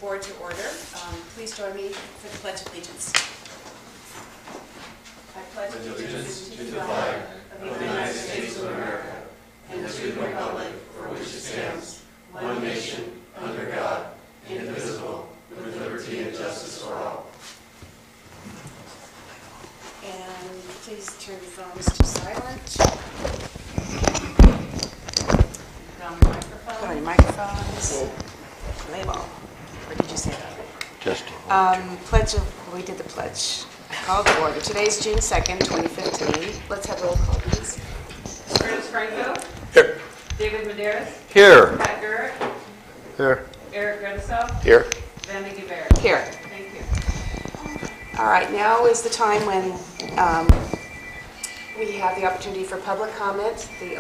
board to order. Please join me for the Pledge of Allegiance. I pledge allegiance to the flag of the United States of America and to the republic for which it stands, one nation, under God, indivisible, with liberty and justice for all. And please turn your phones to silent. Put on your microphones. Label. Or did you say that? Just. We did the pledge. Call to order. Today's June 2nd, 2015. Let's have a roll call, please. Curtis Franco. Here. David Medeiros. Here. Pat Garrett. Here. Eric Redisov. Here. Vanna Guevara. Here. Thank you. All right, now is the time when we have the opportunity for public comment. The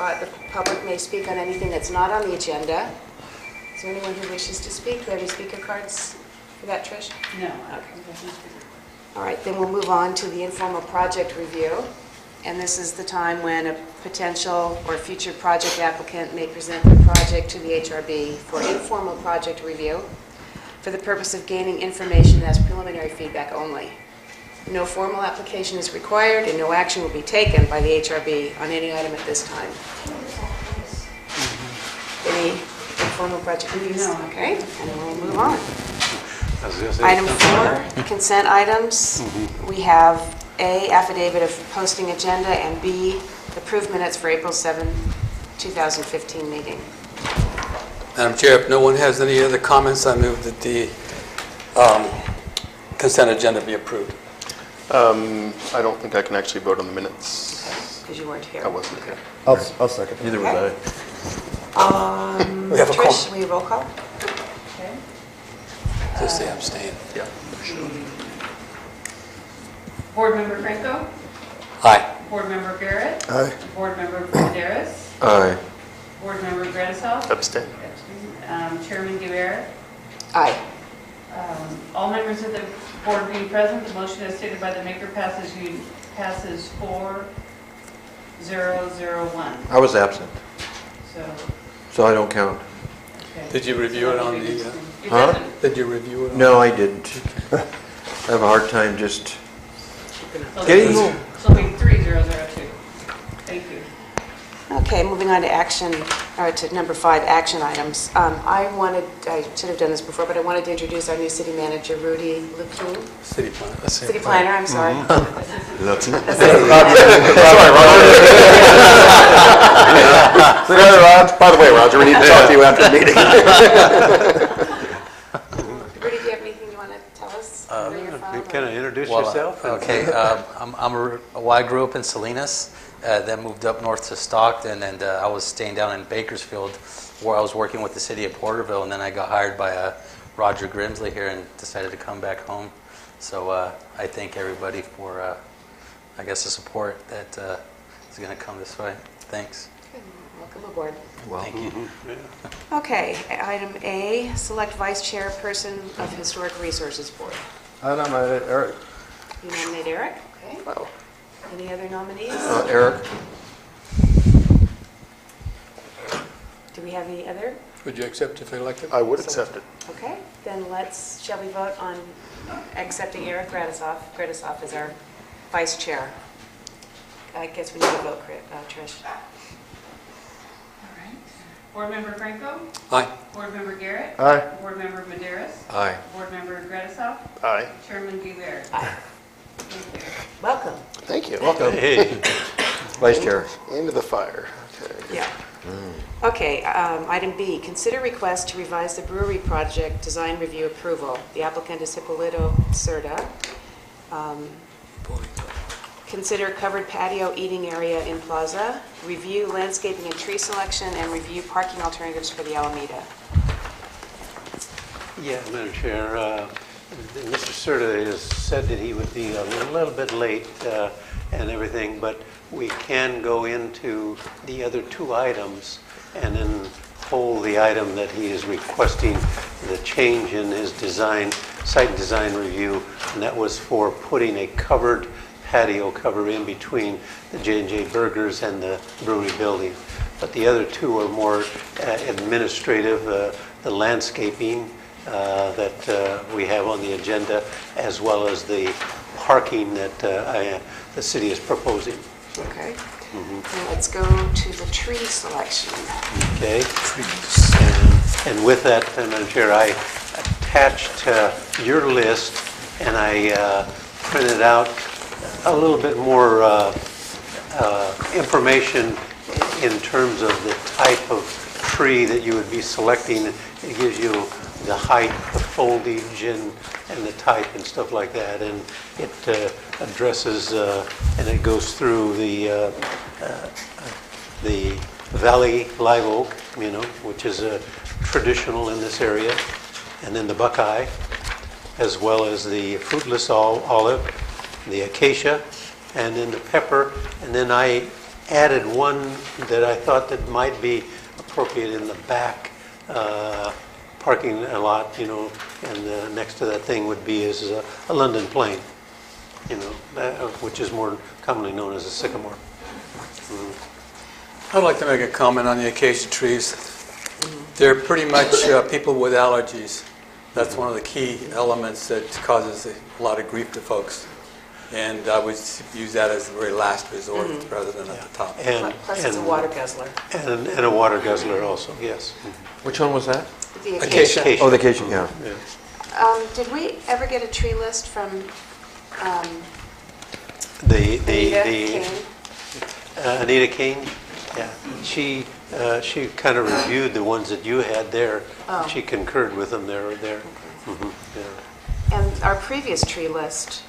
public may speak on anything that's not on the agenda. Is there anyone who wishes to speak? Do we have any speaker cards for that, Trish? No. Okay. All right, then we'll move on to the informal project review. And this is the time when a potential or future project applicant may present the project to the HRB for informal project review for the purpose of gaining information as preliminary feedback only. No formal application is required and no action will be taken by the HRB on any item at this time. Any informal project reviews? No. Okay, and we'll move on. Item 4, consent items. We have A, affidavit of posting agenda, and B, approved minutes for April 7, 2015 meeting. Madam Chair, if no one has any other comments, I move that the consent agenda be approved. I don't think I can actually vote on the minutes. Because you weren't here. I wasn't here. I'll second. Neither Okay. was I. We have a Trish, will you roll call? Okay. Just say abstain. Yeah. Board Member Franco. Aye. Board Member Garrett. Aye. Board Member Medeiros. Aye. Board Member Redisov. Abstain. Chairman Guevara. Aye. All members of the board being present, the motion as stated by the maker passes 4-0-0-1. I was absent, So, so I don't count. okay. Did you review it on the, You Huh? present? did you review it on? No, I didn't. I have a hard time just So getting it'll home. So it'll be 3-0-0-2. Thank you. Okay, moving on to action, or to number 5, action items. I should have done this before, but I wanted to introduce our new city manager, Rudy Lupine. City planner. City planner, I'm sorry. That's it. Sorry, Rod. By the way, Roger, we need to talk to you after the meeting. Rudy, do you have anything you want to tell us? Where you're from, Can I introduce Well, yourself? Okay, I grew up in Salinas, then moved up north to Stockton, and I was staying down in Bakersfield where I was working with the city of Porterville, and then I got hired by Roger Grimsley here and decided to come back home. So I thank everybody for, I guess, the support that is going to come this way. Thanks. Good. Welcome aboard. Thank you. Okay, item A, select vice chairperson of Historic Resources Board. I nominated Eric. You nominate Eric? Okay. Wow. Any other nominees? Eric. Do we have any other? Would you accept if elected? I would accept it. Okay, then shall we vote on accepting Eric Redisov as our vice chair? I guess we need to vote, Trish. All right. Board Member Franco. Aye. Board Member Garrett. Aye. Board Member Medeiros. Aye. Board Member Redisov. Aye. Chairman Guevara. Aye. Thank you. Welcome. Thank you. Welcome. Hey, Vice Chair. Into the fire. Okay. Yeah. Okay, item B, consider request to revise the brewery project design review approval. The applicant is Hippolito Cerda. Consider covered patio eating area in plaza, review landscaping and tree selection, and review parking alternatives for the Alameda. yeah, Madam Chair, Mr. Serta has said that he would be a little bit late and everything, but we can go into the other 2 items and then hold the item that he is requesting the change in his site design review, and that was for putting a covered patio cover in between the J&J Burgers and the brewery building. But the other 2 are more administrative, the landscaping that we have on the agenda, as well as the parking that the city is proposing. Okay. And let's go to the tree selection. Okay? And with that, Madam Chair, I attached your list, and I printed out a little bit more information in terms of the type of tree that you would be selecting. It gives you the height, the foliage, and the type and stuff like that. And it addresses and it goes through the valley live oak, which is traditional in this area, and then the buckeye, as well as the fruitless olive, the acacia, and then the pepper. And then I added one that I thought that might be appropriate in the back parking lot, and next to that thing would be is a London plane, which is more commonly known as a sycamore. I'd like to make a comment on the acacia trees. They're pretty much people with allergies. That's one of the key elements that causes a lot of grief to folks. And I would use that as the very last resort rather than at the top. Plus it's a water guzzler. And a water guzzler also, yes. Which one was that? The Acacia. acacia. Oh, the acacia, yeah. Did we ever get a tree list from The Anita King? Anita King, yeah. She kind of reviewed the ones that you had there. Oh. She concurred with them there. Mhm, yeah. And our previous tree list,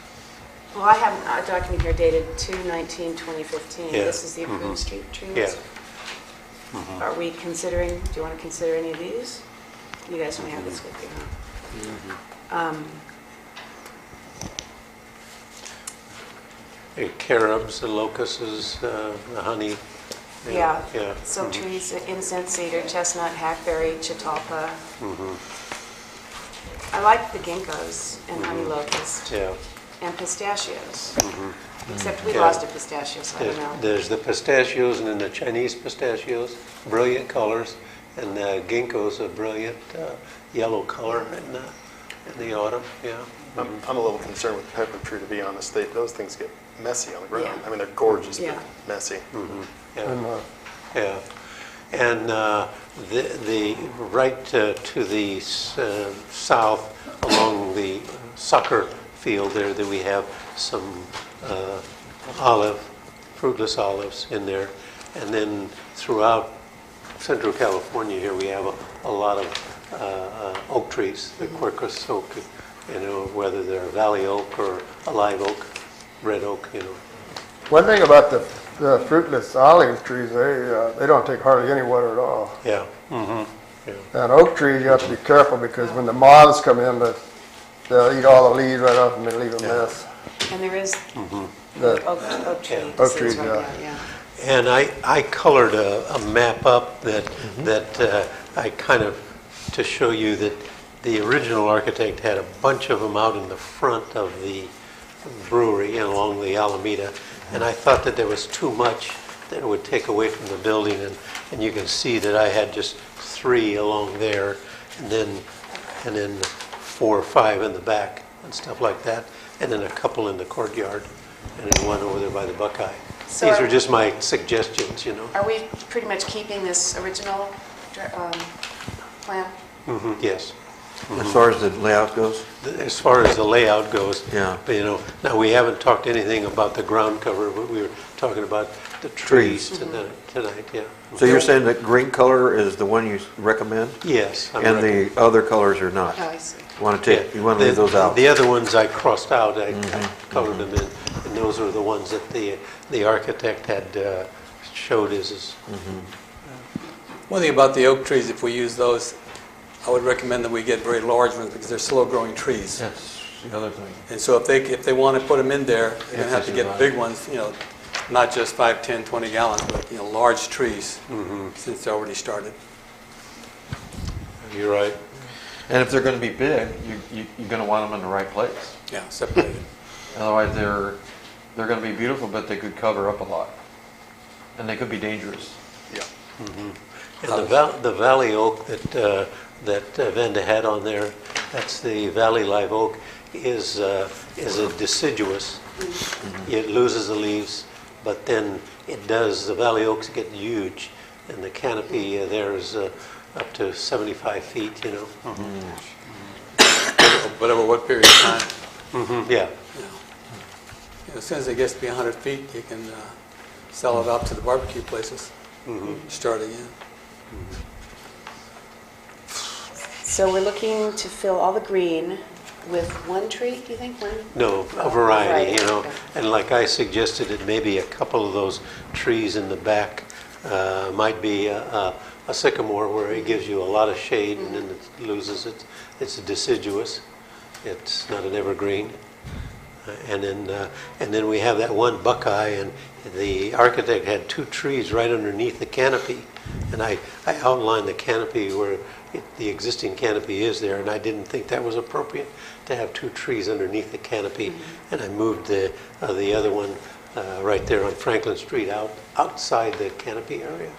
well, I have a document here dated 2/19/2015. Yeah. This is the approved street tree Yeah. list. Are we considering, do you want to consider any of these? You guys don't have this with you, huh? The carobs, the locusts, the honey. Yeah. Yeah. Silk trees, incense, cedar, chestnut, hackberry, catalpa. I like the ginkgos and honey locust Yeah. and pistachios. Except we Yeah. lost a pistachio, so I don't know. There's the pistachios and then the Chinese pistachios, brilliant colors, and the ginkgos, a brilliant yellow color in the autumn. Yeah. I'm a little concerned with the pepper tree, to be honest. Those things get messy on the ground. Yeah. I mean, they're gorgeous, Yeah. but messy. Yeah. And, Yeah, and the right to the south along the soccer field there, that we have some fruitless olives in there, and then throughout Central California here we have a lot of oak trees, the Quercus oak, whether they're valley oak or a live oak, red oak, One thing about the fruitless olive trees, they don't take hardly any water at all. Yeah. And oak trees, you have to be careful because when the moths come in, they'll eat all the leaves right off and they leave a mess. And there is The- oak tree. Yeah. Oak trees, right yeah. now, And I colored a map up that I kind of, to show you that the original architect had a bunch of them out in the front of the brewery and along the Alameda. And I thought that there was too much that it would take away from the building. And you can see that I had just 3 along there, and then 4 or 5 in the back and stuff like that. And then a couple in the courtyard, and then one over there by the Buckeye. So These are- are just my suggestions, Are we pretty much keeping this original plan? Yes. As far as the layout goes? As far as the layout goes. Yeah. But, now we haven't talked anything about the ground cover, but we were talking about the trees tonight, yeah. So you're saying that green color is the one you recommend? Yes. I'm And recommending. the other colors are not? Oh, I see. You want to you want to leave those out? The other ones I crossed out, I colored them in, and those are the ones that the architect had showed his. One thing about the oak trees, if we use those, I would recommend that we get very large ones because they're slow-growing trees. That's the other thing. And so if they want to put them in there, they're going to have to get survive. big ones, not just 5, 10, 20 gallons, but, large trees, since they're already started. You're right. And if they're going to be big, you're going to want them in the right place. Yeah, separated. Otherwise, they're going to be beautiful, but they could cover up a lot. And they could be dangerous. Yeah. And the valley oak that that Vanda had on there, that's the Valley Live Oak, is a deciduous. It loses the leaves, but then the Valley Oaks get huge, and the canopy there is up to 75 feet, you know. But over what period of time? Yeah. As soon as it gets to be 100 feet, you can sell it out to the barbecue places. Start again. So we're looking to fill all the green with one tree, do you think? One? No, a variety, you know. Okay. And like I suggested, it maybe a couple of those trees in the back might be a sycamore where it gives you a lot of shade and then it loses its, it's deciduous. It's not an evergreen. And then we have that one buckeye, and the architect had 2 trees right underneath the canopy. And I outlined the canopy where the existing canopy is there, and I didn't think that was appropriate to have 2 trees underneath the canopy. And I moved the other one right there on Franklin Street outside the canopy area.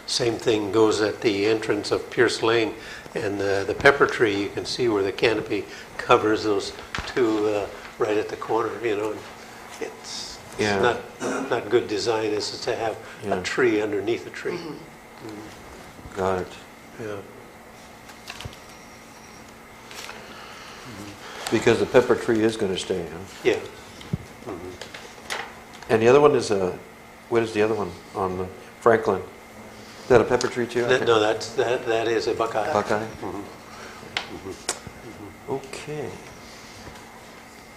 Same thing goes at the entrance of Pierce Lane, and the pepper tree, you can see where the canopy covers those 2 right at the corner, you know. It's not good design, is to have a tree underneath a tree. Got it. Yeah. Because the pepper tree is going to stay, huh? Yeah. And the other one is what is the other one on the Franklin? Is that a pepper tree too? No, that is a buckeye. Buckeye? Okay.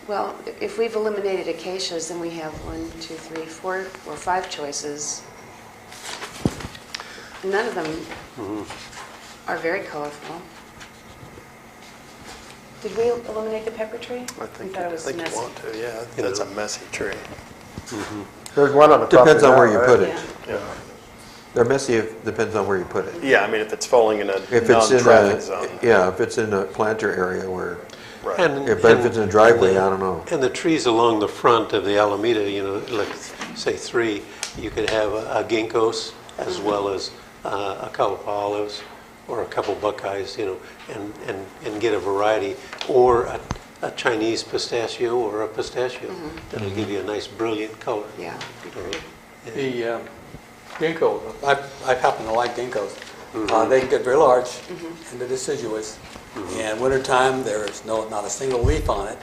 Well, if we've eliminated acacias, then we have 1, 2, 3, 4, or 5 choices. None of them are very colorful. Did we eliminate the pepper tree? I think thought it was you messy. want to, yeah. That's a messy tree. There's one on the top. Depends on where you put it. Yeah. Yeah. They're messy, depends on where you put it. Yeah, I mean, if it's falling in a If it's in non-traffic zone. if it's in a planter area where, Right. but if it's in a driveway, I don't know. And the trees along the front of the Alameda, you know, like say 3, you could have a ginkgos as well as a couple of olives or a couple buckeyes, you know, and get a variety, or a Chinese pistachio or a pistachio. That'll give you a nice brilliant color. Yeah. The ginkgo, I happen to like ginkgos. They can get very large and they're deciduous. And wintertime, there's not a single leaf on it,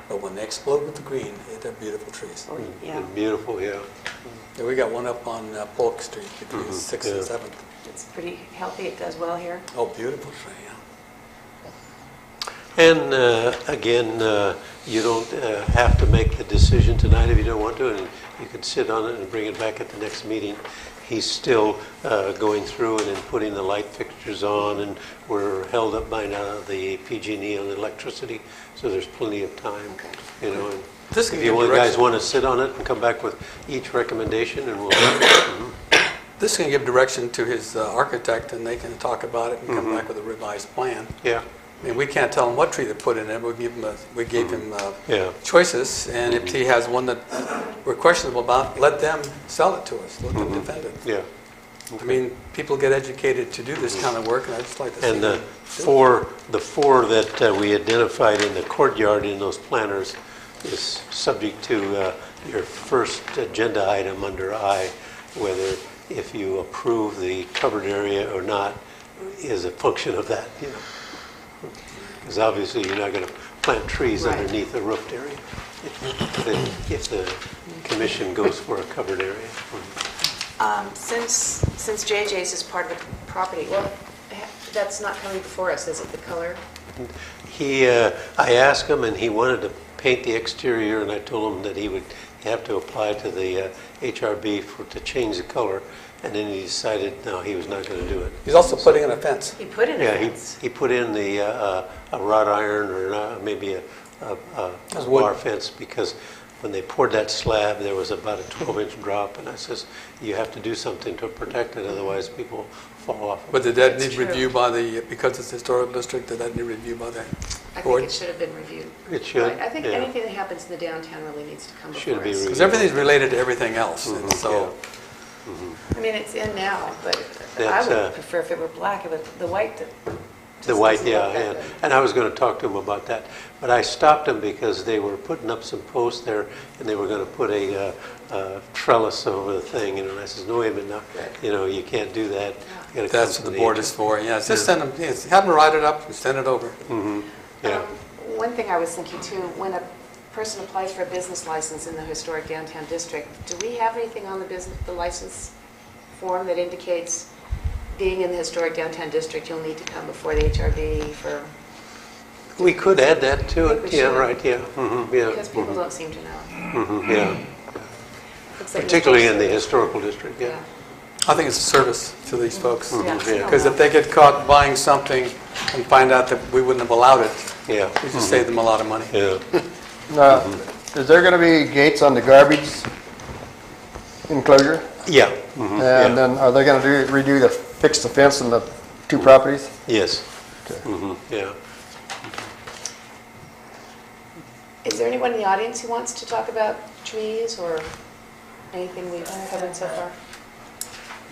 but when they explode with the green, they're beautiful trees. Yeah. And beautiful, yeah. Yeah, we got one up on Polk Street between 6th and 7th. It's pretty healthy. It does well here. Oh, beautiful tree, yeah. And again, you don't have to make the decision tonight if you don't want to, and you can sit on it and bring it back at the next meeting. He's still going through and putting the light fixtures on, and we're held up by now the PG&E on the electricity, so there's plenty of time, you know. And This can if you give guys direction. want to sit on it and come back with each recommendation, and we'll. This can give direction to his architect, and they can talk about it and come back with a revised plan. Yeah. I mean, we can't tell him what tree to put in it. We gave him Yeah. choices, and if he has one that we're questionable about, let them sell it to us. Let them defend it. Yeah. I mean, people get educated to do this kind of work, and I just like to see And them. the four that we identified in the courtyard in those planners is subject to your first agenda item under I, whether if you approve the covered area or not is a function of that, you know. Because obviously you're not going to plant trees Right. underneath the roofed area if the commission goes for a covered area. Since JJ's is part of the property, well, that's not coming before us, is it, the color? I asked him, and he wanted to paint the exterior, and I told him that he would have to apply to the HRB to change the color, and then he decided, no, he was not going to do it. He's also putting in a fence. He put in a Yeah, fence. he put in the a wrought iron or maybe a wood. bar fence, because when they poured that slab, there was about a 12-inch drop, and I says, you have to do something to protect it, otherwise people fall off. But did that That's need true. review by the, because it's a historic district, did that need review by the I think board? it should have been reviewed. It should, Right. I think yeah. anything that happens in the downtown really needs to come Should before be us. reviewed. Because everything's related to everything else, and so I mean, it's in now, but I That's, would prefer if it were black, but the white. The white, yeah, and I was going to talk to them about that, but I stopped them because they were putting up some posts there, and they were going to put a trellis over the thing, and I says, no, wait a minute, no, you can't do that. You gotta That's come what from the board agent. is for, yeah. Just send them, have them write it up and send it over. Yeah, One thing I was thinking too, when a person applies for a business license in the historic downtown district, do we have anything on the license form that indicates being in the historic downtown district, you'll need to come before the HRB for, we could add that to I think it, we yeah, should. right, yeah, yeah. because people don't seem to know. Yeah, Looks like particularly in the mistakes. historical district, yeah. I think it's a service to these folks. Yeah. Because if they get caught buying something and find out that we wouldn't have allowed it, Yeah, we just save them a lot of money. yeah. Now, is there gonna be gates on the garbage enclosure? Yeah. And then are they gonna fix the fence in the two properties? Yes. Yeah. Is there anyone in the audience who wants to talk about trees or anything we've covered so far?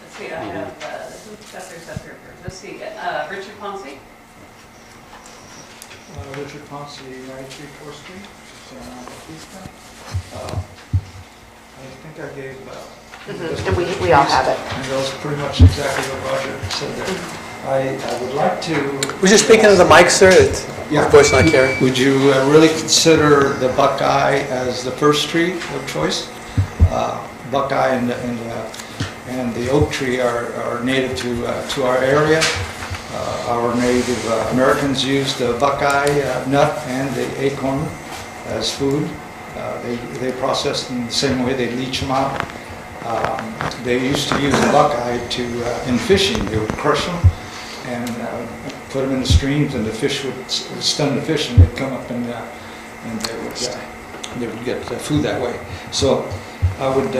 Let's see, I have, who's got their stuff here first? Let's see, Richard Ponce? Richard Ponce, 93 4th Street, San Francisco. I think I gave, And we all have it. and that was pretty much exactly what Roger said there. I would like to... Would you speak into the mic, sir? Yeah. Voice not carrying. Would you really consider the Buckeye as the first tree of choice? Buckeye and the oak tree are native to our area. Our Native Americans use the buckeye nut and the acorn as food. They process them the same way, they leach them out. They used to use the buckeye in fishing. They would crush them and put them in the streams, and the fish would stun the fish, and they'd come up and they would get food that way. So I would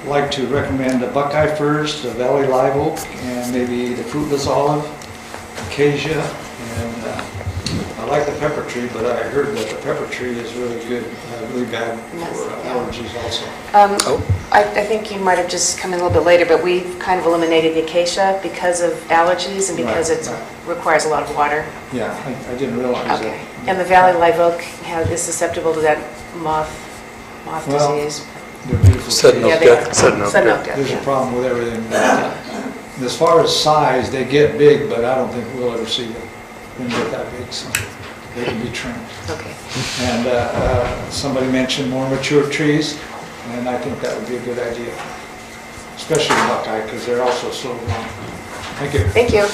like to recommend the buckeye first, the valley live oak, and maybe the fruitless olive, acacia, and I like the pepper tree, but I heard that the pepper tree is really good, really bad for allergies also. I think you might have just come in a little bit later, but we've kind of eliminated the acacia because of allergies and because it requires a lot of water. Yeah, I didn't realize Okay. that. And the valley live oak is susceptible to that moth Well, disease. They're beautiful Sudden trees. oak Yeah, they death. are. Sudden oak Sudden death. oak death, There's a yeah. problem with everything. As far as size, they get big, but I don't think we'll ever see them get that big, so they can be trimmed. Okay. And somebody mentioned more mature trees, and I think that would be a good idea, especially buckeye, because they're also so long. Thank you. Thank you.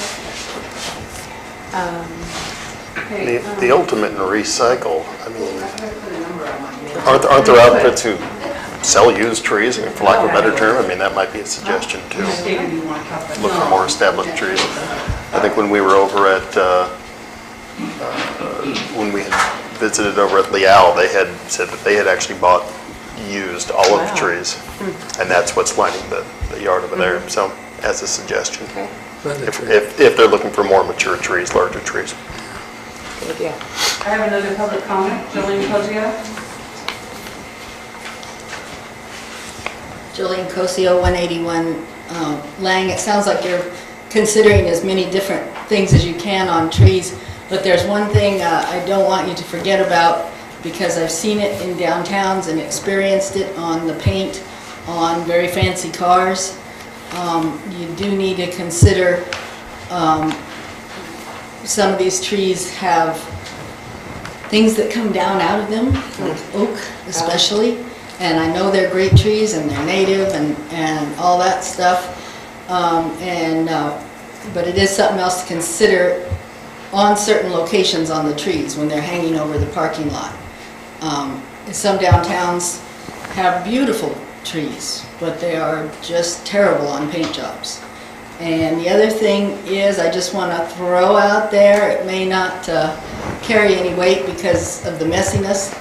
Okay, The ultimate in recycle, I mean, aren't there outfits who sell used trees, I mean, for lack of a better term? I mean, that might be a suggestion too. stated you want to talk about. Look for more established trees. I think when we were over at, when we had visited over at Leal, they had said that they had actually bought used olive Wow. trees, and that's what's lining the yard over there. So, as a suggestion, Okay. if they're looking for more mature trees, larger trees. Good idea. I have another public comment, Jolene Cosio. Jolene Cosio, 181 Lang. It sounds like you're considering as many different things as you can on trees, but there's one thing I don't want you to forget about, because I've seen it in downtowns and experienced it on the paint on very fancy cars. You do need to consider some of these trees have things that come down out of them, like oak especially. And I know they're great trees and they're native and all that stuff. But it is something else to consider on certain locations on the trees when they're hanging over the parking lot. Some downtowns have beautiful trees, but they are just terrible on paint jobs. And the other thing is, I just want to throw out there, it may not carry any weight because of the messiness,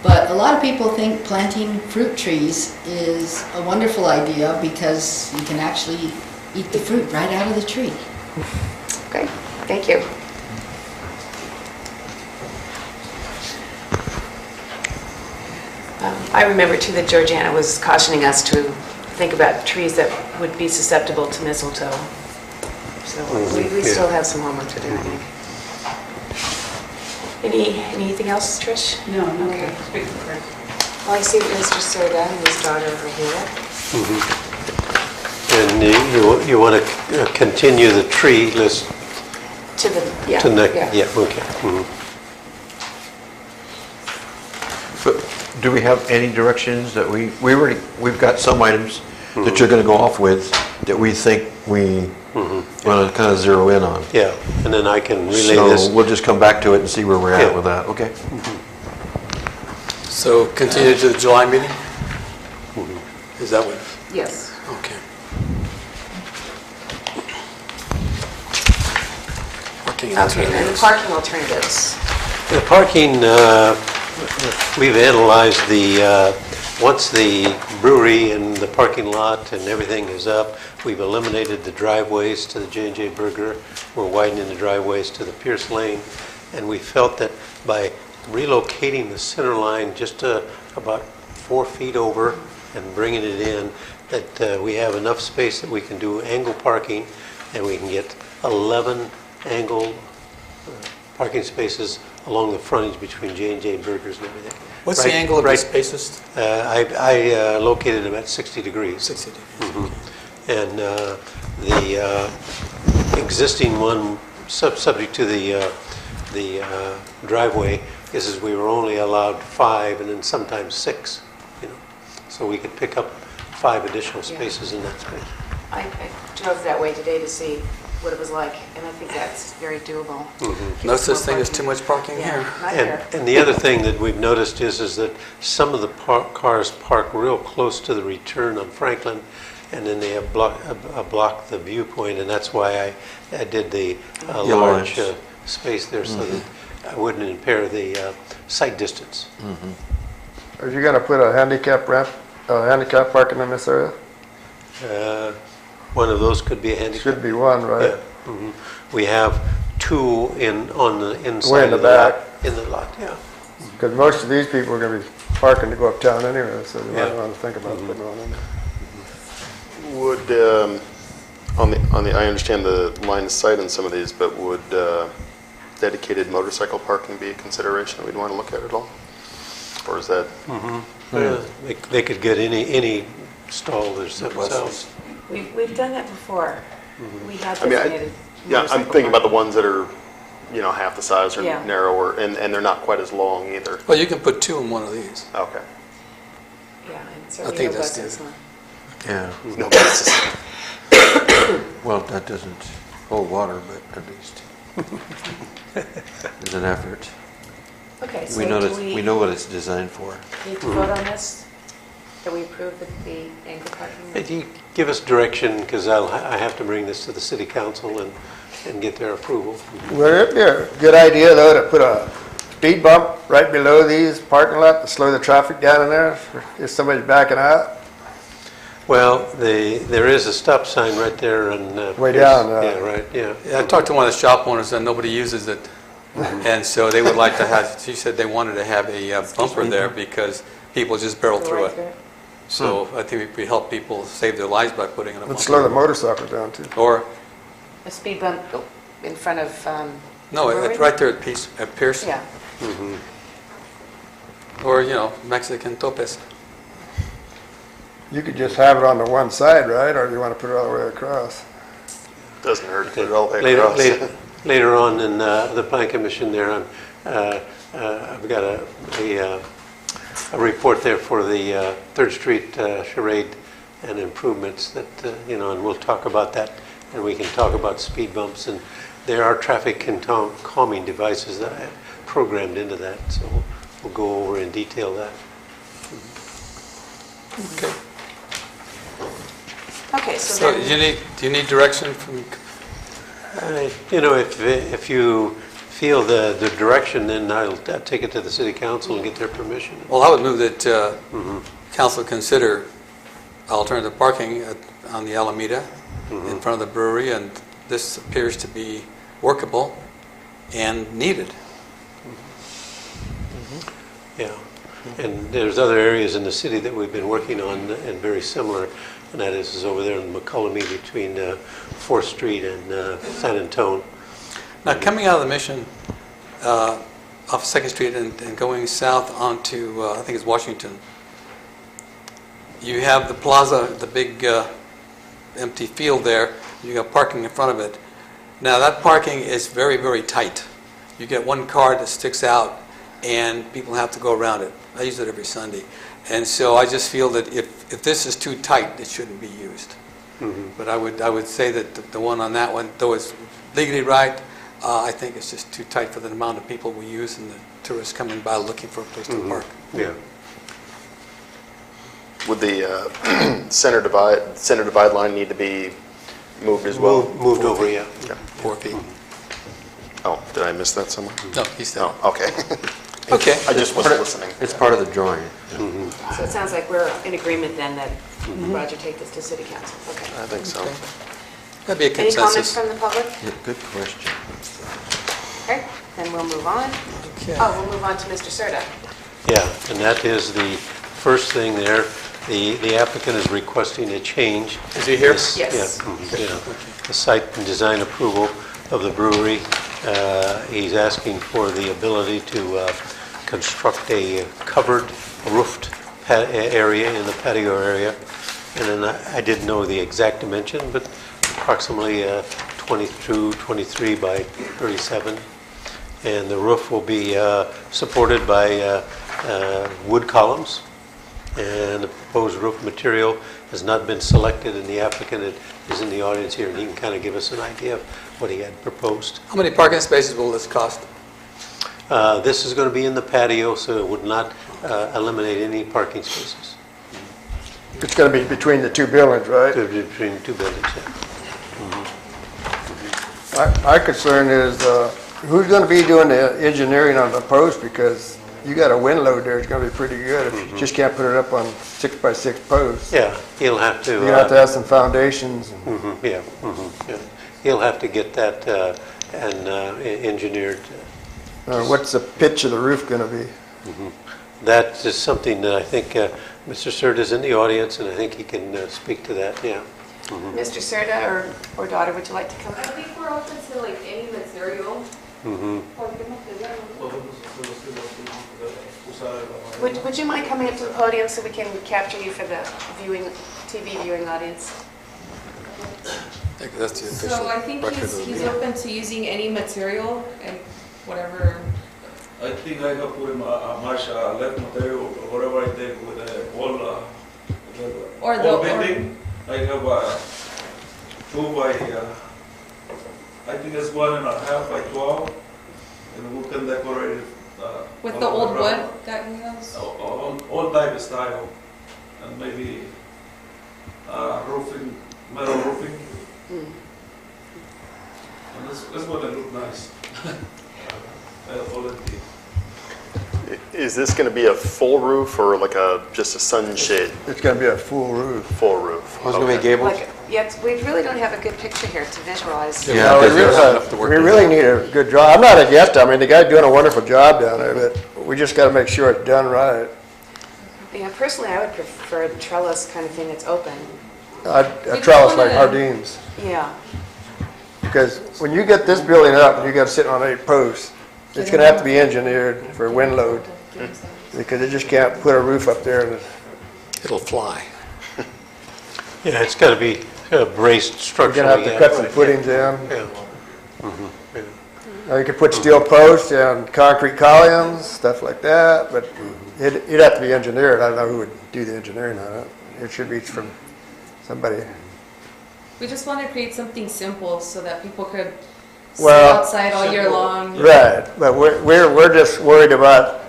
but a lot of people think planting fruit trees is a wonderful idea because you can actually eat the fruit right out of the tree. Okay, thank you. I remember too that Georgiana was cautioning us to think about trees that would be susceptible to mistletoe. So we still have some homework to do, I think. Anything else, Trish? No, no, Okay. speak first. Well, I see Mr. Serda and his daughter over here. And you want to continue the tree list To the, yeah. to next, yeah, okay. Mhm. But do we have any directions that we've got some items that you're going to go off with that we think we want to kind of zero in on? Yeah, and then I can relay this. So we'll just come back to it and see where we're at Yeah. with that, okay? So continue to the July meeting? Is that what? Yes. Okay. Parking Okay, and the alternatives. parking alternatives. The parking, we've analyzed once the brewery and the parking lot and everything is up, we've eliminated the driveways to the J&J Burger. We're widening the driveways to the Pierce Lane. And we felt that by relocating the center line just about 4 feet over and bringing it in, that we have enough space that we can do angle parking, and we can get 11 angle parking spaces along the frontage between J&J Burgers and everything. What's the angle of the spaces? I located them at 60 degrees. 60 degrees. And the existing one, subject to the driveway, is we were only allowed 5 and then sometimes 6, so we could pick up 5 additional spaces in that space. I drove that way today to see what it was like, and I think that's very doable. No such thing as too much parking Yeah, here. not here. And the other thing that we've noticed is that some of the cars park real close to the return on Franklin, and then they have blocked the viewpoint, and that's why I did the large space there so that I wouldn't impair the sight distance. Are you gonna put a handicap ramp, handicap parking in this area? One of those could be a handicap. Should be one, right? Yeah. We have 2 on the inside Way in the of the lot. back. In the lot, yeah. Because most of these people are gonna be parking to go uptown anyway, so you might Yeah. wanna think about putting one in there. Would, I understand the line of sight on some of these, but would dedicated motorcycle parking be a consideration that we'd want to look at all? Or is that? They could get any stall themselves. We've done that before. We had I mean, designated. Yeah, I'm motorcycle thinking about the parking. ones that are, half the size or Yeah. narrower, and they're not quite as long either. Well, you can put 2 in one of these. Okay. Yeah, and certainly think no that's buses. the- no. Yeah, No buses. well, that doesn't hold water, but at least it's an effort. Okay, so We do know what it's designed for. need to vote on this? That we approve the angle parking? If you give us direction, because I have to bring this to the city council and get their approval. Would it be a good idea, though, to put a speed bump right below these parking lot to slow the traffic down in there if somebody's backing out? Well, there is a stop sign right there and. Way down, Yeah, right, yeah. Yeah, I talked to one of the shop owners and nobody uses it. And so they would like to have, she said they wanted to have a bumper there because people just barrel Go through right it. So I think we help people save their lives by putting in a Would slow the bumper. motorcycles down, too. Or, A speed bump in front of, no, brewery? it's right there at Pierce. Yeah. Or, Mexican topes. You could just have it on the one side, right? Or you want to put it all the way across? Doesn't hurt to put it all the way across. Later on in the plan commission there, I've got a report there for the 3rd Street charade and improvements that, and we'll talk about that, and we can talk about speed bumps, and there are traffic calming devices that I have programmed into that, so we'll go over in detail that. Okay. Okay, so So then, do you need direction from, If you feel the direction, then I'll take it to the city council and get their permission. well, I would move that council consider alternative parking on the Alameda in front of the brewery, and this appears to be workable and needed. Yeah, and there's other areas in the city that we've been working on and very similar. and that is over there in McCullamy between 4th Street and San Antone. Now, coming out of the Mission, off 2nd Street and going south onto, I think it's Washington, you have the plaza, the big empty field there. You got parking in front of it. Now, that parking is very, very tight. You get one car that sticks out, and people have to go around it. I use it every Sunday. And so I just feel that if this is too tight, it shouldn't be used. But I would say that the one on that one, though it's legally right, I think it's just too tight for the amount of people we use and the tourists coming by looking for a place to park. Yeah. Would the center divide line need to be moved as well? Moved over, yeah. 4 feet. Oh, did I miss that somewhere? No, he said. Oh, okay. Okay. I just wasn't listening. It's part of the drawing. So it sounds like we're in agreement then that Roger take this to city council. Okay. I think so. That'd be a Any comments consensus. from the public? Yeah, good question. Okay, then we'll move on. Okay. Oh, we'll move on to Mr. Serta. Yeah, and that is the first thing there. The applicant is requesting a change. Is he here? This- Yes. Yeah, the site and design approval of the brewery. He's asking for the ability to construct a covered roofed area in the patio area. And then I didn't know the exact dimension, but approximately 22, 23 by 37. And the roof will be supported by wood columns. And the proposed roof material has not been selected, and the applicant is in the audience here, and he can kind of give us an idea of what he had proposed. How many parking spaces will this cost? This is going to be in the patio, so it would not eliminate any parking spaces It's going to be between the two buildings, right? between the two buildings. Yeah. My concern is, who's going to be doing the engineering on the post? Because you got a wind load there, it's going to be pretty good if you just can't put it up on 6x6 posts. Yeah, he'll have to. You're going to have to have some foundations. Yeah. He'll have to get that engineered. What's the pitch of the roof going to be? That is something that I think Mr. Surt is in the audience, and I think he can speak to that, yeah. Mr. Serta or daughter, would you like to come? I think we're open to like any material. Would you mind coming up to the podium so we can capture you for the TV viewing audience? I think that's the official So I think record of the he's meeting. open to using any material and whatever. I think I have put in much less material, whatever I take with the whole building. I have 2 by, I think it's 1.5 by 12, and we can decorate it. With the old wood that he has? Old type of style, and maybe roofing, metal roofing. And this one it look nice. Is this going to be a full roof or like just a sunshade? It's going to be a full roof. Full roof. It's going to be gables? Yes, we really don't have a good picture here to visualize. Yeah, No, we really need a good job. I'm not against it. I mean, the guy's doing a wonderful job down there, but we just got to make sure it's done right. Yeah, personally, I would prefer the trellis kind of thing that's open. A trellis like Hardeen's. Yeah. Because when you get this building up and you got to sit on 8 posts, it's going to have to be engineered for wind load. Because it just can't put a roof up there and It'll fly. Yeah, it's got to be braced you're structurally. going to have to cut some footings in. Yeah. Now, you could put steel posts and concrete columns, stuff like that, but it'd have to be engineered. I don't know who would do the engineering on it. It should be from somebody. We just want to create something simple so that people could sit Well, outside all year long. Right, but we're just worried about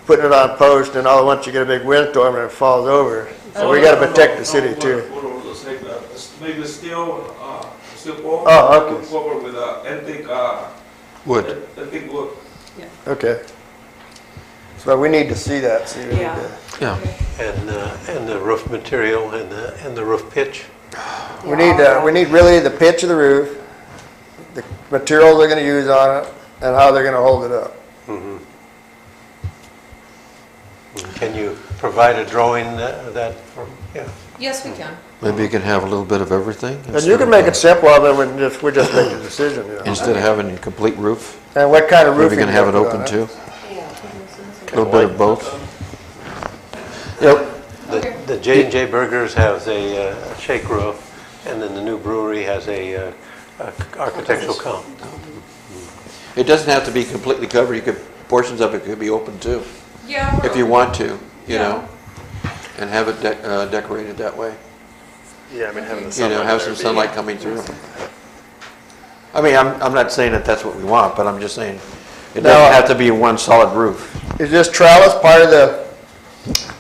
putting it on post and all at once you get a big windstorm and it falls over. So we got to protect the city too. Maybe steel pole. Oh, okay. Covered with antique Wood. Antique wood. Okay. So we need to see that. See what we Yeah. did. Yeah. And the roof material and the roof pitch. We need really the pitch of the roof, the material they're going to use on it, and how they're going to hold it up. Can you provide a drawing that, yeah? Yes, we can. Maybe you can have a little bit of everything. And you can make it simple, and then we just make the decision, you know. Instead of having a complete roof, And what kind of roofing? maybe you can have it you put open on too. A little bit of both. Yep. The J&J Burgers has a shake roof, and then the new brewery has a architectural count. It doesn't have to be completely covered. You could, portions of it could be open too, Yeah. if you want to, you Yeah. know, and have it decorated that way. Yeah, I mean, having the You sunlight. know, have there some be- sunlight coming through. I mean, I'm not saying that that's what we want, but I'm just saying, it Now- doesn't have to be one solid roof. Is this trellis part of the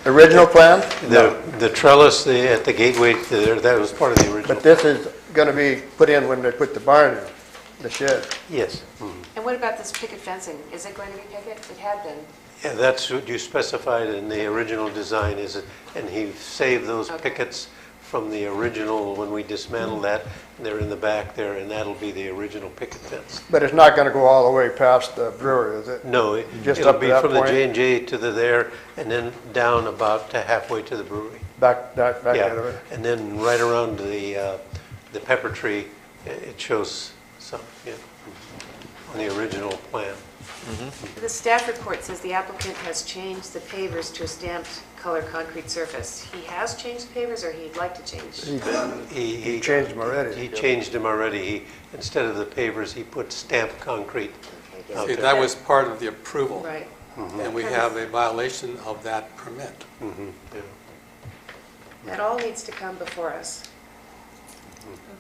original plan? The trellis at the gateway, that was part of the original. But this is gonna be put in when they put the barn in, the shed. Yes. And what about this picket fencing? Is it going to be picket? It had been. Yeah, that's what you specified in the original design, and he saved those Okay. pickets from the original, when we dismantled that, and they're in the back there, and that'll be the original picket fence. But it's not gonna go all the way past the brewery, is it? No, Just it'll up to be that from the point? J&J to there, and then down about to halfway to the brewery. Back Yeah, out of it? and then right around the pepper tree, it shows some, yeah, on the original plan. The staff report says the applicant has changed the pavers to a stamped color concrete surface. He has changed the pavers, or he'd like to change? He changed them already. He changed them already. Instead of the pavers, he put stamped concrete. Okay, out See, there. that was part of the approval. Right. And we have a violation of that permit. Mhm, yeah. That all needs to come before us.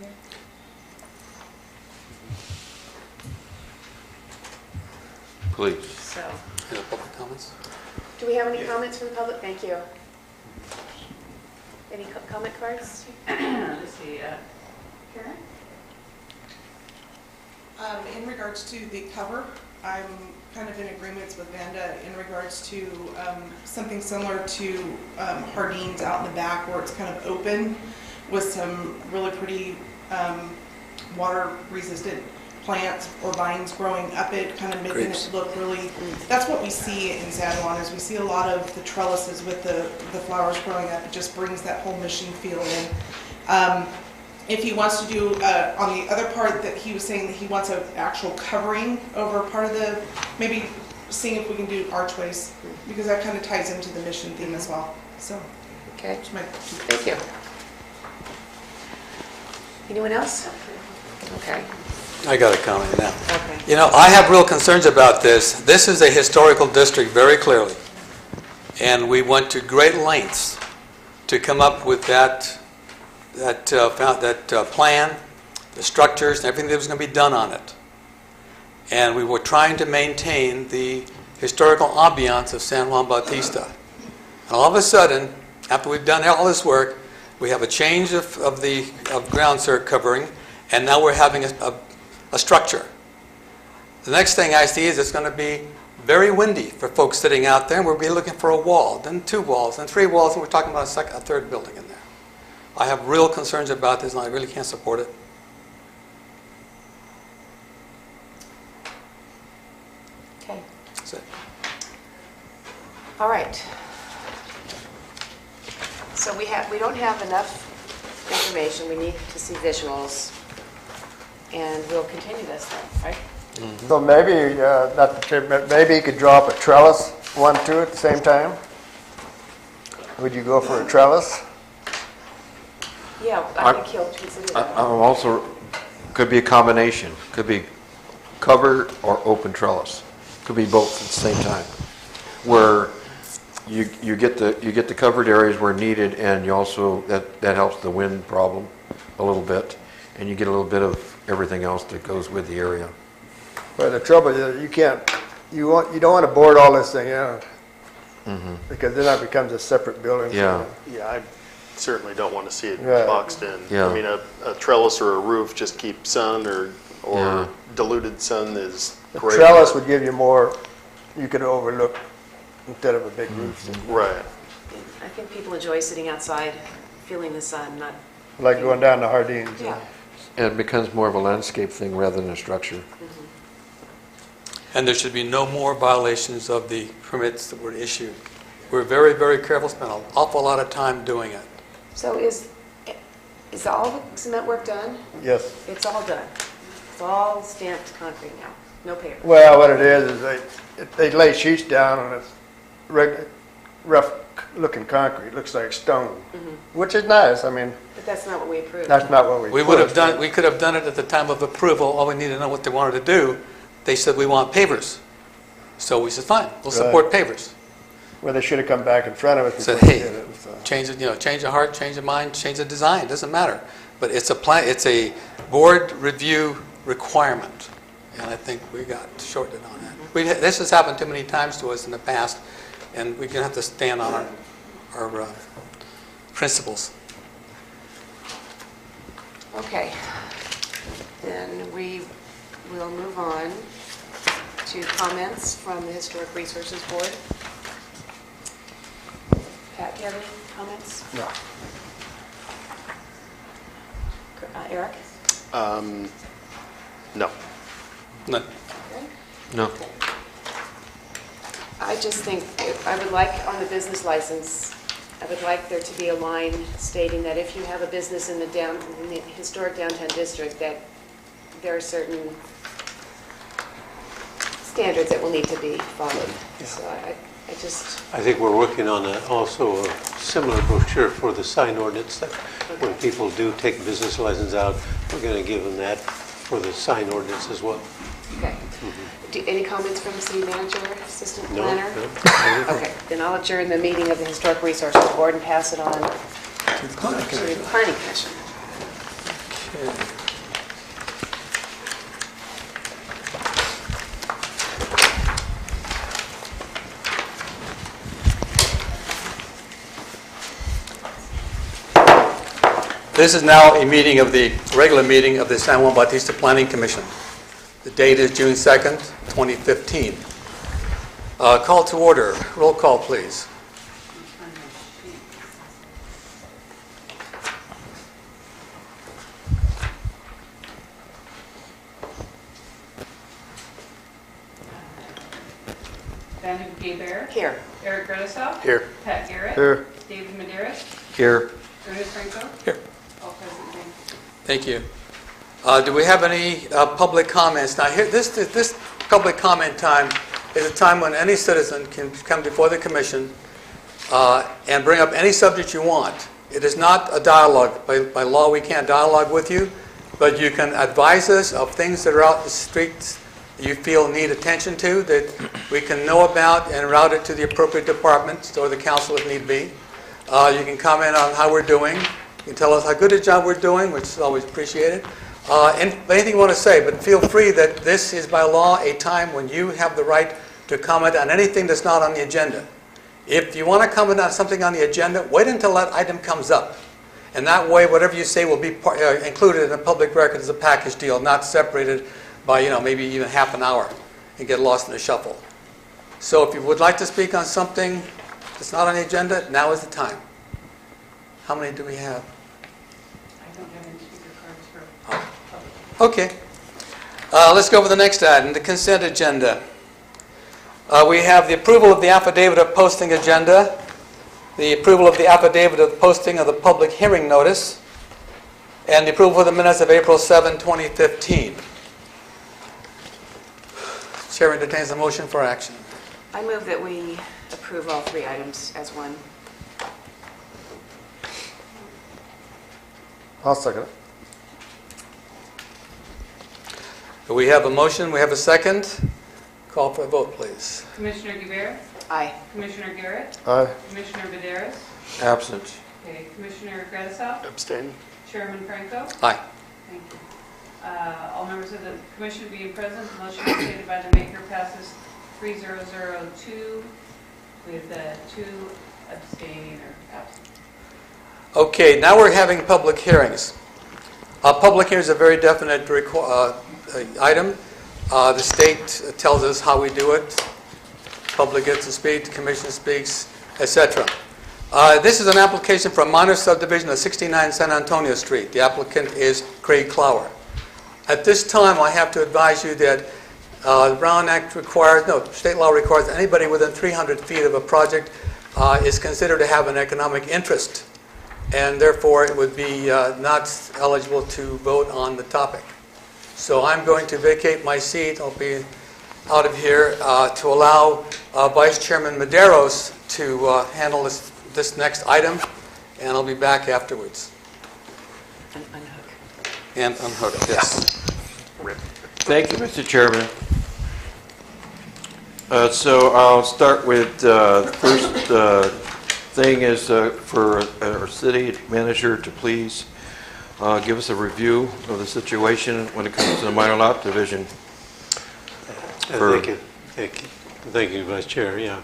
Okay. Please. So, Any public comments? do we have any comments from the public? Thank you. Any comment cards? Let's see, Karen? In regards to the cover, I'm kind of in agreements with Vanda in regards to something similar to Hardeen's out in the back where it's kind of open with some really pretty water-resistant plants or vines growing up it, kind of making Grapes. it look really, that's what we see in San Juan, is we see a lot of the trellises with the flowers growing up. It just brings that whole mission feel in. If he wants to do, on the other part that he was saying that he wants an actual covering over part of the, maybe seeing if we can do archways, because that kind of ties into the mission theme as well. So, Okay, that's my thank you. Anyone else? Okay. I got a comment now. Okay. You know, I have real concerns about this. This is a historical district, very clearly. And we went to great lengths to come up with that plan, the structures, and everything that was going to be done on it. And we were trying to maintain the historical ambiance of San Juan Bautista. And all of a sudden, after we've done all this work, we have a change of ground covering, and now we're having a structure. The next thing I see is it's going to be very windy for folks sitting out there, and we'll be looking for a wall, then 2 walls, then 3 walls, and we're talking about a third building in there. I have real concerns about this, and I really can't support it. Okay. That's it. All right. So we don't have enough information. We need to see visuals. And we'll continue this then, right? So maybe, maybe you could draw up a trellis, 1, 2 at the same time? Would you go for a trellis? Yeah, I think he'll consider that. I'm also, could be a combination, could be covered or open trellis. Could be both at the same time. Where you get the covered areas where needed, and you also, that helps the wind problem a little bit, and you get a little bit of everything else that goes with the area. But the trouble is, you don't want to board all this thing out, because then that becomes a separate building. Yeah. Yeah, I certainly don't want to see it Right. boxed in. Yeah. I mean, a trellis or a roof just keep sun or Yeah. diluted sun is The great. trellis would give you more, you could overlook instead of a big roof. Right. I think people enjoy sitting outside, feeling the sun, not, Like going down to Hardeen's. yeah. And it becomes more of a landscape thing rather than a structure. And there should be no more violations of the permits that were issued We're very, very careful, spend an awful lot of time doing it. So is all the cement work done? Yes. It's all done. It's all stamped concrete now, no paper. Well, what it is they lay sheets down and it's rough looking concrete, looks like stone, which is nice. I mean, But that's not what we approved. that's not what we We would have done, we could have done it at the time of approval. All we needed to know what they wanted to do. They said, we want pavers. So we said, fine, we'll support pavers. Well, they should have come back in front of us Said, before they hey, did it. So. change it, change the heart, change the mind, change the design, doesn't matter. But it's a plan, it's a board review requirement. And I think we got shorted on that. This has happened too many times to us in the past, and we're going to have to stand on our principles. Okay. Then we will move on to comments from the Historic Resources Board. Pat, do you have any comments? No. Eric? No. None. Okay. No. I just think, I would like on the business license, I would like there to be a line stating that if you have a business in the historic downtown district, that there are certain standards that will need to be followed. Yeah. So I just, I think we're working on also a similar brochure for the sign ordinance, that when people do take business license out, we're going to give them that for the sign ordinance as well. okay. Any comments from the city manager, assistant No, planner? no. Okay, then I'll adjourn the meeting of the Historic Resources Board and pass it on to the Planning Commission. This is now a meeting of the regular meeting of the San Juan Bautista Planning Commission. The date is June 2nd, 2015. Call to order. Roll call, please. Daniel Gay-Bear. Here. Eric Gredisau. Here. Pat Garrett. Here. David Maderas. Here. Ernest Franco. Here. All present, Thank thank you. you. Do we have any public comments? Now, here, this public comment time is a time when any citizen can come before the commission and bring up any subject you want. It is not a dialogue. By law, we can't dialogue with you, but you can advise us of things that are out in the streets you feel need attention to, that we can know about and route it to the appropriate departments or the council if need be. You can comment on how we're doing. You can tell us how good a job we're doing, which is always appreciated. And anything you want to say, but feel free that this is by law a time when you have the right to comment on anything that's not on the agenda. If you want to comment on something on the agenda, wait until that item comes up. And that way, whatever you say will be included in the public record as a package deal, not separated by, maybe even half an hour and get lost in the shuffle. So if you would like to speak on something that's not on the agenda, now is the time. How many do we have? I don't have any speaker cards for public. Okay. Let's go over the next item, the consent agenda. We have the approval of the affidavit of posting agenda, the approval of the affidavit of posting of the public hearing notice, and the approval of the minutes of April 7, 2015. Chair entertains a motion for action. I move that we approve all three items as one. I'll second it. We have a motion, we have a second. Call for a vote, please. Commissioner Guevara. Aye. Commissioner Garrett. Aye. Commissioner Maderas. Absent. Okay, Commissioner Gredisau. Abstain. Chairman Franco. Aye. Thank you. All members of the commission being present, the motion stated by the maker passes 3002 with 2 abstaining or absent. Okay, now we're having public hearings. Public hearings are a very definite item. The state tells us how we do it. Public gets to speak, the commission speaks, etc. This is an application for a minor subdivision of 69 San Antonio Street. The applicant is Craig Clower. At this time, I have to advise you that the Brown Act requires, no, state law requires anybody within 300 feet of a project is considered to have an economic interest, and therefore it would be not eligible to vote on the topic. So I'm going to vacate my seat. I'll be out of here to allow Vice Chairman Maderos to handle this next item, and I'll be back afterwards. And unhook. And unhook, yes. Thank you, Mr. Chairman. So I'll start with first thing is for our city manager to please give us a review of the situation when it comes to the minor lot division. Thank you, Vice Chair. Yeah,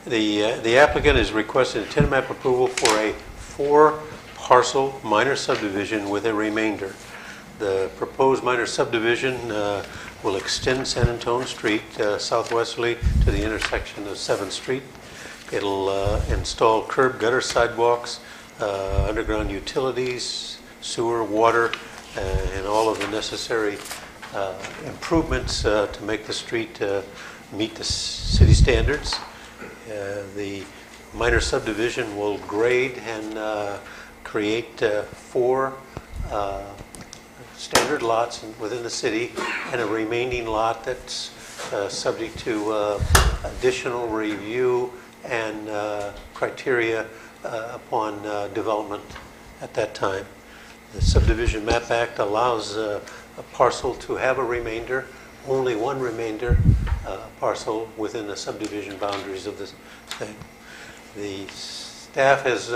the applicant is requesting a 10-map approval for a 4-parcel minor subdivision with a remainder. The proposed minor subdivision will extend San Antonio Street southwesterly to the intersection of 7th Street. It'll install curb gutter sidewalks, underground utilities, sewer, water, and all of the necessary improvements to make the street meet the city standards. The minor subdivision will grade and create 4 standard lots within the city and a remaining lot that's subject to additional review and criteria upon development at that time. The Subdivision Map Act allows a parcel to have a remainder, only one remainder parcel within the subdivision boundaries of this thing. The staff has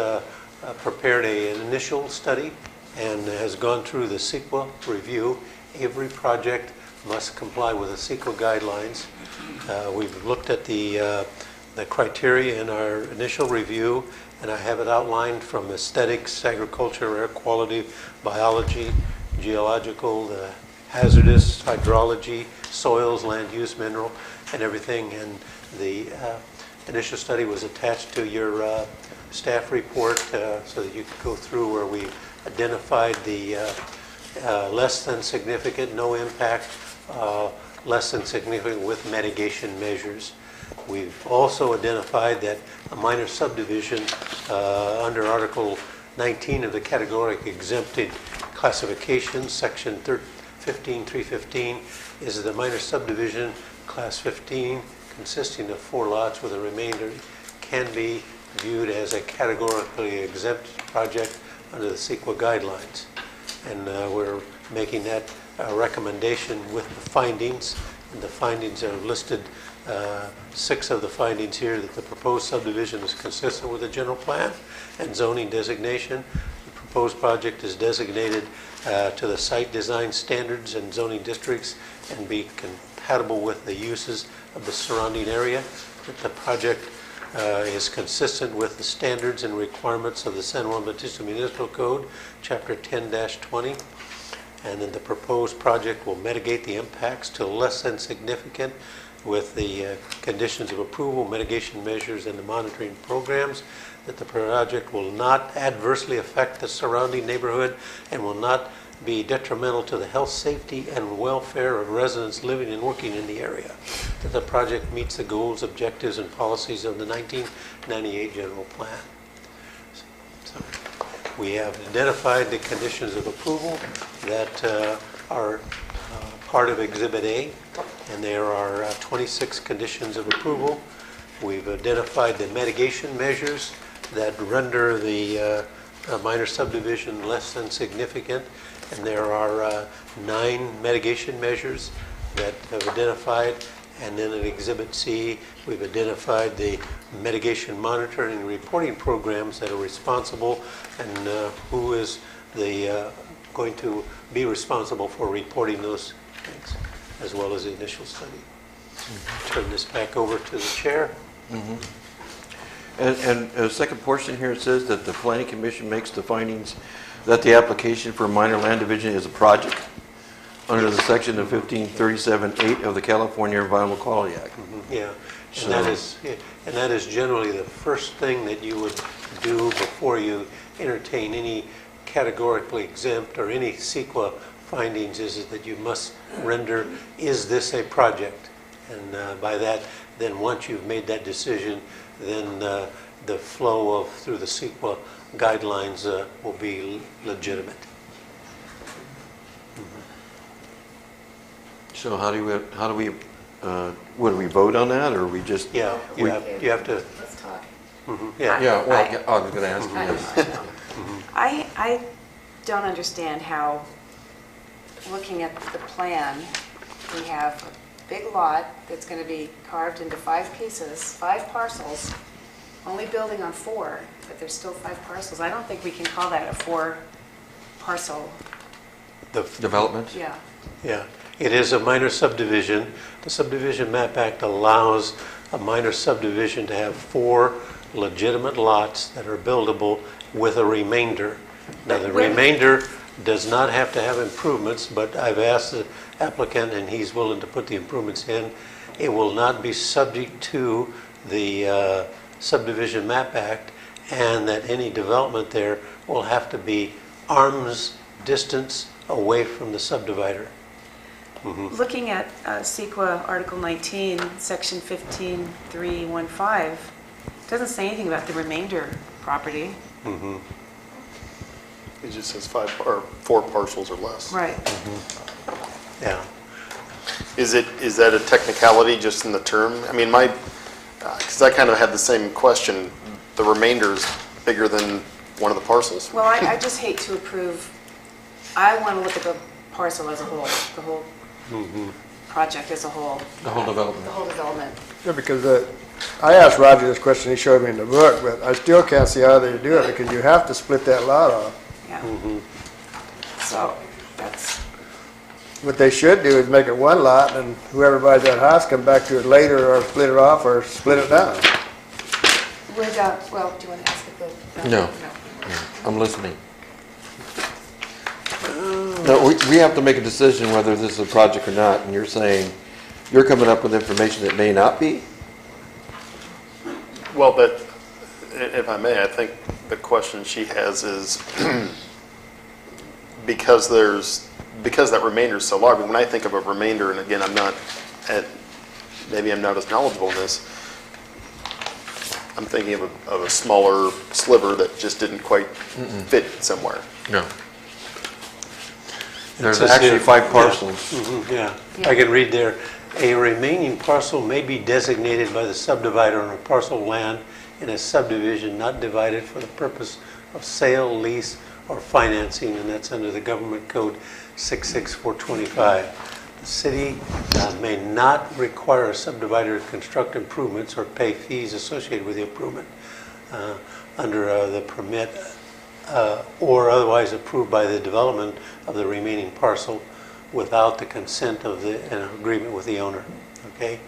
prepared an initial study and has gone through the CEQA review. Every project must comply with the CEQA guidelines. We've looked at the criteria in our initial review, and I have it outlined from aesthetics, agriculture, air quality, biology, geological, hazardous, hydrology, soils, land use, mineral, and everything. And the initial study was attached to your staff report so that you could go through where we identified the less than significant, no impact, less than significant with mitigation measures. We've also identified that a minor subdivision under Article 19 of the categoric exempted classification, Section 15315, is that a minor subdivision, Class 15, consisting of 4 lots with a remainder, can be viewed as a categorically exempt project under the CEQA guidelines. And we're making that recommendation with the findings. And the findings are listed, 6 of the findings here, that the proposed subdivision is consistent with the general plan and zoning designation. The proposed project is designated to the site design standards and zoning districts and be compatible with the uses of the surrounding area. That the project is consistent with the standards and requirements of the San Juan Bautista Municipal Code, Chapter 10-20. And then the proposed project will mitigate the impacts to less than significant with the conditions of approval, mitigation measures, and the monitoring programs. That the project will not adversely affect the surrounding neighborhood and will not be detrimental to the health, safety, and welfare of residents living and working in the area. That the project meets the goals, objectives, and policies of the 1998 General Plan. So we have identified the conditions of approval that are part of Exhibit A, and there are 26 conditions of approval. We've identified the mitigation measures that render the minor subdivision less than significant, and there are 9 mitigation measures that have identified. And then in Exhibit C, we've identified the mitigation monitoring and reporting programs that are responsible and who is going to be responsible for reporting those things, as well as the initial study. Turn this back over to the chair. And the second portion here, it says that the Planning Commission makes the findings that the application for minor land division is a project under the section of 1537(8) of the California Environmental Quality Act. Yeah, and that is generally the first thing that you would do before you entertain any categorically exempt or any CEQA findings, is that you must render, is this a project? And by that, then once you've made that decision, then the flow of, through the CEQA guidelines will be legitimate. So how do we, would we vote on that, or we just? Yeah, you have to, Let's talk. yeah. Yeah, well, I was gonna ask you I know, this. I know. I don't understand how, looking at the plan, we have a big lot that's going to be carved into 5 pieces, 5 parcels, only building on 4, but there's still 5 parcels. I don't think we can call that a 4 parcel. Development? Yeah. Yeah, it is a minor subdivision. The Subdivision Map Act allows a minor subdivision to have 4 legitimate lots that are buildable with a remainder. Now, the remainder does not have to have improvements, but I've asked the applicant, and he's willing to put the improvements in. It will not be subject to the Subdivision Map Act, and that any development there will have to be arm's distance away from the subdivider. Looking at CEQA Article 19, Section 15.315, it doesn't say anything about the remainder property. It just says 5 or 4 parcels or less. Right. Yeah. Is that a technicality just in the term? I mean, because I kind of had the same question. The remainder's bigger than one of the parcels? Well, I just hate to approve, I want to look at the parcel as a whole, the whole project as a whole. The whole development. The whole development. Yeah, because I asked Roger this question, he showed me in the book, but I still can't see how they do it, because you have to split that lot off. Yeah. So, that's, What they should do is make it one lot, and whoever buys that house come back to it later, or split it off, or split it down. well, do you want to ask it? No. I'm listening. No, we have to make a decision whether this is a project or not, and you're saying, you're coming up with information that may not be? Well, but if I may, I think the question she has is because that remainder is so large. When I think of a remainder, and again, maybe I'm not as knowledgeable in this, I'm thinking of a smaller sliver that just didn't quite fit somewhere. No. There's actually 5 parcels. Yeah, I can read there. A remaining parcel may be designated by the subdivider on a parcel of land in a subdivision not divided for the purpose of sale, lease, or financing, and that's under the Government Code 66425. The city may not require a subdivider to construct improvements or pay fees associated with the improvement under the permit or otherwise approved by the development of the remaining parcel without the consent of an agreement with the owner. Okay?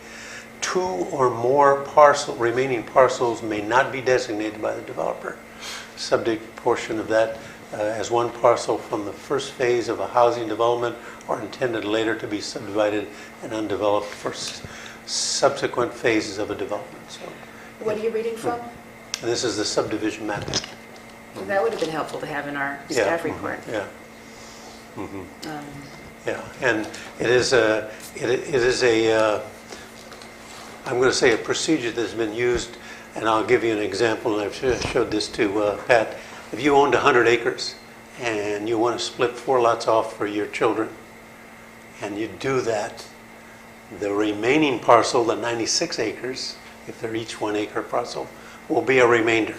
2 or more remaining parcels may not be designated by the developer. Subject portion of that as one parcel from the first phase of a housing development or intended later to be subdivided and undeveloped for subsequent phases of a development. So, what are you reading from? this is the subdivision mapping. That would have been helpful to have in our staff report. Yeah. Yeah, and it is a I'm going to say a procedure that's been used, and I'll give you an example, and I've showed this to Pat. If you owned 100 acres and you want to split 4 lots off for your children, and you do that, the remaining parcel, the 96 acres, if they're each 1 acre parcel, will be a remainder.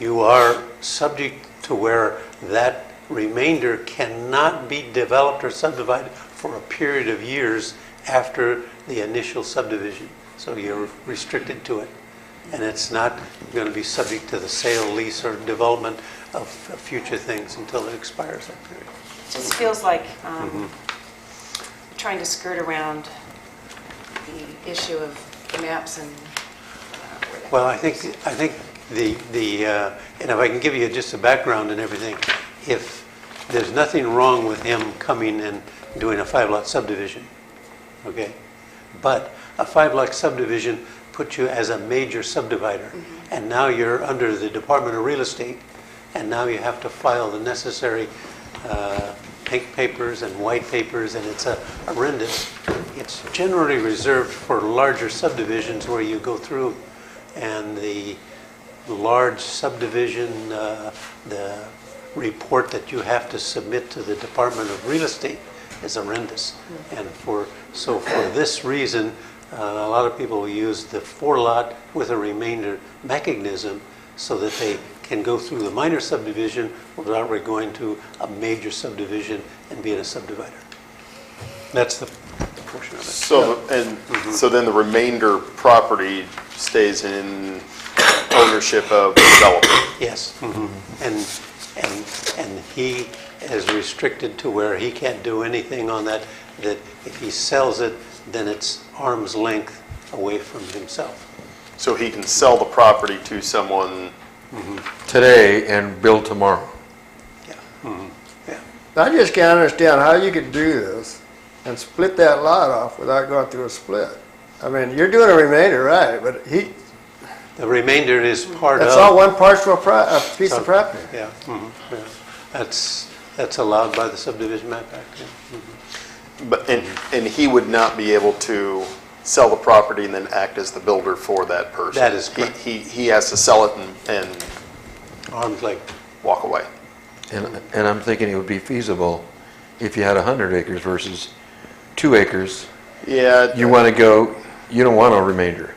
You are subject to where that remainder cannot be developed or subdivided for a period of years after the initial subdivision. So you're restricted to it. And it's not going to be subject to the sale, lease, or development of future things until it expires that period. It just feels like trying to skirt around the issue of maps and... Well, I think and if I can give you just a background and everything, if there's nothing wrong with him coming and doing a 5-lot subdivision, okay? But a 5-lot subdivision puts you as a major subdivider, and now you're under the Department of Real Estate, and now you have to file the necessary pink papers and white papers, and it's horrendous. It's generally reserved for larger subdivisions where you go through and the large subdivision, the report that you have to submit to the Department of Real Estate is horrendous. And for this reason, a lot of people use the 4-lot with a remainder mechanism so that they can go through the minor subdivision without going to a major subdivision and being a subdivider. That's the portion of it. So, so then the remainder property stays in ownership of the developer? Yes. And he is restricted to where he can't do anything on that, that if he sells it, then it's arm's length away from himself. So he can sell the property to someone Today and build tomorrow. Yeah. I just can't understand how you could do this and split that lot off without going through a split. I mean, you're doing a remainder, right, but The remainder is part of... that's all one parcel of a piece of property. Yeah. Yeah. That's allowed by the Subdivision Map Act. Yeah. But and he would not be able to sell the property and then act as the builder for that person. That is correct. He has to sell it and Arm's length. walk away. And I'm thinking it would be feasible if you had 100 acres versus 2 acres. Yeah. You want to go, you don't want a remainder,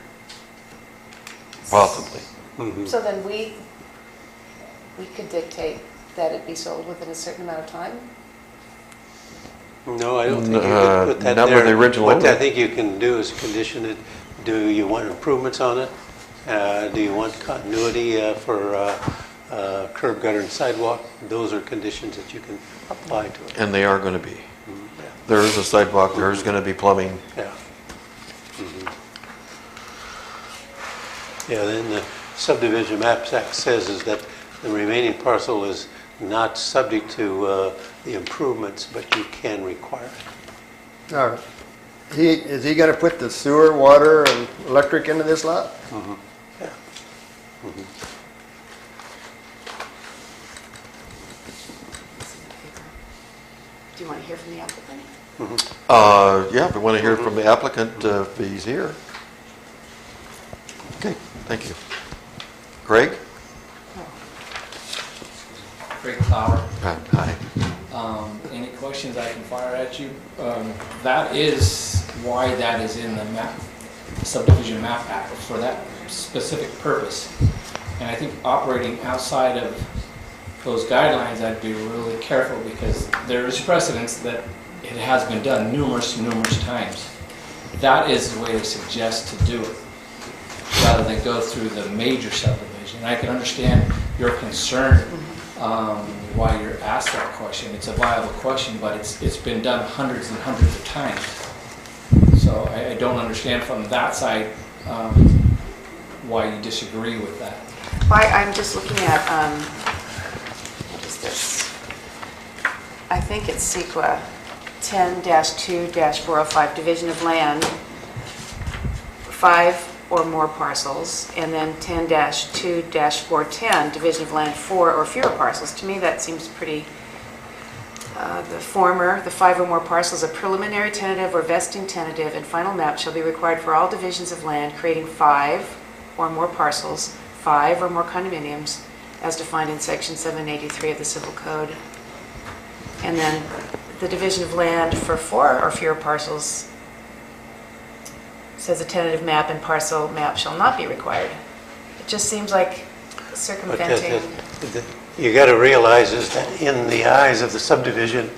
possibly. So then we could dictate that it be sold within a certain amount of time? No, I don't think you could put that not there. with the original What owner. I think you can do is condition it. Do you want improvements on it? Do you want continuity for curb, gutter, and sidewalk? Those are conditions that you can apply to it. And they are going to be. There is a sidewalk, there is going to be plumbing. Yeah. Yeah, then the Subdivision Maps Act says is that the remaining parcel is not subject to the improvements, but you can require it. All right. Is he gonna put the sewer, water, and electric into this lot? Yeah. Do you want to hear from the applicant? Yeah, we want to hear from the applicant if he's here. Okay, thank you. Greg? Greg Clower. Hi. Any questions I can fire at you? That is why that is in the subdivision map act, for that specific purpose. And I think operating outside of those guidelines, I'd be really careful, because there is precedence that it has been done numerous times. That is the way to suggest to do it, rather than go through the major subdivision. I can understand your concern why you're asked that question. It's a viable question, but it's been done hundreds and hundreds of times. So I don't understand from that side why you disagree with that. I'm just looking at, what is this? I think it's CEQA 10-2-405, division of land, 5 or more parcels, and then 10-2-410, division of land, 4 or fewer parcels. To me, that seems pretty, the former, the 5 or more parcels, a preliminary tentative or vesting tentative and final map shall be required for all divisions of land creating 5 or more parcels, 5 or more condominiums, as defined in section 783 of the Civil Code. And then the division of land for 4 or fewer parcels says a tentative map and parcel map shall not be required. It just seems like circumventing. You got to realize is that in the eyes of the subdivision,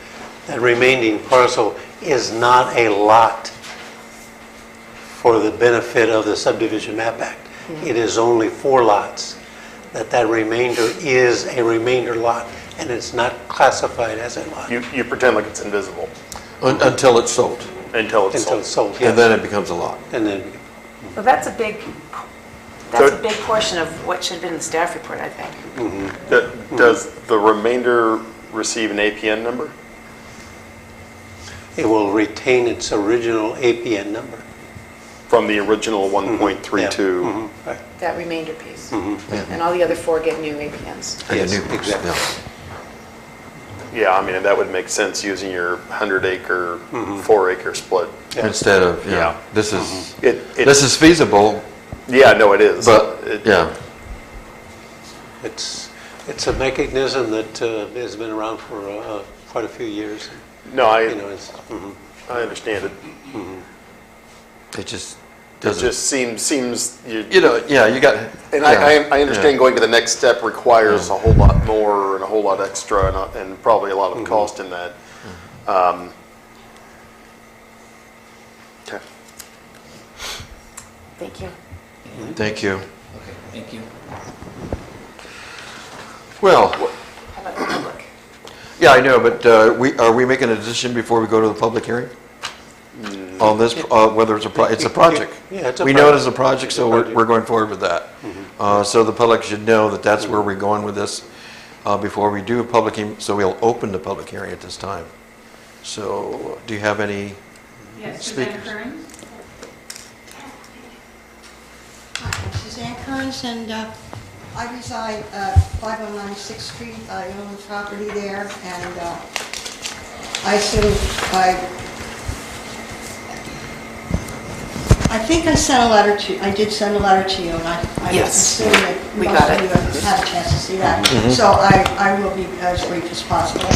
that remaining parcel is not a lot for the benefit of the Subdivision Map Act. It is only 4 lots. That remainder is a remainder lot, and it's not classified as a lot. You pretend like it's invisible. Until it's sold. Until it's sold. Yeah. And then it becomes a lot. And then, Well, that's a big portion of what should have been in the staff report, I think. Does the remainder receive an APN number? it will retain its original APN number. From the original 1.32? Right. That remainder piece. And all the other 4 get new APNs. Yes, new piece, exactly. Yeah, I mean, that would make sense using your 100-acre, 4-acre split. Instead of, Yeah. this is It- this is feasible. Yeah, no, it is. But, yeah. It's a mechanism that has been around for quite a few years. No, I understand it. It just It doesn't. just seems Yeah, you got. And yeah, I understand yeah. going to the next step requires a whole lot more and a whole lot extra and probably a lot of cost in that. Okay. Thank you. Thank you. Okay, thank you. Well, How about the public? yeah, I know, but are we making a decision before we go to the public hearing? On this, whether it's a project? Yeah, it's a We know it project. is a project, It's so a we're project. we're going forward with that. So the public should know that that's where we're going with this before we do a public, so we'll open the public hearing at this time. So, do you have any Yes, Suzanne speakers? Kearns? Hi, I'm Suzanne Kearns, and I reside at 509 6th Street. I own the property there, and I assume I think I sent a letter to, I did send a letter to you, and I Yes, assume that we most got of it. you have had a chance to see that. So I will be as brief as possible.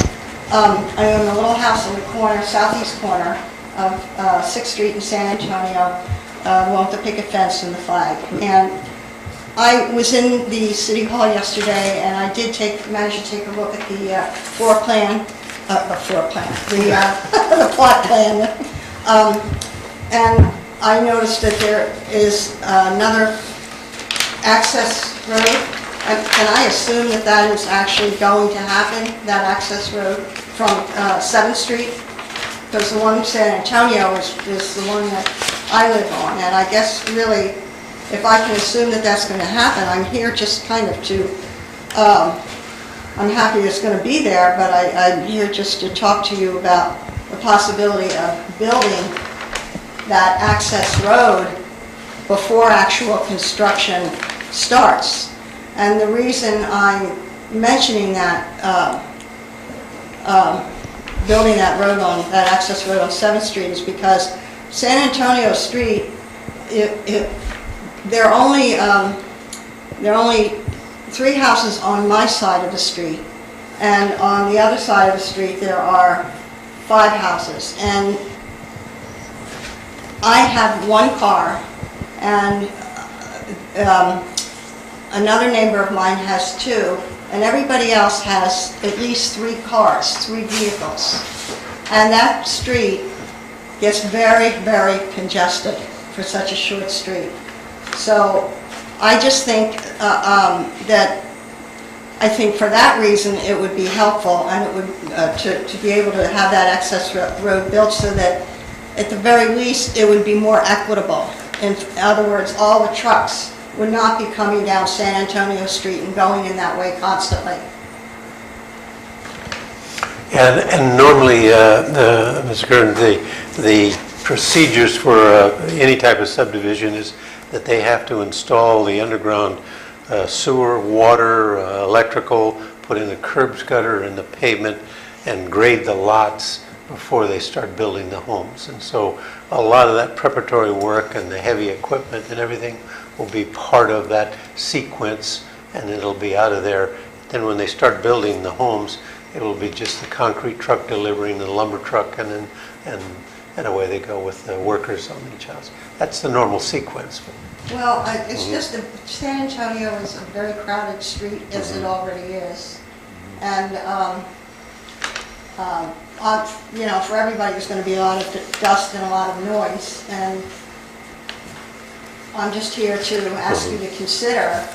I own a little house in the corner, southeast corner of 6th Street in San Antonio, along with the picket fence and the flag. And I was in the City Hall yesterday, and I did manage to take a look at the floor plan, the plot plan. And I noticed that there is another access road, and I assume that that is actually going to happen, that access road from 7th Street, because the one in San Antonio is the one that I live on, and I guess really, if I can assume that that's going to happen, I'm here just kind of to, I'm happy it's going to be there, but I'm here just to talk to you about the possibility of building that access road before actual construction starts. And the reason I'm mentioning that, building that road on, that access road on 7th Street is because San Antonio Street, there are only 3 houses on my side of the street, and on the other side of the street there are 5 houses. And I have 1 car, and another neighbor of mine has 2, and everybody else has at least 3 cars, 3 vehicles. And that street gets very, very congested for such a short street. So I just think I think for that reason it would be helpful, and it would to be able to have that access road built so that at the very least it would be more equitable. In other words, all the trucks would not be coming down San Antonio Street and going in that way constantly. And normally, Mr. Kern, the procedures for any type of subdivision is that they have to install the underground sewer, water, electrical, put in the curb gutter and the pavement, and grade the lots before they start building the homes. And so a lot of that preparatory work and the heavy equipment and everything will be part of that sequence, and it'll be out of there. Then when they start building the homes, it'll be just the concrete truck delivering the lumber truck, and then and away they go with the workers on each house. That's the normal sequence. Well, it's just that San Antonio is a very crowded street, as it already is. And, you know, for everybody, there's going to be a lot of dust and a lot of noise. And I'm just here to ask you to consider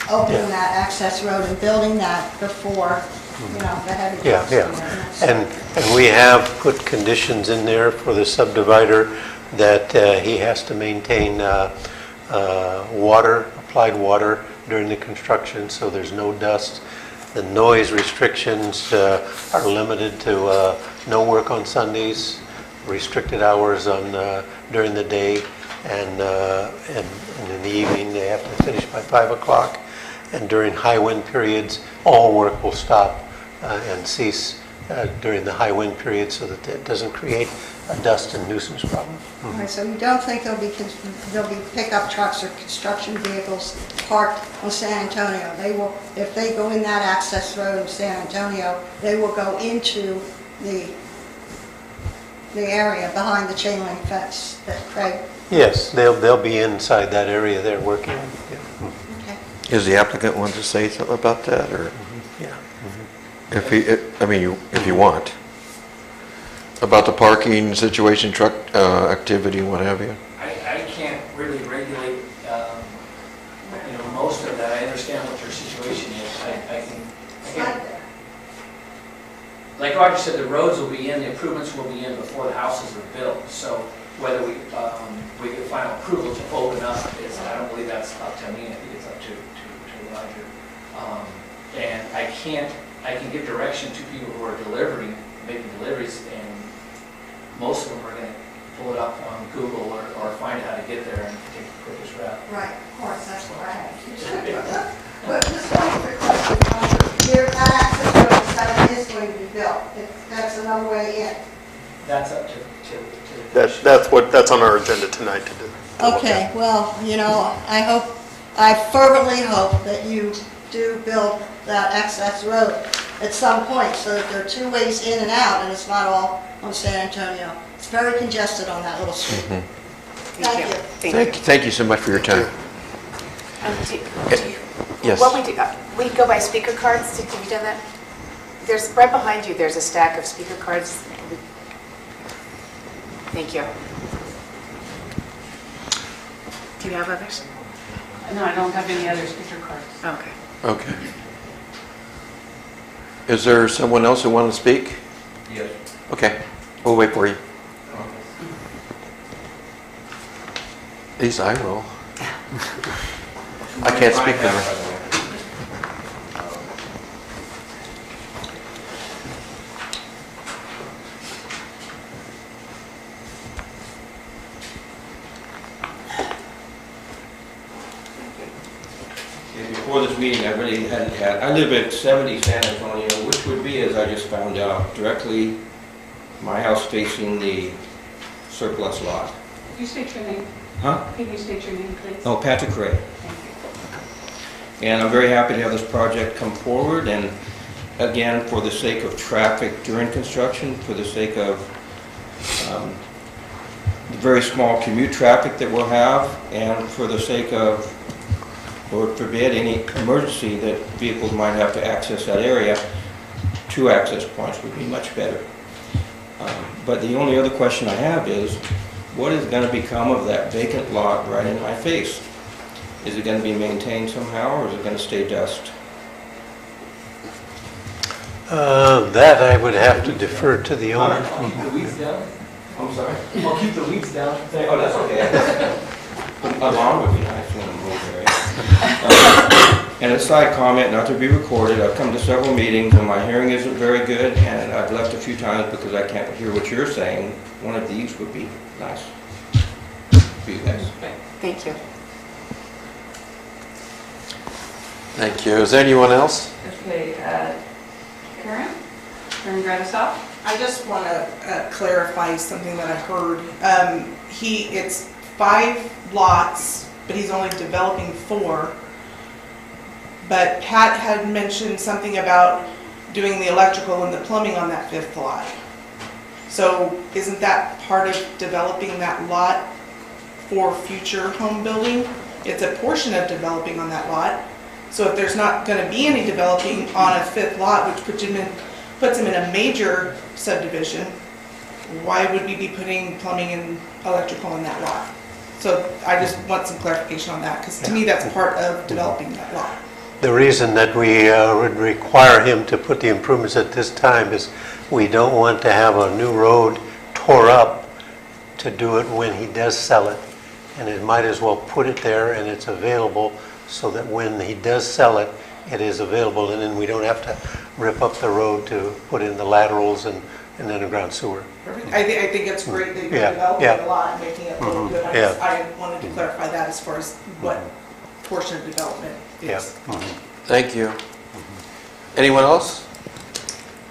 opening that access road and building that before, you know, the heavy trucks. And we have put conditions in there for the subdivider that he has to maintain applied water during the construction, so there's no dust. The noise restrictions are limited to no work on Sundays, restricted hours on during the day, and in the evening they have to finish by 5 o'clock. And during high wind periods, all work will stop and cease during the high wind period, so that it doesn't create a dust and nuisance problem. All right, so you don't think there'll be pickup trucks or construction vehicles parked on San Antonio? They will, if they go in that access road in San Antonio, they will go into the area behind the chain link fence that Craig... Yes, they'll be inside that area they're working in. Yeah. Okay. Is the applicant want to say something about that, or Yeah. if he, if you want? About the parking situation, truck activity, what have you? I can't really regulate, most of that. I understand what your situation is. I can, like Roger said, the roads will be in, the improvements will be in before the houses are built. So whether we get final approval to open up, I don't believe that's up to me. I think it's up to Roger. And I can give direction to people who are making deliveries, and most of them are going to pull it up on Google or find how to get there and take the quickest route. Right, of course, that's what I have. But just one quick question. Here, that access road site is going to be built. That's another way in. That's up to the That's on our agenda tonight to do. Okay, well, I fervently hope that you do build that access road at some point so that there are two ways in and out and it's not all on San Antonio. It's very congested on that little street. Thank you. Thank you so much for your time. Yes. What we go by speaker cards. Have you done that? There's right behind you. There's a stack of speaker cards. Thank you. Do you have others? No, I don't have any other speaker cards. Okay. Okay. Is there someone else who wants to speak? Yes. Okay, we'll wait for you. At least I will. I can't speak for her. Before this meeting, I really hadn't had, I live at 70 San Antonio, which would be, as I just found out, directly my house facing the surplus lot. Can you state your name? Huh? Can you state your name, please? Oh, Patrick Ray. Thank you. And I'm very happy to have this project come forward, and again, for the sake of traffic during construction, for the sake of the very small commute traffic that we'll have, and for the sake of, Lord forbid, any emergency that vehicles might have to access that area, 2 access points would be much better. But the only other question I have is, what is going to become of that vacant lot right in my face? Is it going to be maintained somehow, or is it going to stay dust? That I would have to defer to the owner. I'll keep the weeds down. I'm sorry? I'll keep the weeds down. Oh, that's okay. A lawn would be nice in the move area. And a side comment, not to be recorded, I've come to several meetings and my hearing isn't very good, and I've left a few times because I can't hear what you're saying. One of these would be nice for you guys. Thank you. Thank you. Is there anyone else? Okay, Karen Gradasoff? I just want to clarify something that I heard. It's 5 lots, but he's only developing 4. But Pat had mentioned something about doing the electrical and the plumbing on that 5th lot. So isn't that part of developing that lot for future home building? It's a portion of developing on that lot. So if there's not going to be any developing on a 5th lot, which puts him in a major subdivision, why would we be putting plumbing and electrical in that lot? So I just want some clarification on that, because to me that's part of developing that lot. The reason that we would require him to put the improvements at this time is we don't want to have a new road tore up to do it when he does sell it. And it might as well put it there and it's available so that when he does sell it, it is available, and then we don't have to rip up the road to put in the laterals and underground sewer. Perfect. I think it's great that you're developing a lot and making it look good. I wanted to clarify that as far as what portion of development is. Thank you. Anyone else?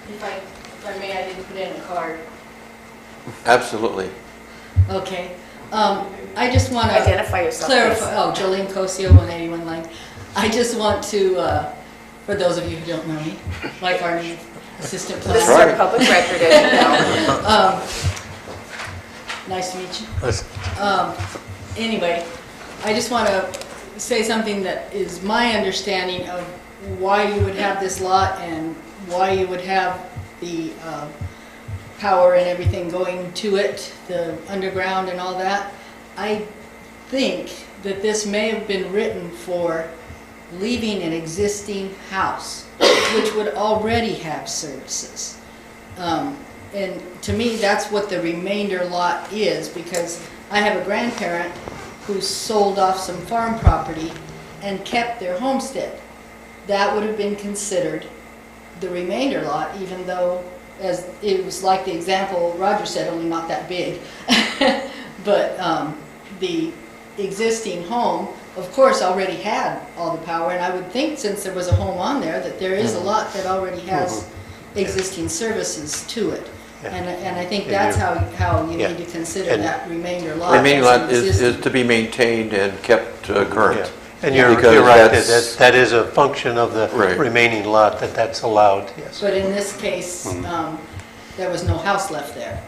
If I may, I didn't put in a card. Absolutely. Okay. I just want to Identify yourself, clarify. please. Oh, Jolene Cosio, 181 Lane. I just want to, for those of you who don't know me, like our new assistant This is planner. our public record, as you know. Nice to meet you. Anyway, I just want to say something that is my understanding of why you would have this lot and why you would have the power and everything going to it, the underground and all that. I think that this may have been written for leaving an existing house, which would already have services. And to me, that's what the remainder lot is, because I have a grandparent who sold off some farm property and kept their homestead. That would have been considered the remainder lot, even though, as it was like the example Roger said, only not that big. But the existing home, of course, already had all the power, and I would think, since there was a home on there, that there is a lot that already has existing services to it. And I think that's how you need to consider that remainder lot. Remaining as lot existing. is to be maintained and kept current. And you're Because right, that's- that is a function of the Right. remaining lot, that's allowed, yes. But in this case, there was no house left there.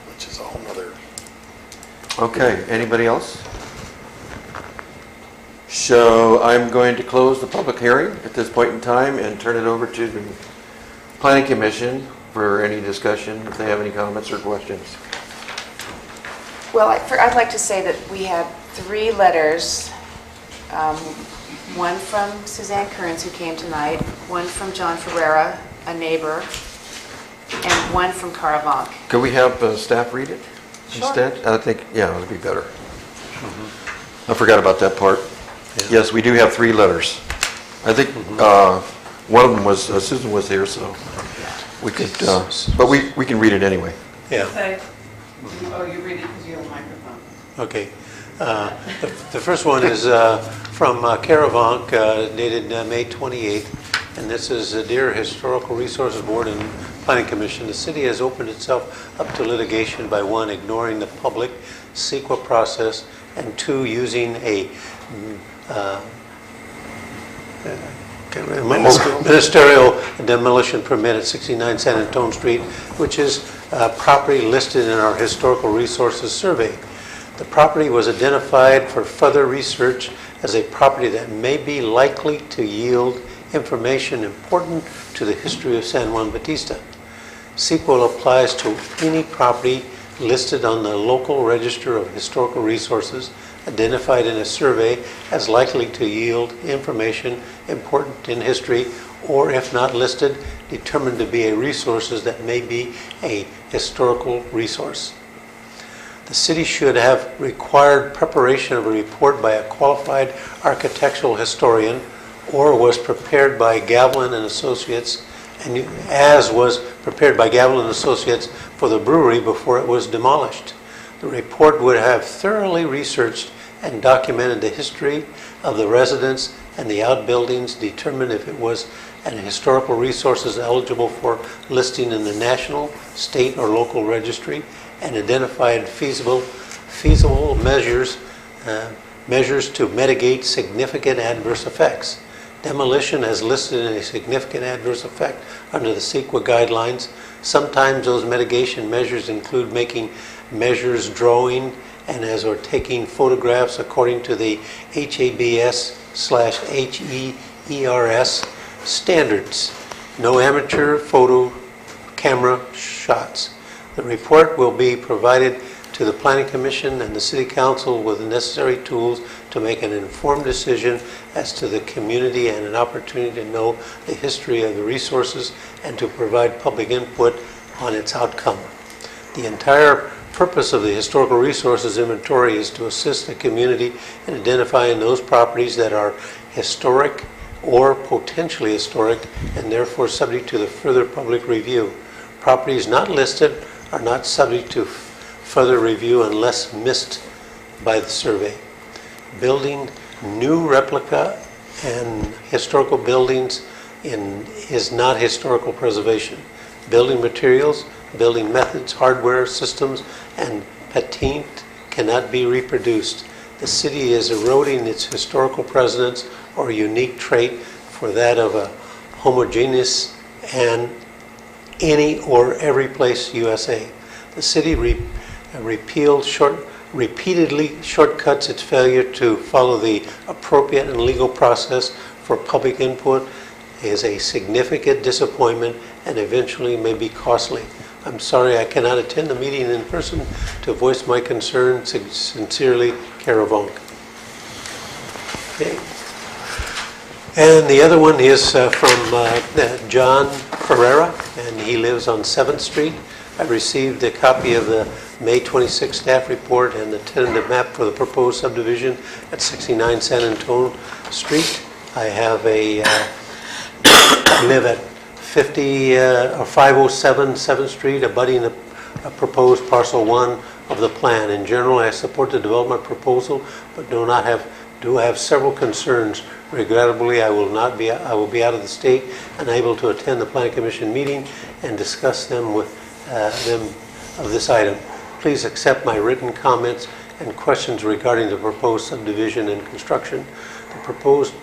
Which is a whole nother. Okay, anybody else? So I'm going to close the public hearing at this point in time and turn it over to the Planning Commission for any discussion, if they have any comments or questions. Well, I'd like to say that we had 3 letters, one from Suzanne Kearns, who came tonight, one from John Ferreira, a neighbor, and one from Caravanc. Could we have staff read it Sure. instead? I think, yeah, it would be better. I forgot about that part. Yes, we do have 3 letters. I think one of them was, Susan was here, so we could, but we can read it anyway. Yeah. Oh, you read it because you have a microphone. Okay. The first one is from Caravanc, dated May 28th, and this is Dear Historical Resources Board and Planning Commission. The city has opened itself up to litigation by 1, ignoring the public CEQA process, and 2, using a ministerial demolition permit at 69 San Antonio Street, which is property listed in our Historical Resources Survey. The property was identified for further research as a property that may be likely to yield information important to the history of San Juan Bautista. CEQA applies to any property listed on the local register of historical resources identified in a survey as likely to yield information important in history, or if not listed, determined to be a resources that may be a historical resource. The city should have required preparation of a report by a qualified architectural historian, or was prepared by Gavlin and Associates, and as was prepared by Gavlin and Associates for the brewery before it was demolished. The report would have thoroughly researched and documented the history of the residents and the outbuildings, determined if it was an historical resources eligible for listing in the national, state, or local registry, and identified feasible measures to mitigate significant adverse effects. Demolition as listed in a significant adverse effect under the CEQA guidelines. Sometimes those mitigation measures include making measures, drawing, and as or taking photographs according to the HABS/HEERS standards. No amateur photo camera shots. The report will be provided to the Planning Commission and the City Council with the necessary tools to make an informed decision as to the community and an opportunity to know the history of the resources and to provide public input on its outcome. The entire purpose of the Historical Resources Inventory is to assist the community in identifying those properties that are historic or potentially historic and therefore subject to the further public review. Properties not listed are not subject to further review unless missed by the survey. Building new replica and historical buildings is not historical preservation. building materials, building methods, hardware, systems, and patina cannot be reproduced. The city is eroding its historical precedence or unique trait for that of a homogeneous and any or every place USA. The city repeatedly shortcuts its failure to follow the appropriate and legal process for public input is a significant disappointment and eventually may be costly. I'm sorry I cannot attend the meeting in person to voice my concern. Sincerely, Caravonk. Okay. And the other one is from John Ferreira, and he lives on 7th Street. I received a copy of the May 26 staff report and the tentative map for the proposed subdivision at 69 San Antonio Street. I have live at 507 7th Street, abutting a proposed parcel 1 of the plan. In general, I support the development proposal, but do have several concerns. Regrettably, I will be out of the state, unable to attend the Planning Commission meeting and discuss them with them of this item. Please accept my written comments and questions regarding the proposed subdivision and construction. The proposed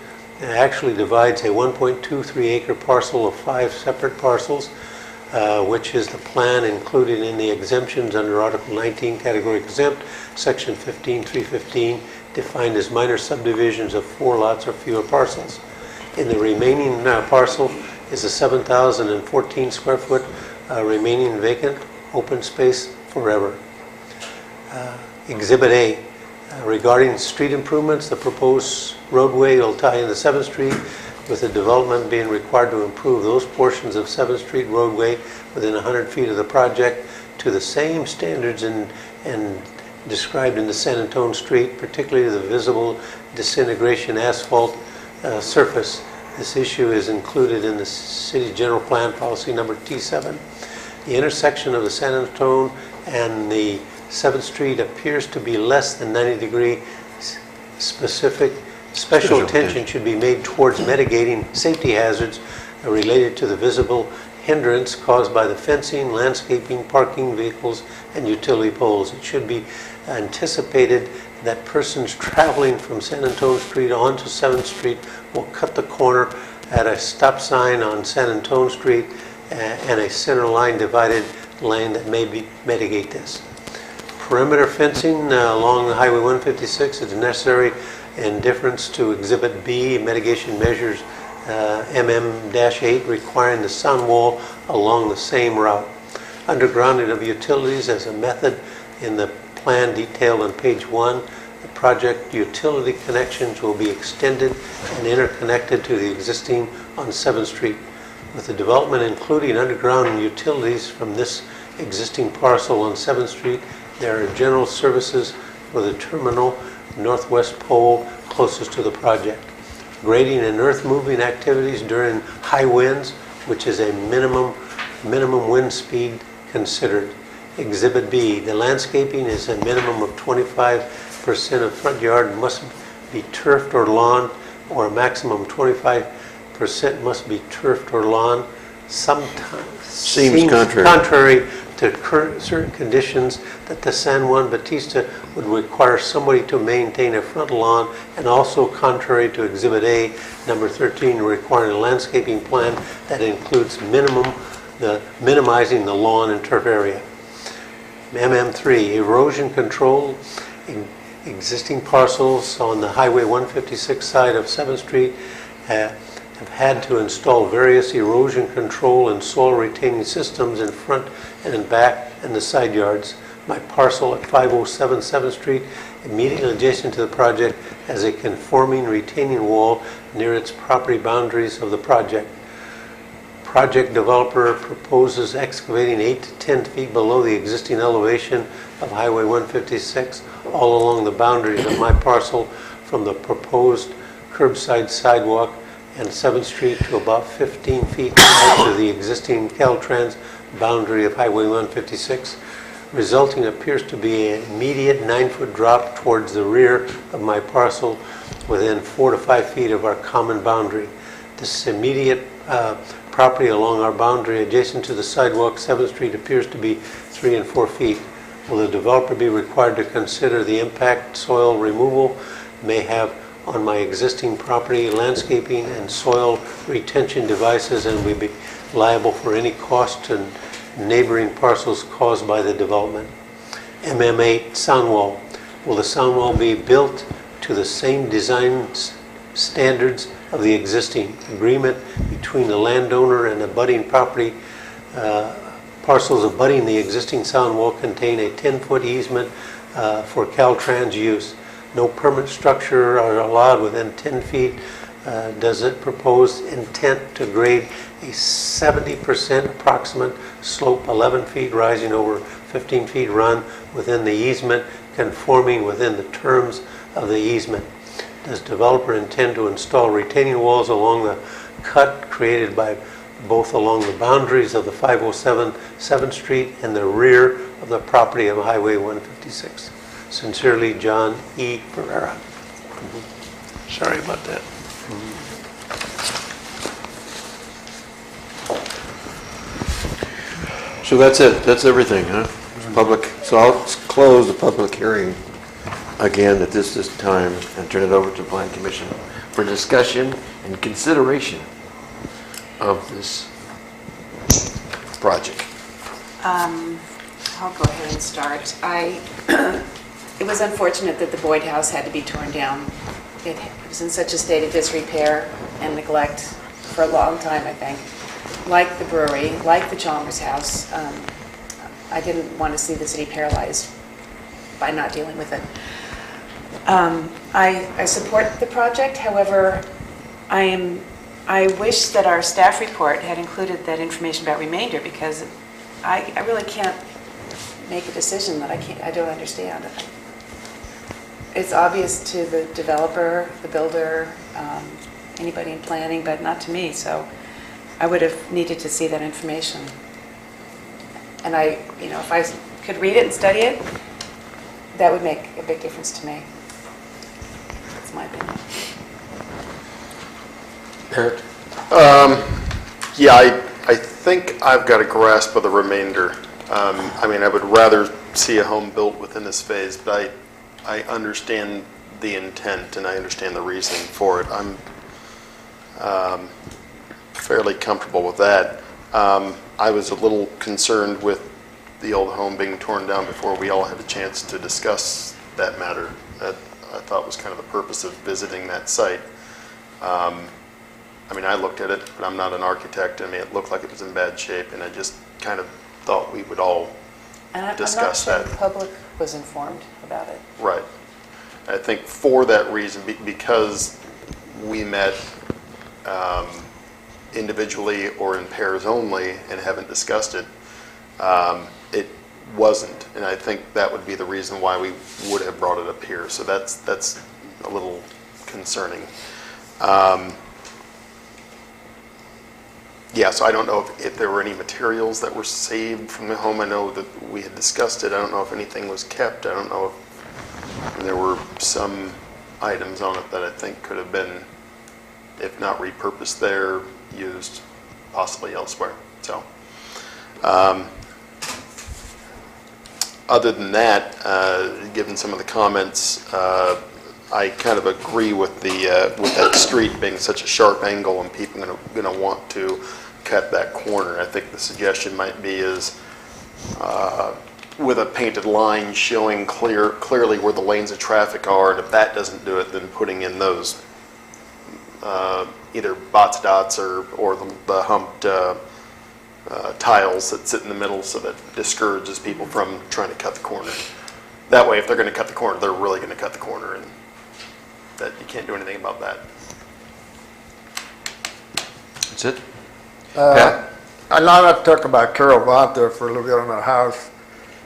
actually divides a 1.23 acre parcel of 5 separate parcels, which is the plan included in the exemptions under Article 19, Category Exempt, Section 15.315, defined as minor subdivisions of 4 lots or fewer parcels. In the remaining parcel is a 7,014 square foot remaining vacant open space forever. Exhibit A, regarding street improvements, the proposed roadway will tie into 7th Street, with the development being required to improve those portions of 7th Street roadway within 100 feet of the project to the same standards and described in the San Antonio Street, particularly the visible disintegration asphalt surface. This issue is included in the City General Plan Policy Number T7. The intersection of the San Antonio and the 7th Street appears to be less than 90-degree. Special attention should be made towards mitigating safety hazards related to the visible hindrance caused by the fencing, landscaping, parking vehicles, and utility poles. It should be anticipated that persons traveling from San Antonio Street onto 7th Street will cut the corner at a stop sign on San Antonio Street and a center line divided lane that may mitigate this. Perimeter fencing along Highway 156 is necessary in deference to Exhibit B, mitigation measures MM-8 requiring the sun wall along the same route. Undergrounding of utilities as a method in the plan detailed on page 1. The project utility connections will be extended and interconnected to the existing on 7th Street. With the development including underground utilities from this existing parcel on 7th Street, there are general services for the terminal northwest pole closest to the project. Grading and earth moving activities during high winds, which is a minimum wind speed considered. Exhibit B, the landscaping is a minimum of 25% of front yard must be turfed or lawn, or a maximum 25% must be turfed or lawn. Sometimes Seems contrary to certain conditions that the San Juan Bautista would require somebody to maintain a front lawn, and also contrary to Exhibit A, number 13, requiring a landscaping plan that includes minimizing the lawn and turf area. MM3, erosion control. Existing parcels on the Highway 156 side of 7th Street have had to install various erosion control and soil retaining systems in front and in back and the side yards. My parcel at 507 7th Street, immediately adjacent to the project, has a conforming retaining wall near its property boundaries of the project. Project developer proposes excavating 8 to 10 feet below the existing elevation of Highway 156 all along the boundaries of my parcel from the proposed curbside sidewalk and 7th Street to about 15 feet out to the existing Caltrans boundary of Highway 156. Resulting appears to be an immediate 9-foot drop towards the rear of my parcel within 4 to 5 feet of our common boundary. This immediate property along our boundary adjacent to the sidewalk, 7th Street, appears to be 3 and 4 feet. Will the developer be required to consider the impact soil removal may have on my existing property, landscaping and soil retention devices, and will be liable for any cost to neighboring parcels caused by the development? MM8 sound wall. Will the sound wall be built to the same design standards of the existing agreement between the landowner and abutting property? Parcels abutting the existing sound wall contain a 10-foot easement for Caltrans use. No permanent structure are allowed within 10 feet. Does it propose intent to grade a 70% approximate slope, 11 feet rising over 15 feet run within the easement, conforming within the terms of the easement? Does developer intend to install retaining walls along the cut created by both along the boundaries of the 507 7th Street and the rear of the property of Highway 156? Sincerely, John E. Ferreira. Sorry about that. So that's it, that's everything, huh? Public, so I'll close the public hearing again at this time and turn it over to the Plan Commission for discussion and consideration of this project. I'll go ahead and start. It was unfortunate that the Boyd House had to be torn down. It was in such a state of disrepair and neglect for a long time, I think. Like the brewery, like the Chalmers House, I didn't want to see the city paralyzed by not dealing with it. I support the project, however, I wish that our staff report had included that information about remainder, because I really can't make a decision that I don't understand. It's obvious to the developer, the builder, anybody in planning, but not to me, so I would have needed to see that information. And if I could read it and study it, that would make a big difference to me. That's my opinion. Eric? Yeah, I think I've got a grasp of the remainder. I would rather see a home built within this phase, but I understand the intent and I understand the reasoning for it. I'm fairly comfortable with that. I was a little concerned with the old home being torn down before we all had a chance to discuss that matter. That I thought was kind of the purpose of visiting that site. I looked at it, but I'm not an architect. It looked like it was in bad shape, and I just kind of thought we would all discuss that. I'm not sure the public was informed about it. Right. I think for that reason, because we met individually or in pairs only and haven't discussed it, it wasn't. And I think that would be the reason why we would have brought it up here. So that's a little concerning. Yeah, so I don't know if there were any materials that were saved from the home. I know that we had discussed it. I don't know if anything was kept. I don't know if there were some items on it that I think could have been, if not repurposed there, used possibly elsewhere. So, other than that, given some of the comments, I kind of agree with with that street being such a sharp angle and people going to want to cut that corner. I think the suggestion might be is with a painted line showing clearly where the lanes of traffic are, and if that doesn't do it, then putting in those either bots dots or the humped tiles that sit in the middle, so that discourages people from trying to cut the corner. That way, if they're going to cut the corner, they're really going to cut the corner, and that you can't do anything about that. That's it? I want to talk about Carol Vaught there for a little bit on that house.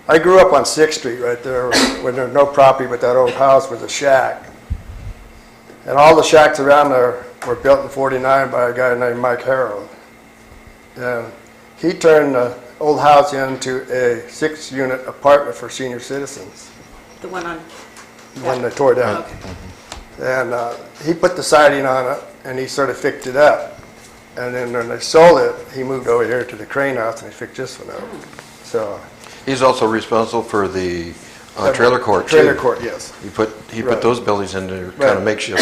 I grew up on 6th Street right there when there was no property, but that old house was a shack. And all the shacks around there were built in '49 by a guy named Mike Harold. And he turned the old house into a 6-unit apartment for senior citizens. The one on... The one they tore down. Okay. And he put the siding on it, and he sort of fixed it up. And then when they sold it, he moved over here to the crane house and he fixed this one up. So. He's also responsible for the trailer court, too. Trailer court, yes. He put Right. those buildings in there, kind Right. of makeshift.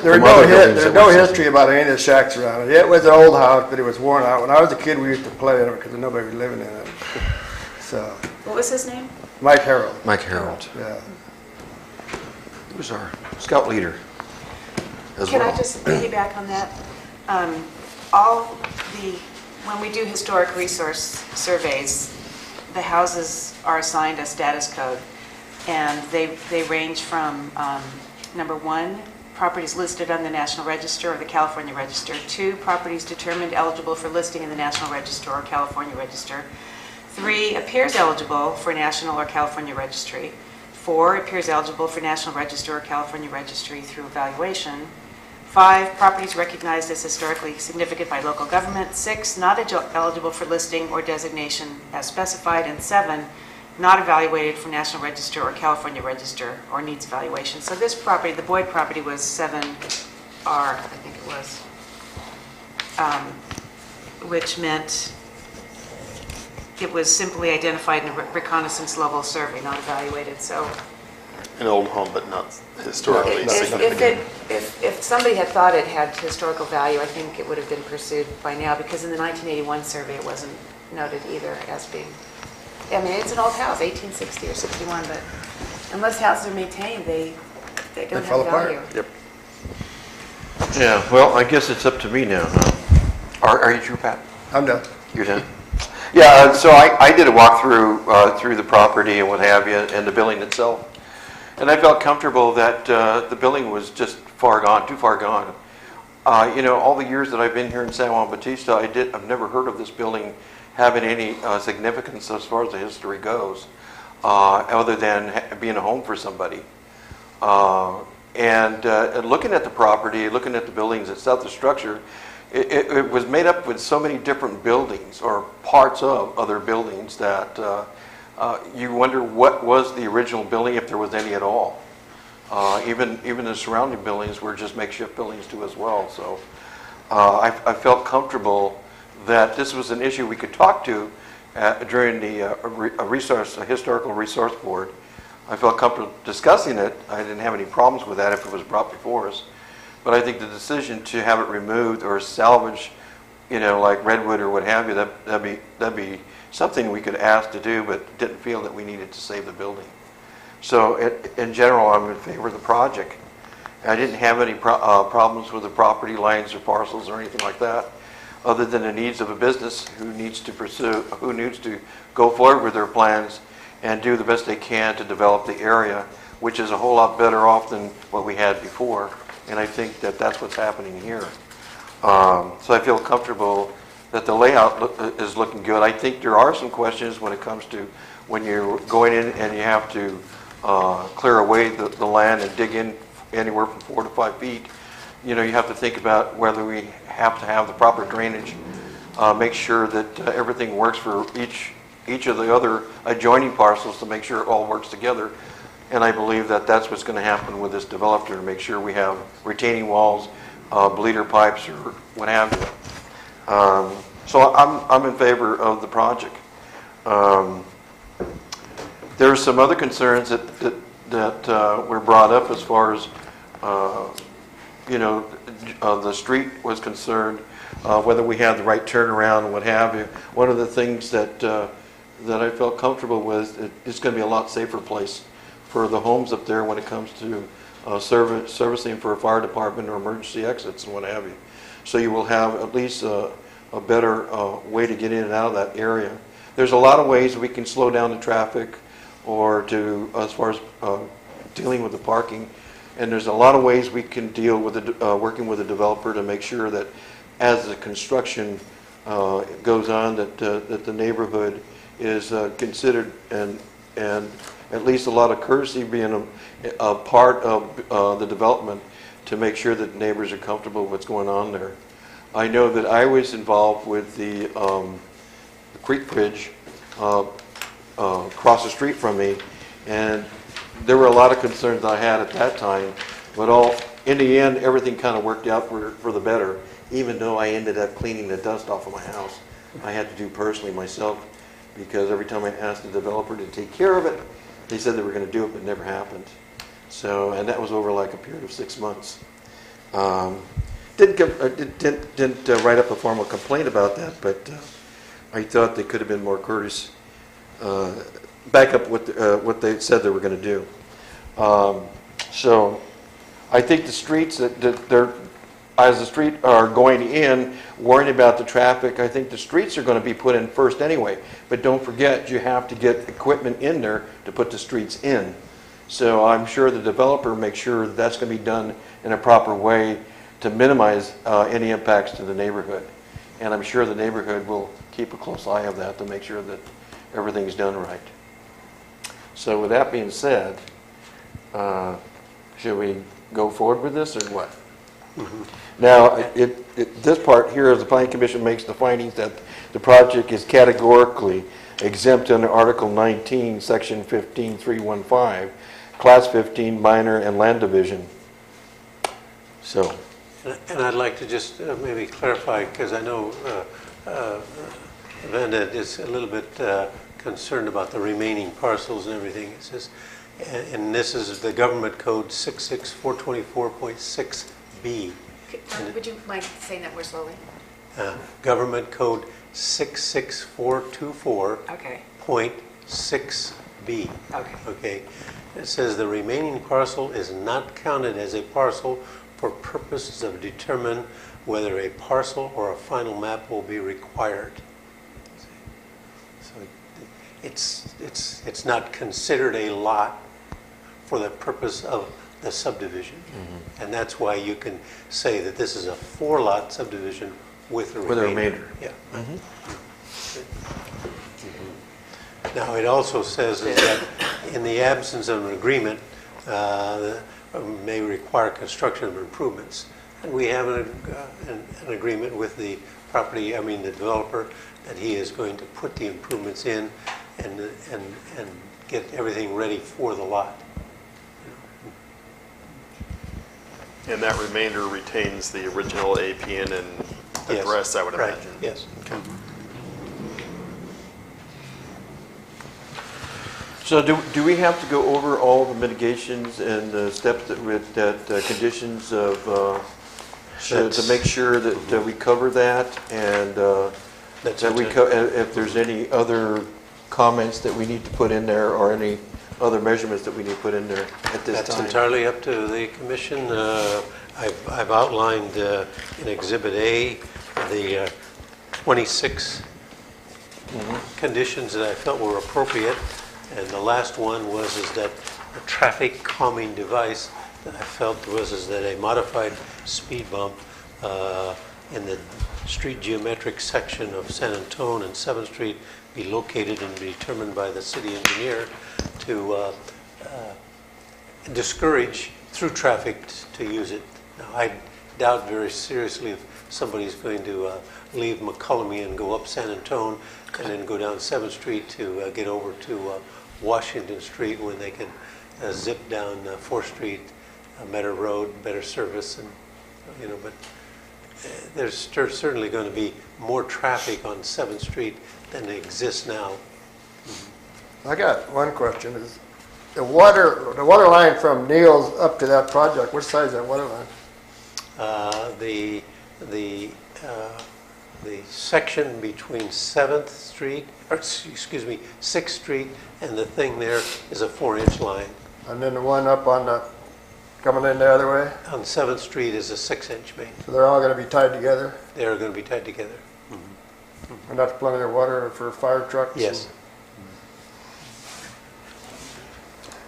There's from no, other buildings there's that no were history about any of the shacks around it. Yeah, it was an old house, but it was worn out. When I was a kid, we used to play in it because nobody was living in it. So, What was his name? Mike Harold. Mike Harold. Yeah. He was our scout leader as Can well. I just piggyback on that? When we do historic resource surveys, the houses are assigned a status code, and they range from, number 1, properties listed on the National Register or the California Register; 2, properties determined eligible for listing in the National Register or California Register; 3, appears eligible for National or California Registry; 4, appears eligible for National Register or California Registry through evaluation; 5, properties recognized as historically significant by local government; 6, not eligible for listing or designation as specified; and 7, not evaluated for National Register or California Register or needs evaluation. So this property, the Boyd property, was 7R, I think it was, which meant it was simply identified in a reconnaissance level survey, not evaluated. So An old home, but not historically significant. if somebody had thought it had historical value, I think it would have been pursued by now, because in the 1981 survey, it wasn't noted either as being, I mean, it's an old house, 1860 or 61, but unless houses are maintained, they don't have value. Yep. Yeah, well, I guess it's up to me now, huh? Are you through, Pat? I'm done. You're done? Yeah, so I did a walkthrough through the property and what have you, and the building itself. And I felt comfortable that the building was just far gone, too far gone. All the years that I've been here in San Juan Bautista, I've never heard of this building having any significance as far as the history goes, other than being a home for somebody. And looking at the property, looking at the buildings itself, the structure, it was made up with so many different buildings or parts of other buildings that you wonder what was the original building, if there was any at all. Even the surrounding buildings were just makeshift buildings too as well. So I felt comfortable that this was an issue we could talk to during the historical resource board. I felt comfortable discussing it. I didn't have any problems with that if it was brought before us. But I think the decision to have it removed or salvage, like redwood or what have you, that'd be something we could ask to do, but didn't feel that we needed to save the building. So in general, I'm in favor of the project. I didn't have any problems with the property lines or parcels or anything like that, other than the needs of a business who needs to go forward with their plans and do the best they can to develop the area, which is a whole lot better off than what we had before. And I think that that's what's happening here. So I feel comfortable that the layout is looking good. I think there are some questions when it comes to when you're going in and you have to clear away the land and dig in anywhere from 4 to 5 feet. You have to think about whether we have to have the proper drainage, make sure that everything works for each of the other adjoining parcels to make sure it all works together. And I believe that that's what's going to happen with this developer, to make sure we have retaining walls, bleeder pipes, or what have you. So I'm in favor of the project. There are some other concerns that were brought up as far as the street was concerned, whether we had the right turnaround and what have you. One of the things that I felt comfortable with, it's going to be a lot safer place for the homes up there when it comes to servicing for a fire department or emergency exits and what have you. So you will have at least a better way to get in and out of that area. There's a lot of ways we can slow down the traffic or as far as dealing with the parking. And there's a lot of ways we can deal with working with the developer to make sure that as the construction goes on, that the neighborhood is considered and at least a lot of courtesy being a part of the development to make sure that neighbors are comfortable with what's going on there. I know that I was involved with the creek bridge across the street from me, and there were a lot of concerns I had at that time, but in the end, everything kind of worked out for the better, even though I ended up cleaning the dust off of my house. I had to do personally myself, because every time I asked the developer to take care of it, they said they were going to do it, but it never happened. So, and that was over like a period of 6 months. Didn't write up a formal complaint about that, but I thought they could have been more courteous. Back up what they said they were going to do. So I think the streets that they're, as the street are going in, worrying about the traffic, I think the streets are going to be put in first anyway. But don't forget, you have to get equipment in there to put the streets in. So I'm sure the developer makes sure that's going to be done in a proper way to minimize any impacts to the neighborhood. And I'm sure the neighborhood will keep a close eye of that to make sure that everything's done right. So with that being said, should we go forward with this or what? Now, this part here is the Planning Commission makes the findings that the project is categorically exempt under Article 19, Section 15.315, Class 15 minor and land division. So. And I'd like to just maybe clarify, because I know Vanda is a little bit concerned about the remaining parcels and everything. It says, and this is the Government Code 66424.6B. Would you mind saying that more slowly? Government Code 66424.6B. Okay. Okay. It says the remaining parcel is not counted as a parcel for purposes of determine whether a parcel or a final map will be required. So it's not considered a lot for the purpose of the subdivision. Mm-hmm. And that's why you can say that this is a 4-lot subdivision with a remainder. Yeah. Mm-hmm. Mm-hmm. Now, it also says is that in the absence of an agreement, may require construction of improvements. And we have an agreement with the the developer, that he is going to put the improvements in and get everything ready for the lot. And that remainder retains the original APN and address, I would imagine. Yes. Okay. So do we have to go over all the mitigations and the steps that conditions of to make sure that we cover that, and that we if there's any other comments that we need to put in there or any other measurements that we need to put in there at this time? That's entirely up to the commission. I've outlined in Exhibit A the 26 conditions that I felt were appropriate. And the last one was that a traffic calming device that I felt was that a modified speed bump in the street geometric section of San Antone and 7th Street be located and be determined by the city engineer to discourage through traffic to use it. Now, I doubt very seriously if somebody's going to leave McCullamy and go up San Antone and then go down 7th Street to get over to Washington Street when they can zip down 4th Street, better road, better service, and but there's certainly going to be more traffic on 7th Street than exists now. I got one question. Is the water line from Neal's up to that project, what size is that water line? The section between 7th Street, or excuse me, 6th Street, and the thing there is a 4-inch line. And then the one up on the, coming in the other way? On 7th Street is a 6-inch main. So they're all going to be tied together? They are going to be tied together. Mm-hmm. Enough plenty of water for fire trucks? Yes.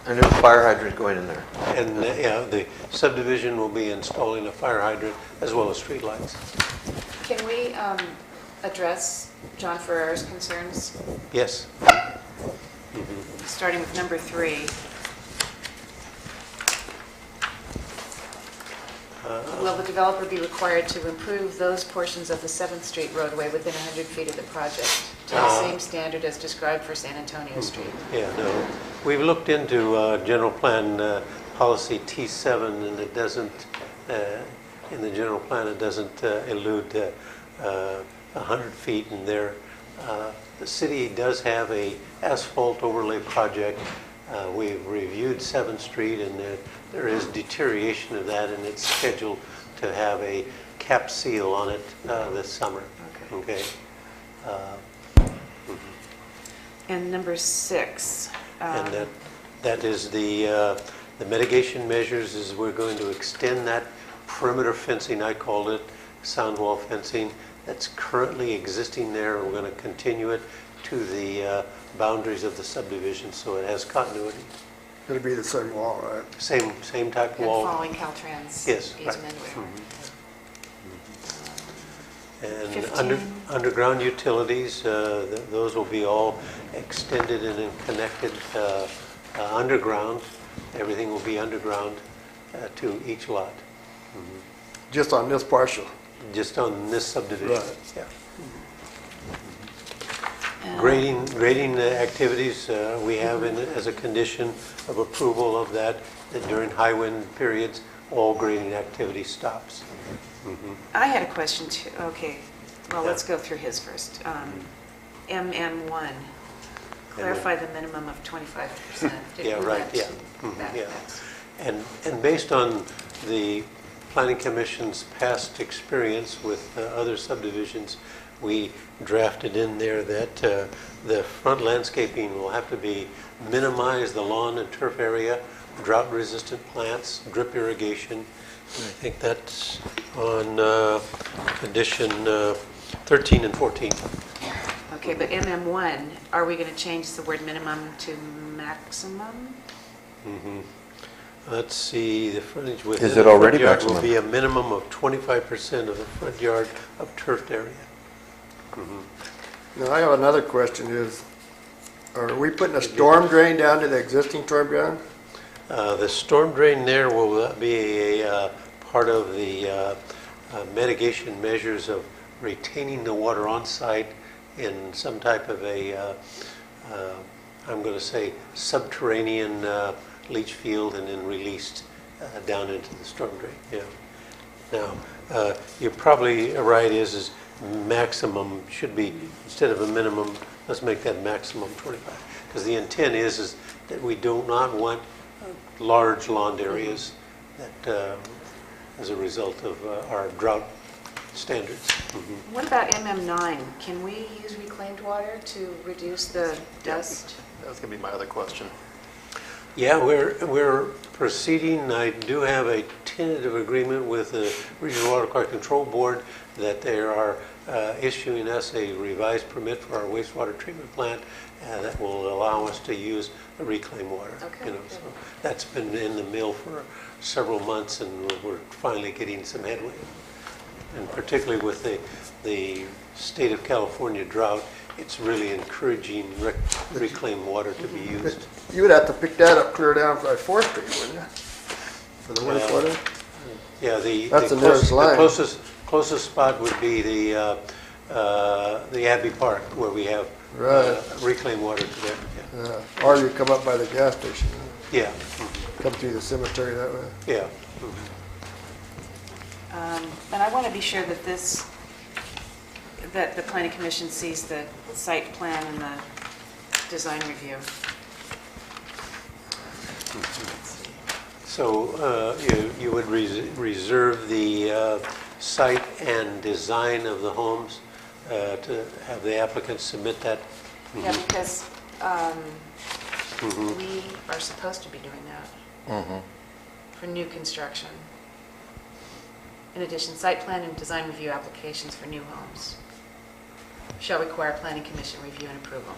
And there's a fire hydrant going in there. And the subdivision will be installing a fire hydrant as well as street lights. Can we address John Ferrer's concerns? Yes. Starting with number 3. Will the developer be required to improve those portions of the 7th Street roadway within 100 feet of the project to the same standard as described for San Antonio Street? Yeah, no. We've looked into general plan policy T7, and it doesn't, in the general plan, it doesn't elude 100 feet, and there, the city does have a asphalt overlay project. We've reviewed 7th Street, and there is deterioration of that, and it's scheduled to have a cap seal on it this summer. Okay. And number 6. And that is the mitigation measures, is we're going to extend that perimeter fencing, I called it, sound wall fencing, that's currently existing there. We're going to continue it to the boundaries of the subdivision, so it has continuity. It'll be the same wall, right? Same type of And wall. following Caltrans Yes, easement. And 15. underground utilities, those will be all extended and then connected underground. Everything will be underground to each lot. Just on this parcel? Just on this subdivision, Right. yeah. Grading activities, we have as a condition of approval of that during high wind periods, all grading activity stops. I had a question too. Okay, well, let's go through his first. MM1, clarify the minimum of 25%. Yeah, right, yeah. That, Yeah. And based on the Planning Commission's past experience with other subdivisions, we drafted in there that the front landscaping will have to be minimize the lawn and turf area, drought-resistant plants, drip irrigation. And I think that's on condition 13 and 14. Okay, but MM1, are we going to change the word minimum to maximum? Let's see, the frontage within Is the it already front yard maximum? will be a minimum of 25% of the front yard of turfed area. Now, I have another question is, are we putting a storm drain down to the existing storm drain? The storm drain there will be a part of the mitigation measures of retaining the water on site in some type of a, I'm going to say, subterranean leach field and then released down into the storm drain. Yeah. Now, you're probably right. Is maximum should be, instead of a minimum, let's make that maximum 25. Because the intent is that we do not want large lawn areas that as a result of our drought standards. What about MM9? Can we use reclaimed water to reduce the dust? That was going to be my other question. Yeah, we're proceeding. I do have a tentative agreement with the Regional Water Quality Control Board that they are issuing us a revised permit for our wastewater treatment plant that will allow us to use the reclaimed water. Okay. So that's been in the mill for several months, and we're finally getting some headway. And particularly with the state of California drought, it's really encouraging reclaimed water to be used. You would have to pick that up clear down by 4th Street, wouldn't you? For the wastewater? Yeah, That's the nearest line. the closest spot would be the Abbey Park, where we have reclaimed water to there. Yeah. Or you come up by the gas station. Yeah. Come through the cemetery that way. Yeah. And I want to be sure that that the Planning Commission sees the site plan and the design review. So you would reserve the site and design of the homes to have the applicants submit that? Yeah, because we are supposed to be doing that for new construction. In addition, site plan and design review applications for new homes shall require Planning Commission review and approval.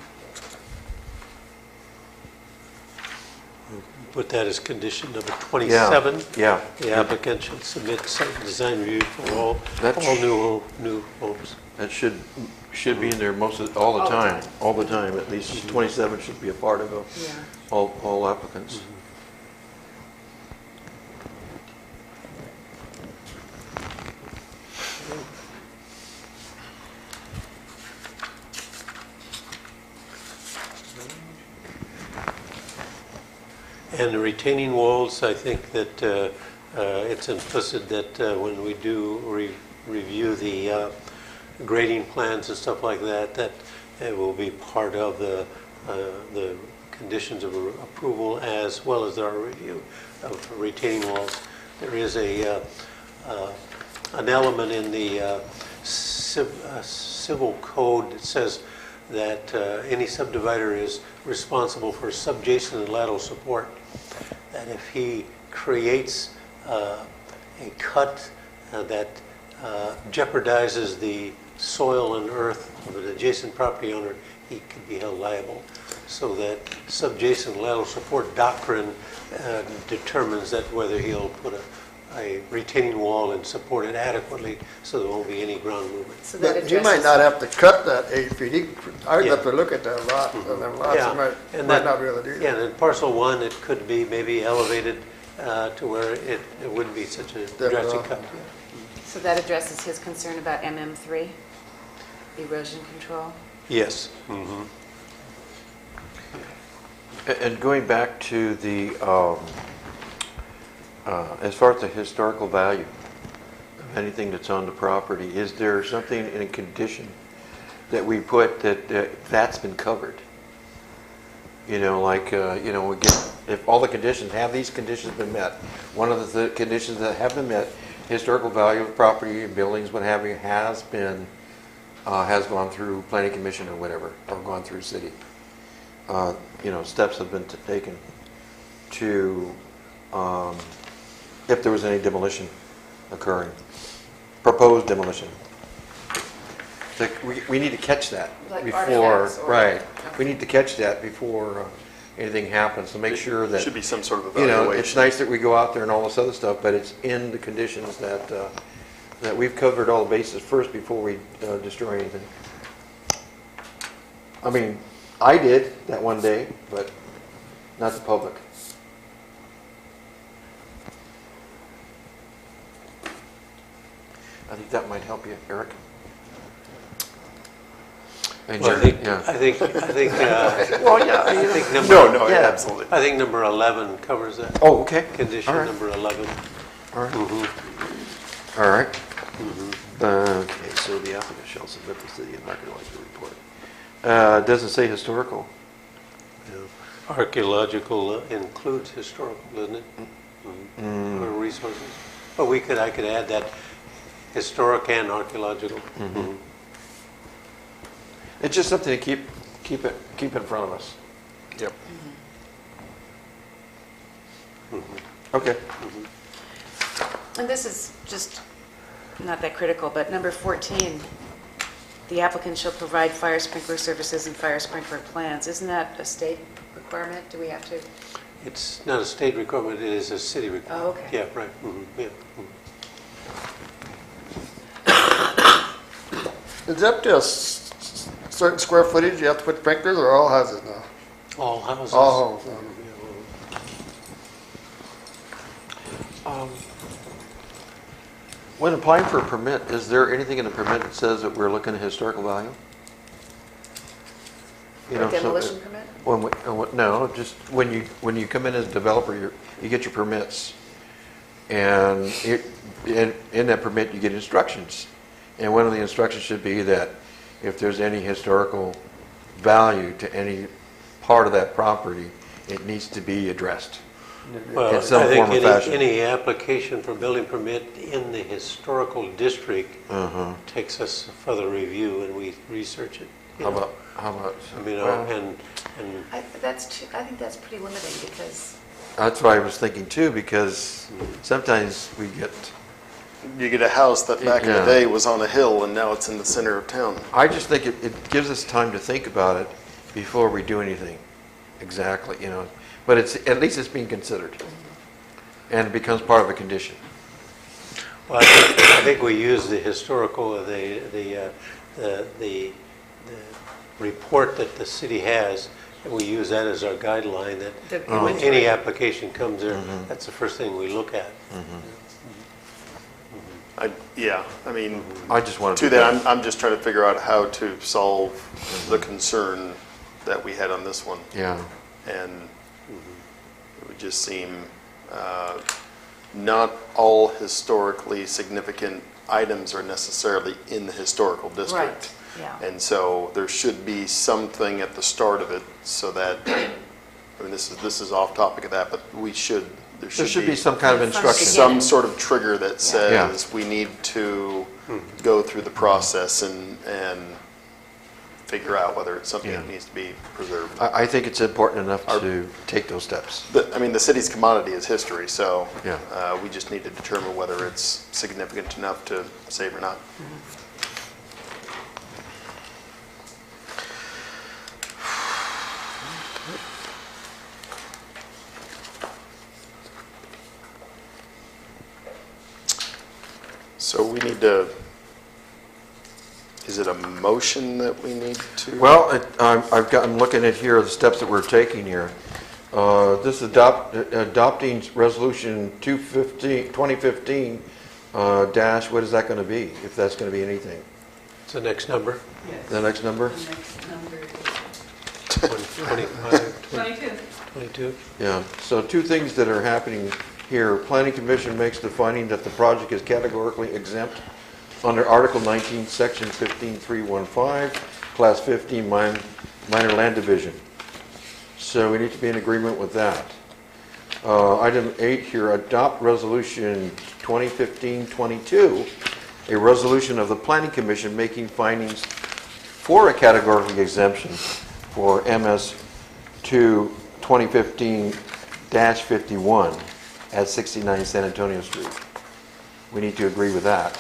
Put that as condition number 27. Yeah. The applicant should submit site and design review for all new homes. That should be in there all the time. All the time. At least 27 should be a part of all applicants. And the retaining walls, I think that it's implicit that when we do review the grading plans and stuff like that, that it will be part of the conditions of approval as well as our review of retaining walls. There is an element in the civil code that says that any subdivider is responsible for subjason and lateral support. That if he creates a cut that jeopardizes the soil and earth of an adjacent property owner, he could be held liable. So that subjason lateral support doctrine determines that whether he'll put a retaining wall and support it adequately so there won't be any ground movement. So that But you might not have to cut that 8 feet. I'd have to look at that lot, and them lots, Yeah, you might not be able to do that. Yeah, and in parcel 1, it could be maybe elevated to where it wouldn't be such a drastic cut. So that addresses his concern about MM3, erosion control? Yes. Mm-hmm. And going back to the, as far as the historical value of anything that's on the property, is there something in a condition that we put that's been covered? You know, like, you know, we get, if all the conditions, have these conditions been met? One of the conditions that have been met, historical value of property and buildings, what have you, has been, has gone through planning commission or whatever, or gone through city. You know, steps have been taken to, if there was any demolition occurring, proposed demolition. So we need to catch that Like before, artifacts or- right. Okay. We need to catch that before anything happens, to make sure that. Should be some sort of You evaluation. know, it's nice that we go out there and all this other stuff, but it's in the conditions that, that we've covered all the bases first before we destroy anything. I mean, I did that one day, but not the public. I think that might help you, Eric. And Well, Jerry, I think, Well, yeah, I think number, no, yeah. absolutely. I think number 11 covers that. Oh, okay. Condition All right. number 11. All right. Mm-hmm. All right. Mm-hmm. Okay, so the applicant shall submit the city an archaeological report. Doesn't say historical. Yeah. Archaeological includes historical, doesn't it? Mm-hmm. Or resources. But I could add that historic and archaeological. Mm-hmm. It's just something to keep in front of us. Yep. Mm-hmm. Okay. Mm-hmm. And this is just not that critical, but number 14, the applicant shall provide fire sprinkler services and fire sprinkler plans. Isn't that a state requirement? Do we have to? It's not a state requirement, it is a city requirement. Oh, okay. Yeah, right. Mm-hmm. Yeah. Mm-hmm. Is that just certain square footage you have to put sprinklers, or all houses now? All houses. All homes. When applying for a permit, is there anything in the permit that says that we're looking at historical value? You For know, a demolition permit? No, just when you come in as a developer, you get your permits, and in that permit you get instructions, and one of the instructions should be that if there's any historical value to any part of that property, it needs to be addressed Well, in some I think form or fashion. any application for building permit in the historical district Uh-huh. takes us further review and we research it. you know. How about? You know, well, and I think that's pretty limiting because that's what I was thinking too, because sometimes we get. You get a house that back in the Yeah. day was on a hill and now it's in the center of town. I just think it gives us time to think about it before we do anything. Exactly, you know. But at least it's being considered, and it becomes part of a condition. well, I think we use the historical, the report that the city has, and we use that as our guideline, that when any application comes there, that's the first thing we look at. I mean, I just wanted to that, I'm just trying to figure out how to solve the concern that we had on this one. Yeah. And it would just seem, not all historically significant items are necessarily in the historical district. yeah. And so there should be something at the start of it so that, I mean, this is off topic of that, but there should be some kind of instruction. some sort of trigger that Yeah. says we need to go through the process and figure out whether it's something that needs to be preserved. I think it's important enough to take those steps. I mean, the city's commodity is history, so Yeah. we just need to determine whether it's significant enough to save or not. So we need to, is it a motion that we need to? Well, I'm looking at here, the steps that we're taking here. This is adopting resolution 2015 dash, what is that going to be, if that's going to be anything? It's the next number. Yes. The next number? The next number is 25, 22. 22. Yeah, so two things that are happening here. Planning Commission makes the finding that the project is categorically exempt under Article 19, Section 15315, Class 15 minor land division. So we need to be in agreement with that. Item 8 here, adopt Resolution 2015-22, a resolution of the Planning Commission making findings for a categorical exemption for MS 2 2015-51 at 69 San Antonio Street. We need to agree with that.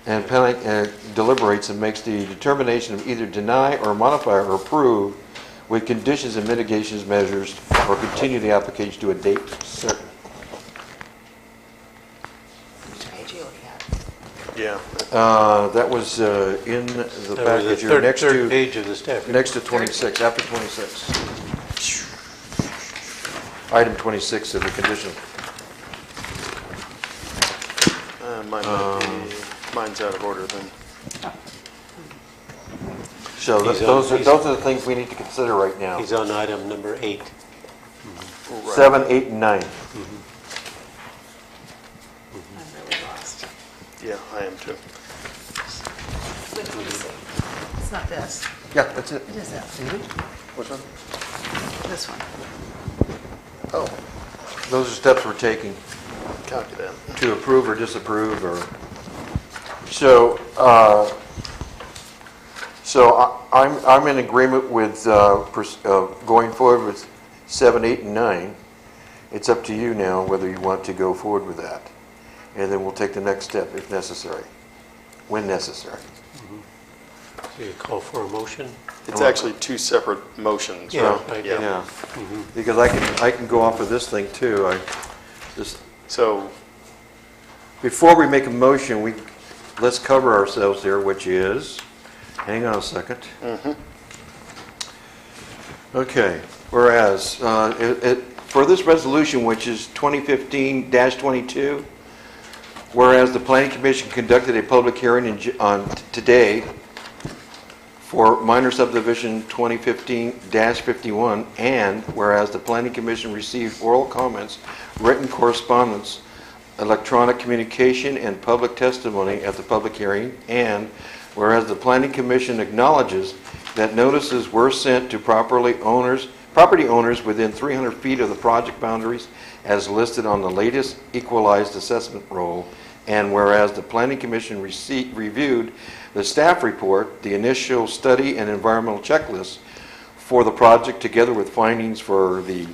And planning deliberates and makes the determination of either deny or modify or approve with conditions and mitigations measures or continue the application to a date certain. Which page are you looking at? Yeah. That was in the That package was the here, next third to page of the staff. next to 26, after 26. Item 26 of the condition. Mine's out of order then. So those are the things we need to consider right now. He's on item number 8. 7, 8, and 9. I'm really lost. Yeah, I am too. Which one is it? It's not this. Yeah, that's it. It is that. Which one? This one. Oh, Those are steps we're taking calculate. to approve or disapprove or... So, I'm in agreement with going forward with 7, 8, and 9. It's up to you now whether you want to go forward with that. And then we'll take the next step if necessary, when necessary. So you call for a motion? It's actually two separate motions. Yeah, right? Yeah, because I can go off of this thing too. So before we make a motion, let's cover ourselves here, which is, hang on a second. Okay, whereas for this resolution, which is 2015-22, whereas the Planning Commission conducted a public hearing on today for minor subdivision 2015-51, and whereas the Planning Commission received oral comments, written correspondence, electronic communication, and public testimony at the public hearing, and whereas the Planning Commission acknowledges that notices were sent to property owners within 300 feet of the project boundaries as listed on the latest equalized assessment roll, and whereas the Planning Commission reviewed the staff report, the initial study and environmental checklist for the project together with findings for the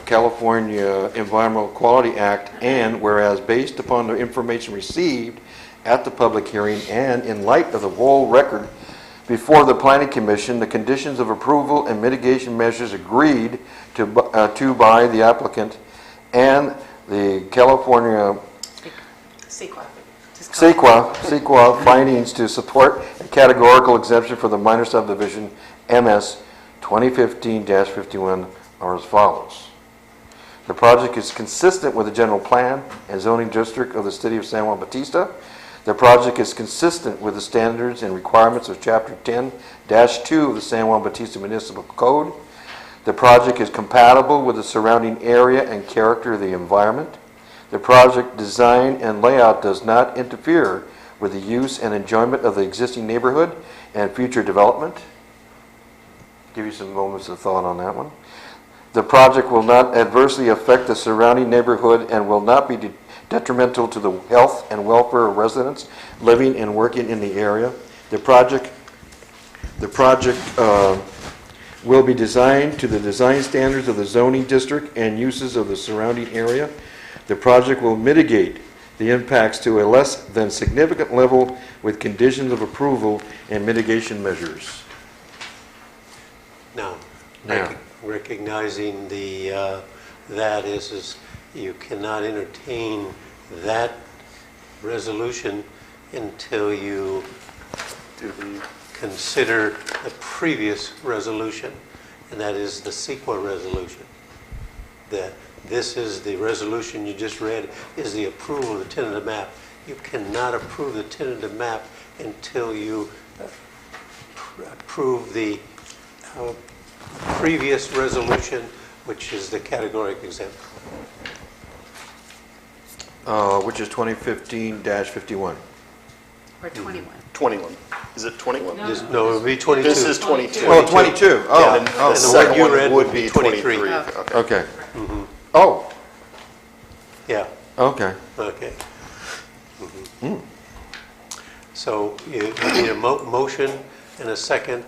California Environmental Quality Act, and whereas based upon the information received at the public hearing and in light of the whole record before the Planning Commission, the conditions of approval and mitigation measures agreed to by the applicant and the California CEQA findings to support a categorical exemption for the minor subdivision MS 2015-51 are as follows. The project is consistent with the general plan and zoning district of the city of San Juan Bautista. The project is consistent with the standards and requirements of Chapter 10-2 of the San Juan Bautista Municipal Code. The project is compatible with the surrounding area and character of the environment. The project design and layout does not interfere with the use and enjoyment of the existing neighborhood and future development. Give you some moments of thought on that one. The project will not adversely affect the surrounding neighborhood and will not be detrimental to the health and welfare of residents living and working in the area. The project will be designed to the design standards of the zoning district and uses of the surrounding area. The project will mitigate the impacts to a less than significant level with conditions of approval and mitigation measures. Now, Now. recognizing that is you cannot entertain that resolution until you consider the previous resolution, and that is the CEQA resolution. This is the resolution you just read, is the approval of the tentative map. You cannot approve the tentative map until you approve the previous resolution, which is the categoric exempt. Which is 2015-51. Or 21. 21. Is it 21? No, No, it would be 22. This is 22. Oh, 22. Yeah, and Oh, the the one second you one read would would be be 23. 23. Okay. Okay. Mhm. Oh, Yeah, okay. okay. So you need a motion and a second,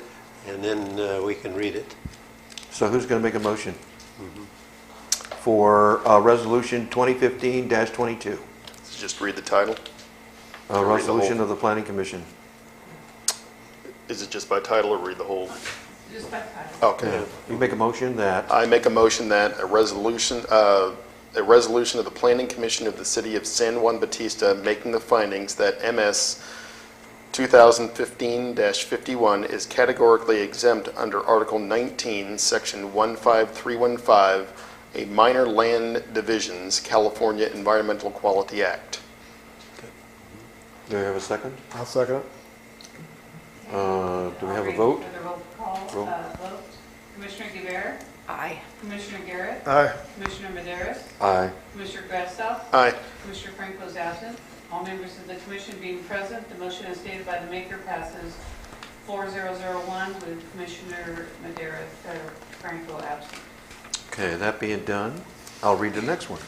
and then we can read it. So who's going to make a motion for Resolution 2015-22? Let's just read the title. A Read the resolution whole- of the Planning Commission. Is it just by title or read the whole? Just by title. Okay. You make a motion that, I make a motion that a resolution of the Planning Commission of the City of San Juan Bautista making the findings that MS 2015-51 is categorically exempt under Article 19, Section 15315, a minor land divisions, California Environmental Quality Act. do we have a second? I'll second it. Do we have a I'll vote? read for the roll call vote. Commissioner Guevara? Aye. Commissioner Garrett? Aye. Commissioner Maderas? Aye. Commissioner Grassel? Aye. Commissioner Franco is absent. All members of the commission being present, the motion as stated by the maker passes 4001 with Commissioner Maderas, Franco absent. Okay, that being done, I'll read the next one.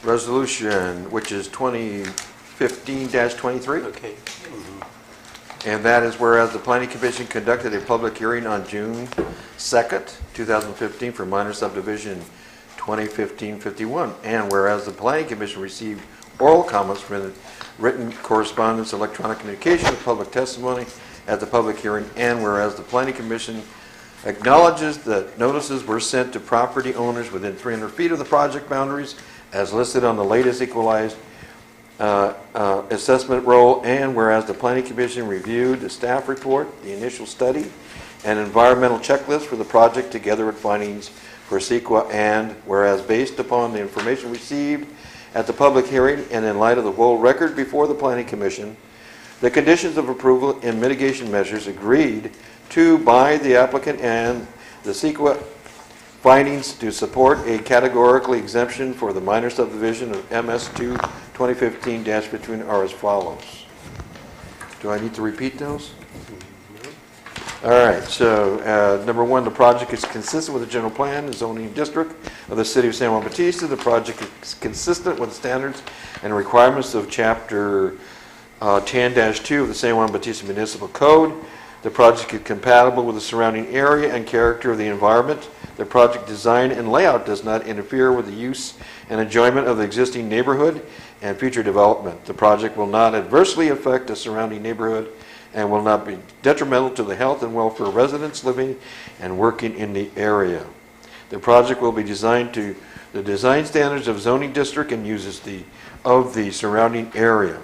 Resolution, which is 2015-23. Okay. And that is whereas the Planning Commission conducted a public hearing on June 2nd, 2015 for minor subdivision 2015-51. And whereas the Planning Commission received oral comments from the written correspondence, electronic communication, and public testimony at the public hearing. And whereas the Planning Commission acknowledges that notices were sent to property owners within 300 feet of the project boundaries as listed on the latest equalized assessment roll, and whereas the Planning Commission reviewed the staff report, the initial study, and environmental checklist for the project together with findings for CEQA, and whereas based upon the information received at the public hearing and in light of the whole record before the Planning Commission, the conditions of approval and mitigation measures agreed to by the applicant and the CEQA findings to support a categorically exemption for the minor subdivision of MS2 2015-between are as follows. Do I need to repeat those? All right, so number one, the project is consistent with the general plan and zoning district of the City of San Juan Bautista. The project is consistent with the standards and requirements of Chapter 10-2 of the San Juan Bautista Municipal Code. The project is compatible with the surrounding area and character of the environment. The project design and layout does not interfere with the use and enjoyment of the existing neighborhood and future development. The project will not adversely affect the surrounding neighborhood and will not be detrimental to the health and welfare of residents living and working in the area. The project will be designed to the design standards of zoning district and uses of the surrounding area.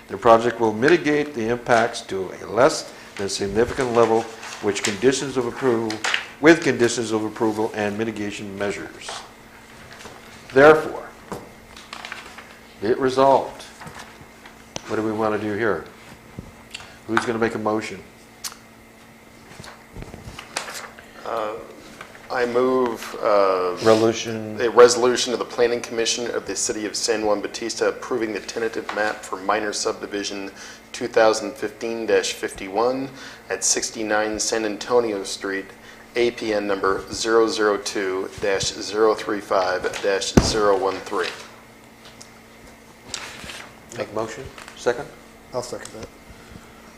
The project will mitigate the impacts to a less than significant level with conditions of approval and mitigation measures. Therefore, be it resolved. What do we want to do here? Who's going to make a motion? I move Resolution. a resolution of the Planning Commission of the City of San Juan Bautista approving the tentative map for minor subdivision 2015-51 at 69 San Antonio Street, APN number 002-035-013. Make a motion. Second? I'll second that.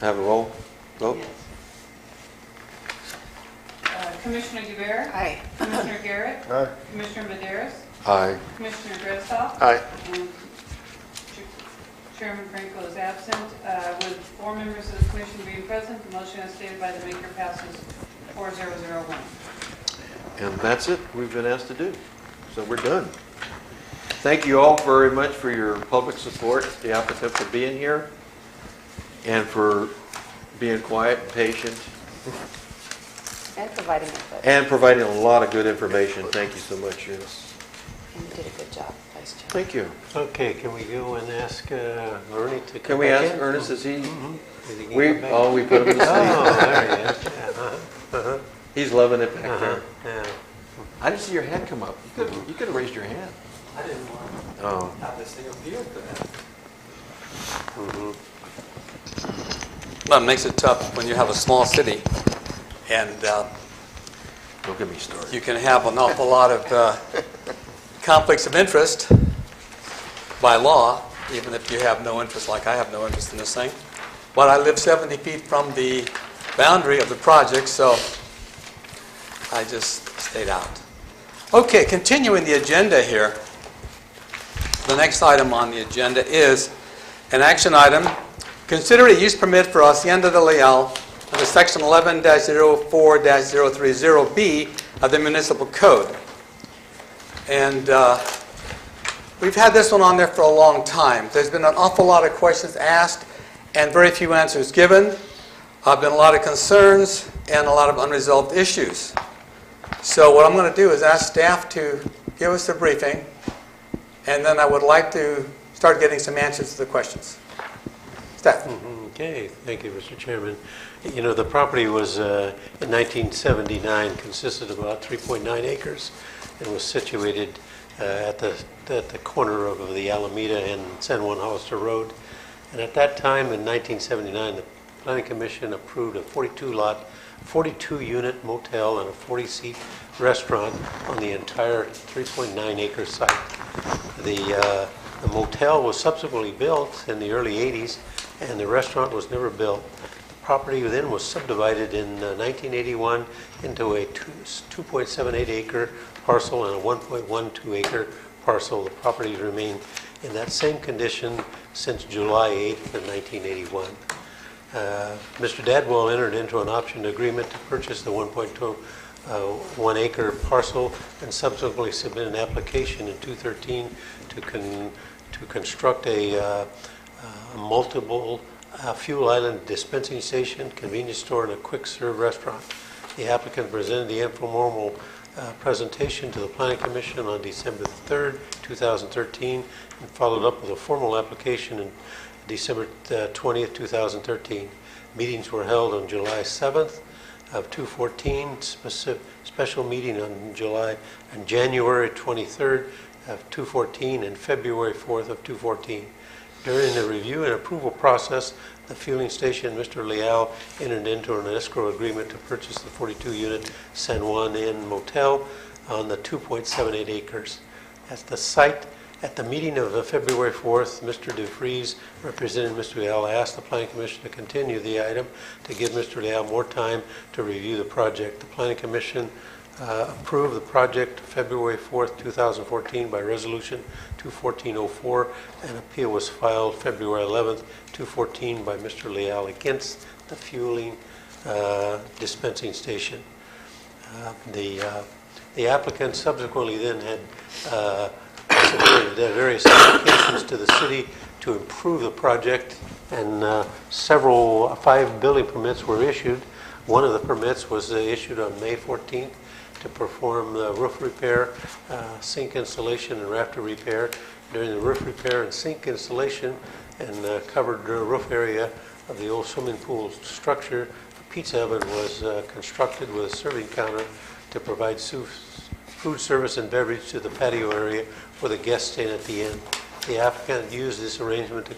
Have a roll. Vote. Commissioner Yubert. Aye. Commissioner Garrett. Aye. Commissioner Maderas. Aye. Commissioner Gressel. Aye. And Chairman Franco is absent. With 4 members of the commission being present, the motion as stated by the maker passes 4001. And that's it we've been asked to do. So we're done. Thank you all very much for your public support, the applicant for being here, and for being quiet and patient, And providing input. and providing a lot of good information. Thank you so much. Yes. And you did a good job, Vice Chair. Thank you. Okay, can we go and ask Ernie to come Can we back ask in? Ernest, is he? Is he We getting back? we put him to sleep. Oh, there he is. Yeah, He's loving it back there. yeah. I didn't see your hand come up. You could have raised your hand. I didn't want Oh. to have this thing appealed to that. Well, it makes it tough when you have a small city, and Don't get me started. you can have an awful lot of conflicts of interest by law, even if you have no interest, like I have no interest in this thing. But I live 70 feet from the boundary of the project, so I just stayed out. Okay, continuing the agenda here. The next item on the agenda is an action item. Consider a use permit for Hacienda de Leal under Section 11-04-030B of the Municipal Code. And we've had this one on there for a long time. There's been an awful lot of questions asked and very few answers given. Been a lot of concerns and a lot of unresolved issues. So what I'm going to do is ask staff to give us a briefing, and then I would like to start getting some answers to the questions. Staff. Okay, thank you, Mr. Chairman. You know, the property was, in 1979, consisted of about 3.9 acres and was situated at the corner of the Alameda and San Juan Hollister Road. And at that time, in 1979, the Planning Commission approved a 42-unit motel and a 40-seat restaurant on the entire 3.9-acre site. The motel was subsequently built in the early 80s, and the restaurant was never built. The property then was subdivided in 1981 into a 2.78-acre parcel and a 1.12-acre parcel. The property remained in that same condition since July 8th of 1981. Mr. Dadwell entered into an option agreement to purchase the 1.1-acre parcel and subsequently submit an application in 2013 to construct a multiple fuel island dispensing station, convenience store, and a quick-serve restaurant. The applicant presented the informal presentation to the Planning Commission on December 3rd, 2013, and followed up with a formal application in December 20th, 2013. Meetings were held on July 7th of 2014, special meeting on January 23rd of 2014, and February 4th of 2014. During the review and approval process, the fueling station, Mr. Leal entered into an escrow agreement to purchase the 42-unit San Juan Inn Motel on the 2.78 acres. At the site, at the meeting of February 4th, Mr. DeVries, representing Mr. Leal, asked the Planning Commission to continue the item to give Mr. Leal more time to review the project. The Planning Commission approved the project February 4th, 2014 by Resolution 21404. An appeal was filed February 11th, 2014 by Mr. Leal against the fueling dispensing station. The applicant subsequently then had submitted various applications to the city to improve the project, and 5 building permits were issued. One of the permits was issued on May 14th to perform the roof repair, sink installation, and rafter repair. During the roof repair and sink installation and covered roof area of the old swimming pool structure, a pizza oven was constructed with a serving counter to provide food service and beverage to the patio area for the guest staying at the inn. The applicant used this arrangement to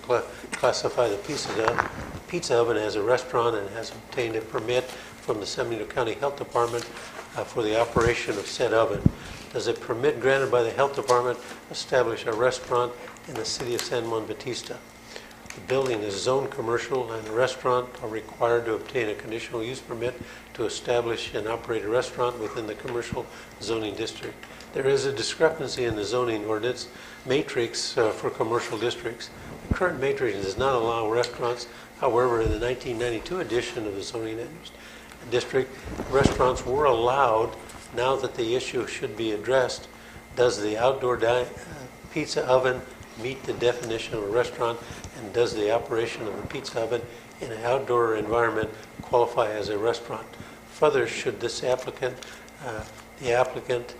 classify the pizza oven as a restaurant and has obtained a permit from the San Benito County Health Department for the operation of said oven. Does a permit granted by the Health Department establish a restaurant in the city of San Juan Bautista? The building is zoned commercial and the restaurant are required to obtain a conditional use permit to establish and operate a restaurant within the commercial zoning district. There is a discrepancy in the zoning ordinance matrix for commercial districts. The current matrix does not allow restaurants. However, in the 1992 edition of the zoning district, restaurants were allowed. Now that the issue should be addressed, does the outdoor pizza oven meet the definition of a restaurant, and does the operation of a pizza oven in an outdoor environment qualify as a restaurant? Further, should the applicant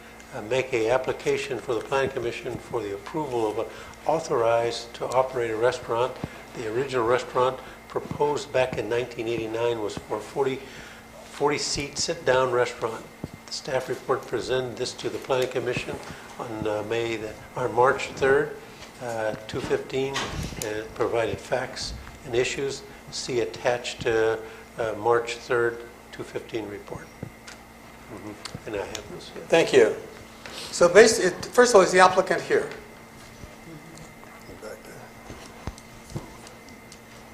make an application for the Planning Commission for the approval of an authorized to operate a restaurant? The original restaurant proposed back in 1989 was for a 40-seat sit-down restaurant. The staff report presented this to the Planning Commission on March 3rd, 2015, and provided facts and issues. See attached March 3rd, 2015 report. And I have those here. Thank you. So basically, first of all, is the applicant here?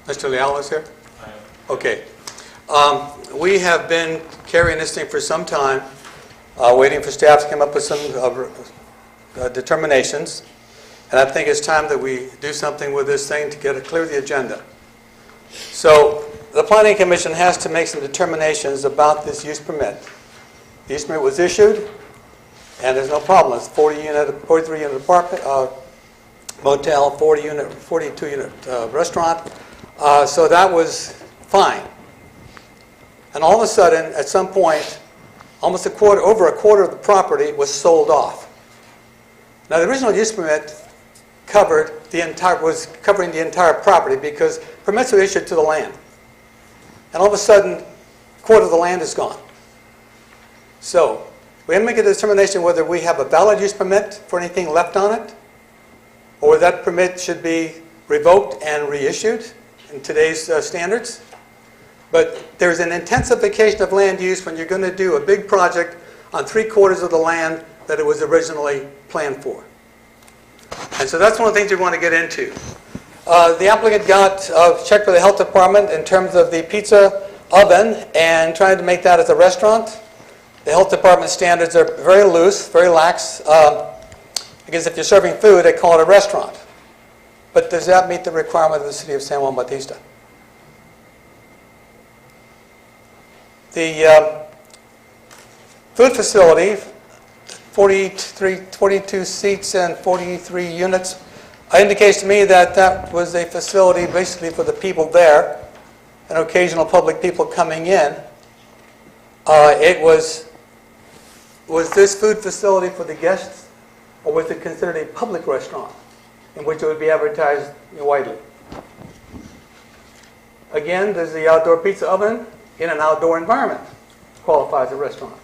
Mr. Leal is here? Okay. We have been carrying this thing for some time, waiting for staff to come up with some determinations. And I think it's time that we do something with this thing to clear the agenda. So the Planning Commission has to make some determinations about this use permit. The use permit was issued, and there's no problem. It's 43-unit apartment, motel, 42-unit restaurant. So that was fine. And all of a sudden, at some point, over a quarter of the property was sold off. Now, the original use permit was covering the entire property because permits were issued to the land. And all of a sudden, a quarter of the land is gone. So we have to make a determination whether we have a valid use permit for anything left on it, or that permit should be revoked and reissued in today's standards. But there's an intensification of land use when you're going to do a big project on 3/4 of the land that it was originally planned for. And so that's one of the things we want to get into. The applicant checked with the health department in terms of the pizza oven and trying to make that as a restaurant. The health department standards are very loose, very lax, because if you're serving food, they call it a restaurant. But does that meet the requirement of the city of San Juan Bautista? The food facility, 42 seats and 43 units, indicates to me that that was a facility basically for the people there and occasional public people coming in. Was this food facility for the guests, or was it considered a public restaurant in which it would be advertised widely? Again, does the outdoor pizza oven in an outdoor environment qualify as a restaurant?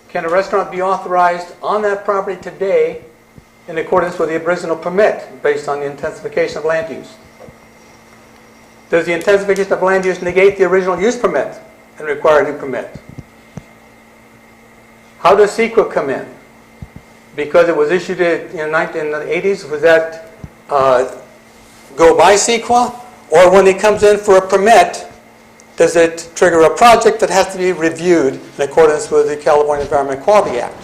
Can a restaurant be authorized on that property today in accordance with the original permit based on the intensification of land use? Does the intensification of land use negate the original use permit and require a new permit? How does CEQA come in? Because it was issued in the 80s, was that go by CEQA? Or when it comes in for a permit, does it trigger a project that has to be reviewed in accordance with the California Environmental Quality Act?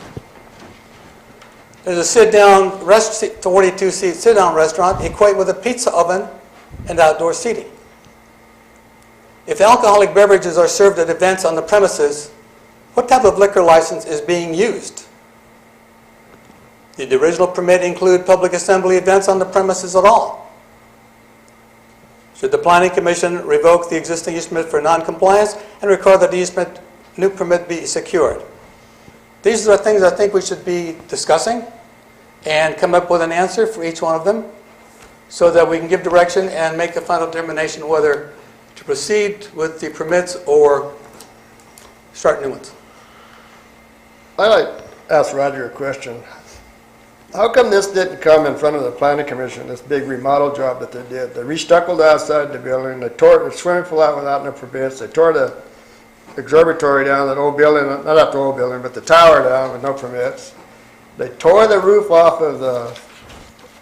There's a sit-down, 42-seat sit-down restaurant equate with a pizza oven and outdoor seating. If alcoholic beverages are served at events on the premises, what type of liquor license is being used? Did the original permit include public assembly events on the premises at all? Should the Planning Commission revoke the existing use permit for non-compliance and require that the new permit be secured? These are the things I think we should be discussing and come up with an answer for each one of them so that we can give direction and make a final determination whether to proceed with the permits or start new ones. I'd like to ask Roger a question. How come this didn't come in front of the planning commission, this big remodel job that they did? They restuckled outside the building, they tore the swimming pool out without no permits, they tore the observatory down, that old building, not the old building, but the tower down with no permits. They tore the roof off of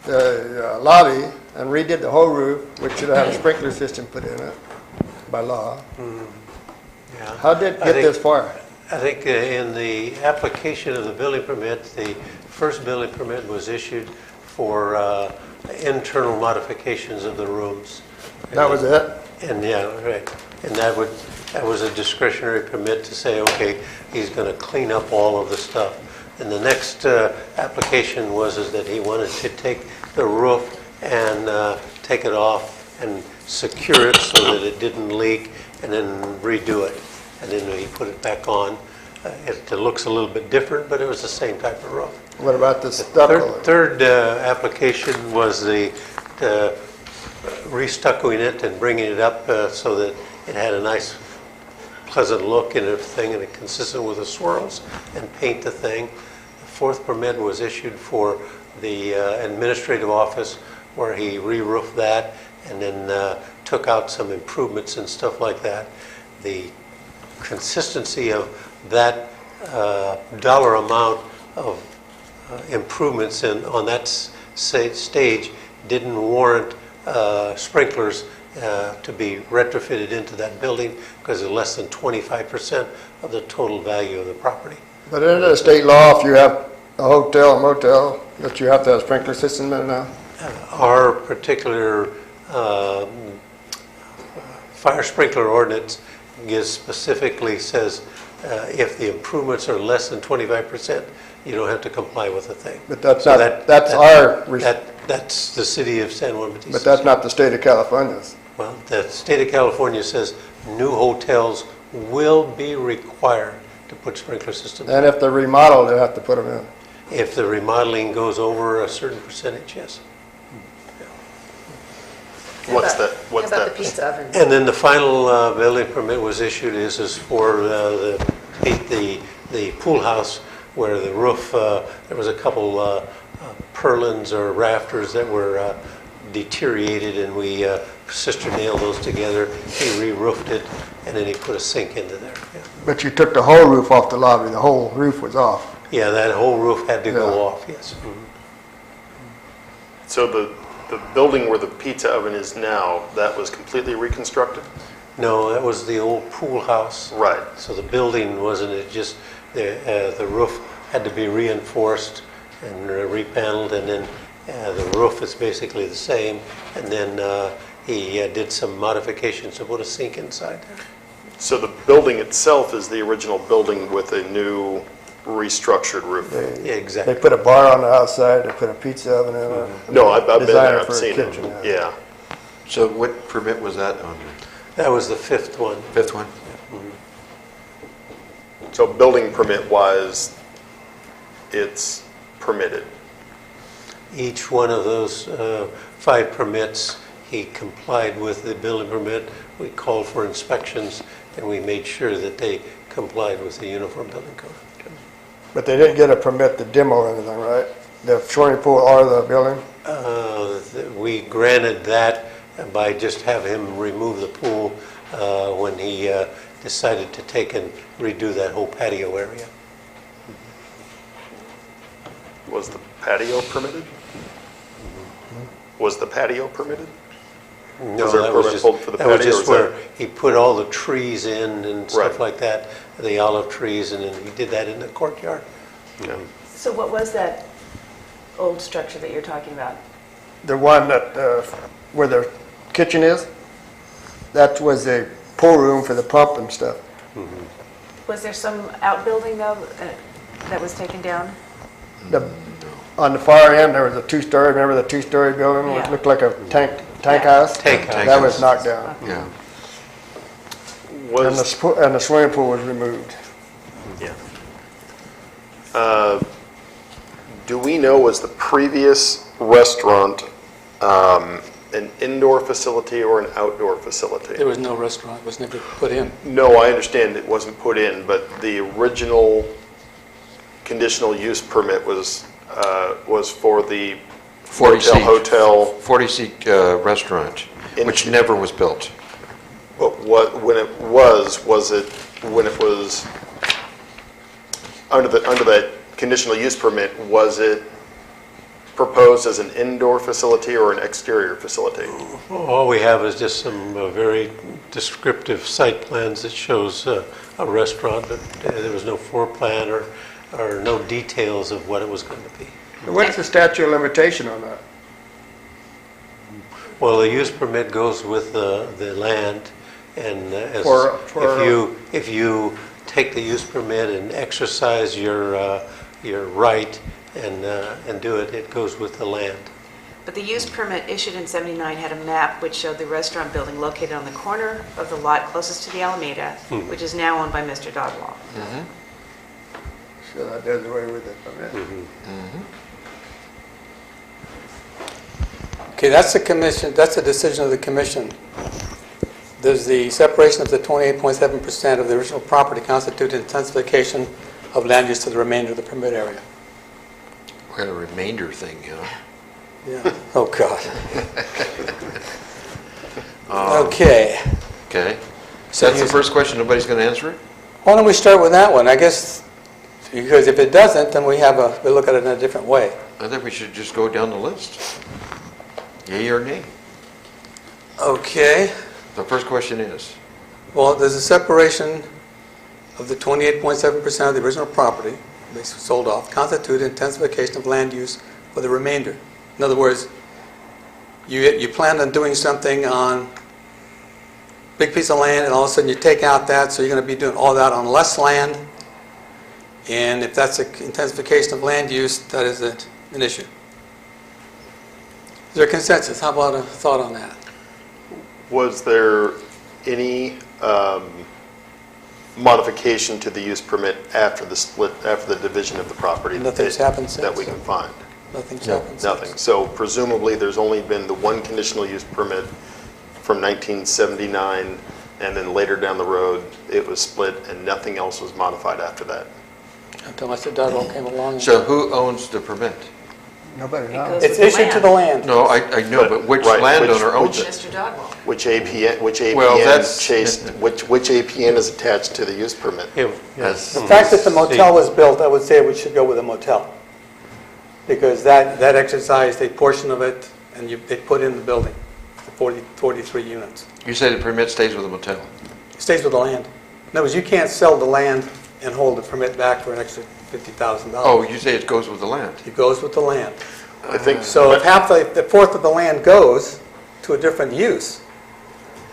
the lobby and redid the whole roof, which should have had a sprinkler system put in it by law. Yeah. How did it get this far? I think in the application of the building permit, the first building permit was issued for internal modifications of the rooms. That was it? And yeah, right. And that was a discretionary permit to say, okay, he's going to clean up all of the stuff. And the next application is that he wanted to take the roof and take it off and secure it so that it didn't leak, and then redo it. And then he put it back on. It looks a little bit different, but it was the same type of roof. What about the stucco? Third application was the restuccoing it and bringing it up so that it had a nice, pleasant look and everything, and it consistent with the swirls, and paint the thing. The fourth permit was issued for the administrative office, where he re-roofed that and then took out some improvements and stuff like that. The consistency of that dollar amount of improvements on that stage didn't warrant sprinklers to be retrofitted into that building, because it's less than 25% of the total value of the property. But under the state law, if you have a hotel, a motel, that you have to have a sprinkler system in it now? Our particular fire sprinkler ordinance specifically says if the improvements are less than 25%, you don't have to comply with the thing. But that's So not, that's the city of San Juan Bautista. But that's not the state of California's. Well, the state of California says new hotels will be required to put sprinkler systems in. And if they're remodeled, they have to put them in. If the remodeling goes over a certain percentage, yes. What's that? How about the pizza oven? And then the final building permit was issued is for the pool house, where the roof, there was a couple purlins or rafters that were deteriorated, and we sister nailed those together. He re-roofed it, and then he put a sink into there. Yeah. But you took the whole roof off the lobby, the whole roof was off. Yeah, that whole roof had to go off, yes. Mm-hmm. So the building where the pizza oven is now, that was completely reconstructed? No, that was the old pool house. Right. So the building wasn't, it just, the roof had to be reinforced and repaneled, and then the roof is basically the same, and then he did some modifications to put a sink inside there. So the building itself is the original building with a new restructured roof? Yeah, exactly. They put a bar on the outside, they put a pizza oven in it. No, I've been there, I've Designer for a seen kitchen, it. Yeah. So what permit was that under? That was the fifth one. Fifth one? So building permit wise, it's permitted? Each one of those 5 permits, he complied with the building permit. We called for inspections, and we made sure that they complied with the Uniform Building Code. But they didn't get a permit to demo anything, right? The swimming pool or the building? We granted that by just having him remove the pool when he decided to take and redo that whole patio area. Was the patio permitted? Was the patio permitted? No, that was just where he put all the trees in and stuff like that, the olive trees, and then he did that in the courtyard. Yeah. So what was that old structure that you're talking about? The one that, where the kitchen is, that was a pool room for the pump and stuff. Was there some outbuilding though that was taken down? On the far end, there was a 2-story, remember the 2-story building? Yeah. It looked like a tank house? Tank house. That was knocked down. Yeah. And the swimming pool was removed. Yeah. Do we know, was the previous restaurant a an indoor facility or an outdoor facility? There was no restaurant, was never put in. No, I understand it wasn't put in, but the original conditional use permit was for the 40-seat hotel. 40-seat restaurant, which never was built. But when it was under that conditional use permit, was it proposed as an indoor facility or an exterior facility? All we have is just some very descriptive site plans that shows a restaurant, but there was no floor plan or no details of what it was going to be. What's the statute of limitation on that? Well, the use permit goes with the land, and if you take the use permit and exercise your right and do it, it goes with the land. But the use permit issued in '79 had a map which showed the restaurant building located on the corner of the lot closest to the Alameda, which is now owned by Mr. Dodwall. So that does away with it. Okay, that's the commission, that's the decision of the commission. Does the separation of the 28.7% of the original property constitute intensification of land use to the remainder of the permit area? We got a remainder thing, you know? Yeah. Oh, God. Okay. Okay. So That's the first question. Nobody's going to answer it? Why don't we start with that one? I guess, because if it doesn't, then we look at it in a different way. I think we should just go down the list. Yay or nay? Okay. The first question is? Well, there's a separation of the 28.7% of the original property, basically sold off, constitute intensification of land use for the remainder. In other words, you plan on doing something on big piece of land, and all of a sudden you take out that, so you're going to be doing all that on less land. And if that's an intensification of land use, that is an issue. Is there a consensus? How about a thought on that? Was there any modification to the use permit after the split, after the division of the property? Nothing's happened since. That we can find? Nothing's happened since. Nothing. So presumably, there's only been the one conditional use permit from 1979, and then later down the road, it was split, and nothing else was modified after that. Until Mr. Dudwell came along. So who owns the permit? Nobody knows. It's issued to the land. No, I know, but which landowner owns it? Mr. Dodwell. Which APN Well, that's- which APN is attached to the use permit? The fact that the motel was built, I would say we should go with a motel. Because that exercised a portion of it, and they put in the building, the 43 units. You say the permit stays with the motel? It stays with the land. In other words, you can't sell the land and hold the permit back for an extra $50,000. Oh, you say it goes with the land? It goes with the land. I think So if half the fourth of the land goes to a different use,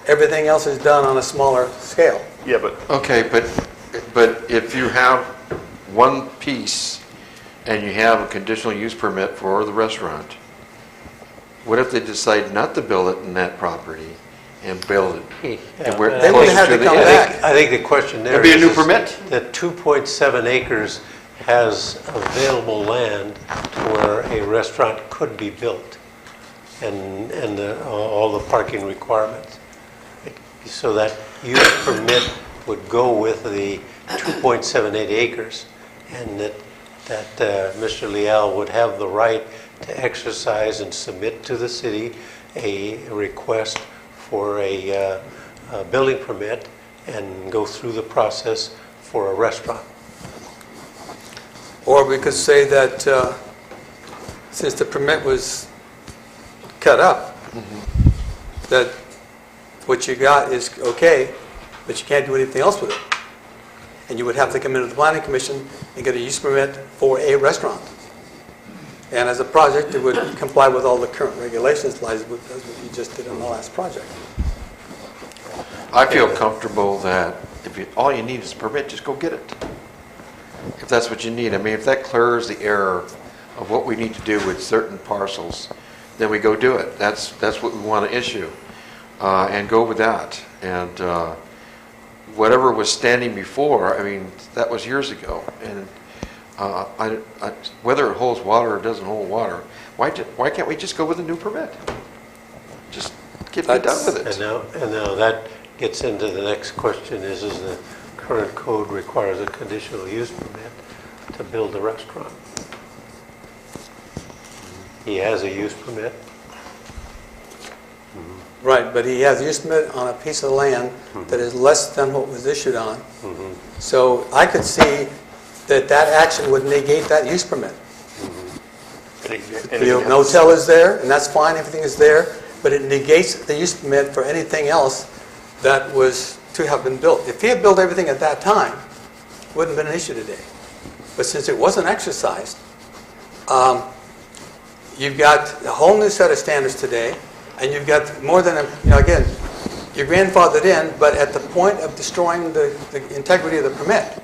everything else is done on a smaller scale. Yeah, but Okay, but if you have one piece and you have a conditional use permit for the restaurant, what if they decide not to build it in that property and build it? And we're They would closer have to the come edge? back. I think the question there It'd be a new is permit? that 2.7 acres has available land to where a restaurant could be built, and all the parking requirements. So that use permit would go with the 2.78 acres, and that Mr. Leal would have the right to exercise and submit to the city a request for a building permit and go through the process for a restaurant. Or we could say that since the permit was cut up, that what you got is okay, but you can't do anything else with it. And you would have to come into the planning commission and get a use permit for a restaurant. And as a project, it would comply with all the current regulations, as what you just did on the last project. I feel comfortable that if all you need is a permit, just go get it. If that's what you need. I mean, if that clears the error of what we need to do with certain parcels, then we go do it. That's what we want to issue, and go with that. And whatever was standing before, I mean, that was years ago. And whether it holds water or doesn't hold water, why can't we just go with a new permit? Just get me done with it. And now that gets into the next question is the current code requires a conditional use permit to build a restaurant. He has a use permit. Right, but he has a use permit on a piece of land that is less than what was issued on. So I could see that that action would negate that use permit. The hotel is there, and that's fine, everything is there, but it negates the use permit for anything else that was to have been built. If he had built everything at that time, it wouldn't have been an issue today. But since it wasn't exercised, you've got a whole new set of standards today, and you've got more than, again, you're grandfathered in, but at the point of destroying the integrity of the permit,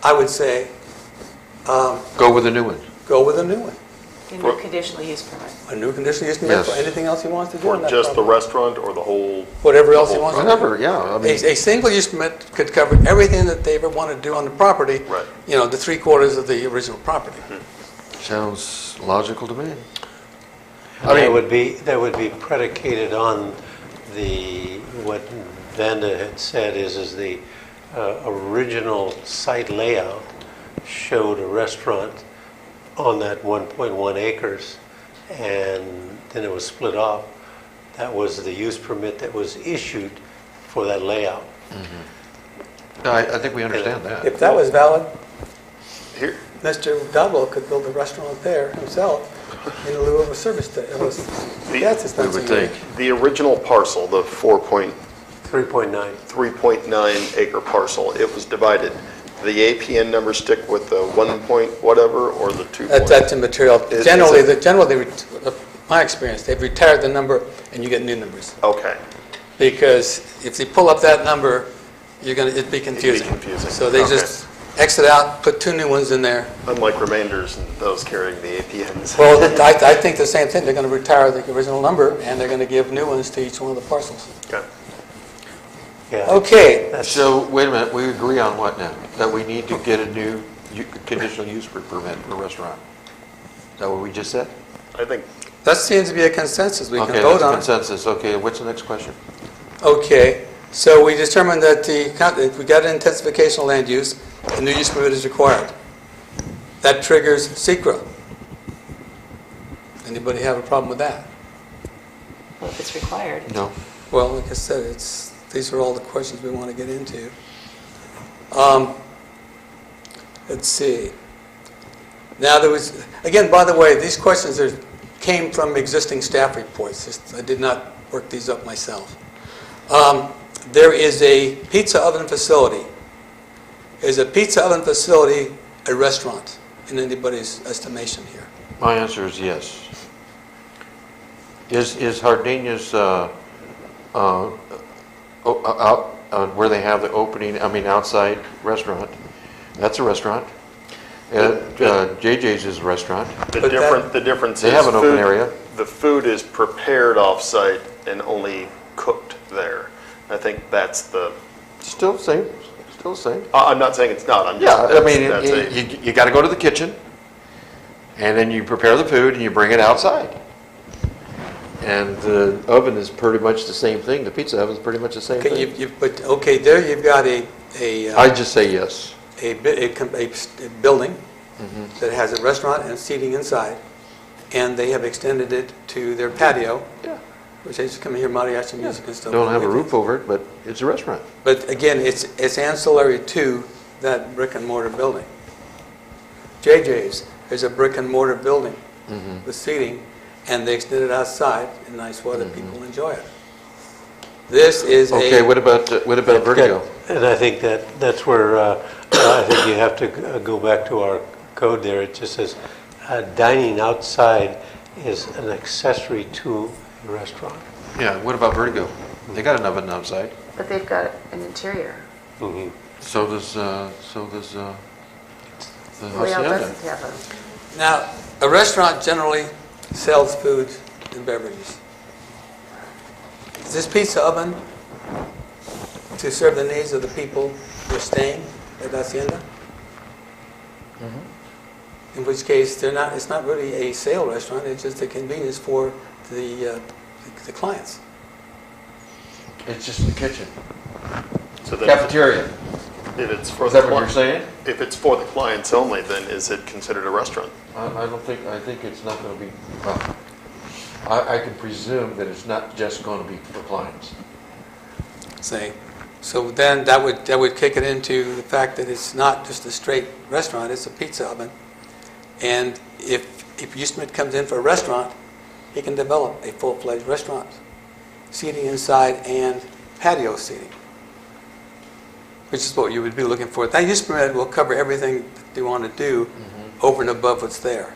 I would say... go with a new one. Go with a new one. A new conditional use permit. A new conditional use permit for anything else he wants to do. For just the restaurant or the whole? Whatever else he wants to do. Whatever, yeah. I mean, A single use permit could cover everything that they ever want to do on the property. Right. The 3/4 of the original property. sounds logical to me. That would be predicated on what Vanda had said is the original site layout showed a restaurant on that 1.1 acres, and then it was split off. That was the use permit that was issued for that layout. I think we understand that. If that was valid, Here, Mr. Dowell could build a restaurant there himself in lieu of a service gas dispensing. We would think. the original parcel, the 3.9. 3.9 acre parcel, it was divided. The APN number stick with the 1 point whatever or the 2 point? That's immaterial. Generally, my experience, they've retired the number and you get new numbers. Okay. Because if you pull up that number, it'd be confusing. So they just exit out, put 2 new ones in there. Unlike remainders and those carrying the APNs. Well, I think the same thing. They're going to retire the original number and they're going to give new ones to each one of the parcels. Okay. Yeah. Okay. So, wait a minute, we agree on what now? That we need to get a new conditional use permit for a restaurant? Is that what we just said? I think. That seems to be a consensus. We can Okay, vote that's a on. consensus. Okay, what's the next question? Okay. So we determined that if we got an intensification of land use, a new use permit is required. That triggers SECRA. Anybody have a problem with that? Well, if it's required. No. Well, like I said, these are all the questions we want to get into. Let's see. Now again, by the way, these questions came from existing staff reports. I did not work these up myself. There is a pizza oven facility. Is a pizza oven facility a restaurant in anybody's estimation here? My answer is yes. Is Hardenia's where they have the opening, outside restaurant, that's a restaurant. JJ's is a restaurant. The difference is they have an open area. The food is prepared off-site and only cooked there. I think that's the... Still same. I'm not saying it's not. You got to go to the kitchen, and then you prepare the food and you bring it outside. And the oven is pretty much the same thing. The pizza oven is pretty much the same thing. There you've got a I just say yes. A building that has a restaurant and seating inside, and they have extended it to their patio. Yeah. Which they just come here, mariachi music and stuff. Don't have a roof over it, but it's a restaurant. But again, it's ancillary to that brick and mortar building. JJ's is a brick and mortar building with seating, and they extend it outside in nice weather. People enjoy it. This is okay. What about Vertigo? And I think that's where I think you have to go back to our code there. It just says dining outside is an accessory to a restaurant. Yeah. What about Vertigo? They got an oven outside. But they've got an interior. So does the Royale Hacienda. doesn't have a... Now, a restaurant generally sells food and beverages. Is this pizza oven to serve the needs of the people who are staying at Hacienda? in which case it's not really a sale restaurant, it's just a convenience for the clients. It's just the kitchen. So then Cafeteria. If it's for Is the that what you're saying? If it's for the clients only, then is it considered a restaurant? I think it's not going to be, well, I can presume that it's not just going to be for clients. Say, so then that would kick it into the fact that it's not just a straight restaurant, it's a pizza oven. And if Eastman comes in for a restaurant, he can develop a full-fledged restaurant, seating inside and patio seating, which is what you would be looking for. That use permit will cover everything that you want to do over and above what's there.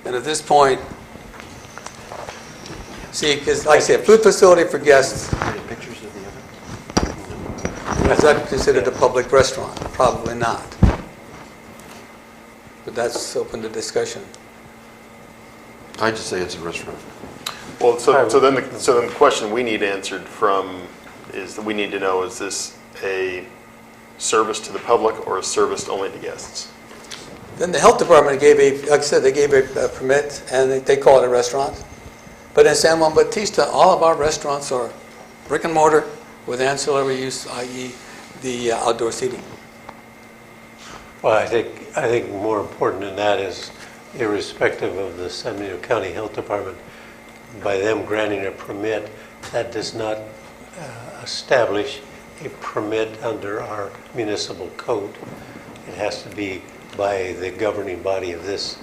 And at this point, see, because like I said, food facility for guests, Any pictures of the oven? is that considered a public restaurant? Probably not. But that's open to discussion. I just say it's a restaurant. Well, so then the question we need answered from is that we need to know, is this a service to the public or a service only to guests? Then the health department gave like I said, they gave a permit, and they call it a restaurant. But in San Juan Bautista, all of our restaurants are brick and mortar with ancillary use, i.e. the outdoor seating. Well, I think more important than that is, irrespective of the San Benito County Health Department, by them granting a permit, that does not establish a permit under our municipal code. It has to be by the governing body of this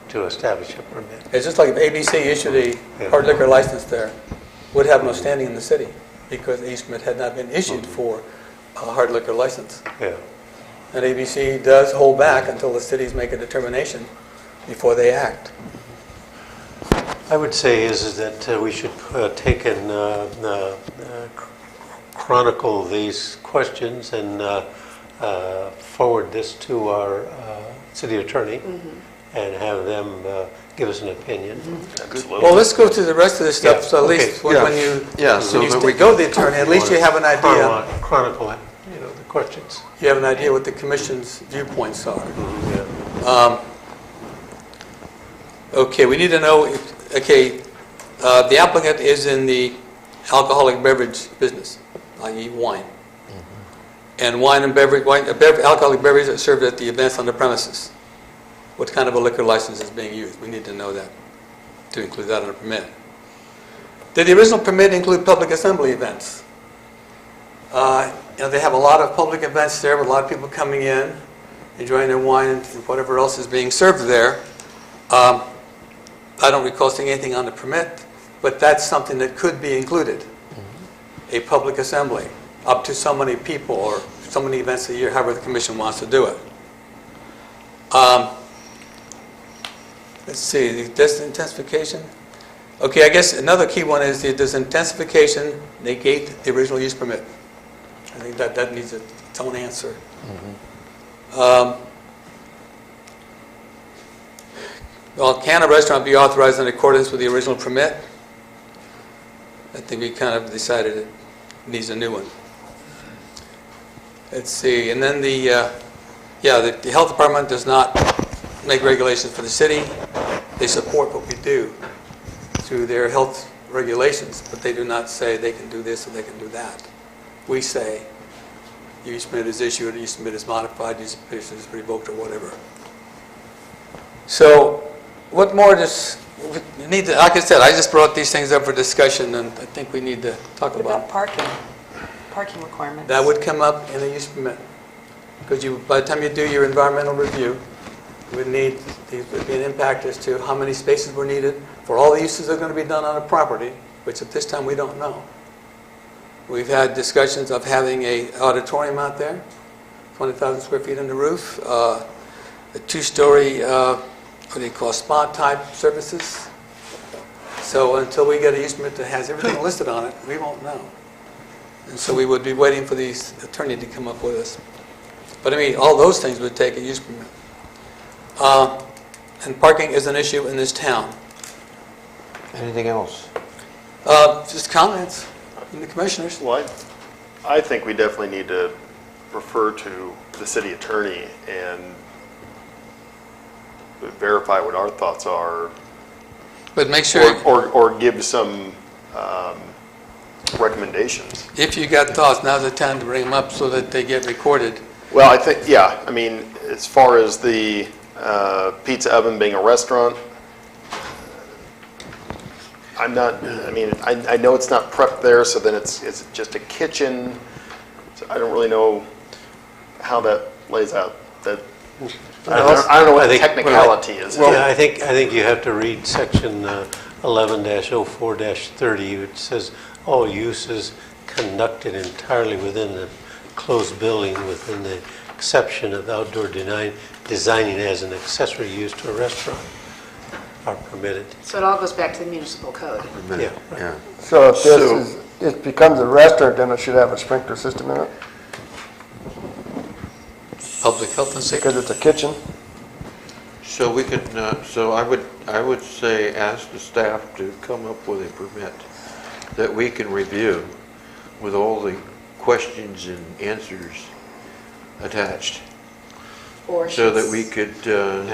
to establish a permit. It's just like if ABC issued a hard liquor license there, would have no standing in the city because the use permit had not been issued for a hard liquor license. Yeah. And ABC does hold back until the cities make a determination before they act. I would say is that we should take and chronicle these questions and forward this to our city attorney and have them give us an opinion. Absolutely. Well, let's go through the rest of this stuff, Yeah, so at okay. least when so you that we go to the attorney, at least you have an idea. Chronicle, the questions. You have an idea what the commission's viewpoints are. Okay, we need to know, the applicant is in the alcoholic beverage business, i.e. wine. And alcoholic beverages are served at the events on the premises. What kind of a liquor license is being used? We need to know that, to include that in a permit. Did the original permit include public assembly events? They have a lot of public events there with a lot of people coming in, enjoying their wine and whatever else is being served there. I don't recall seeing anything on the permit, but that's something that could be included. A public assembly, up to so many people or so many events a year, however the commission wants to do it. Let's see, the disintensification. Okay, I guess another key one is the disintensification negate the original use permit. I think that needs its own answer. Well, can a restaurant be authorized in accordance with the original permit? I think we kind of decided it needs a new one. Let's see, and then the health department does not make regulations for the city. They support what we do through their health regulations, but they do not say they can do this or they can do that. We say use permit is issued, use permit is modified, use permit is revoked, or whatever. So, what more does we need to? Like I said, I just brought these things up for discussion, and I think we need to talk What about about parking requirements? that. Would come up in a use permit because by the time you do your environmental review, there would be an impact as to how many spaces were needed for all the uses that are going to be done on a property, which at this time we don't know. We've had discussions of having an auditorium out there, 20,000 square feet on the roof, a two-story, what do you call, spa-type services. So until we get a use permit that has everything listed on it, we won't know. And so we would be waiting for the attorney to come up with us. But I mean, all those things would take a use permit. And parking is an issue in this town. Anything else? Just comments from the commissioners. Well, I think we definitely need to refer to the city attorney and verify what our thoughts are, But make sure, or give some recommendations. if you got thoughts, now's the time to bring them up so that they get recorded. Well, I think, yeah, I mean, as far as the pizza oven being a restaurant, I'm not, I mean, I know it's not prepped there, so then it's just a kitchen. So I don't really know how that lays out. That I don't know what the technicality is. Yeah, I think you have to read section 11-04-30, which says, all uses conducted entirely within the closed building within the exception of outdoor designing as an accessory use to a restaurant are permitted. So it all goes back to the municipal code. Yeah, right. So if it becomes a restaurant, then it should have a sprinkler system in it, Public health and safety. because it's a kitchen. So we could, so I would say ask the staff to come up with a permit that we can review with all the questions and answers attached. Or So that should- we could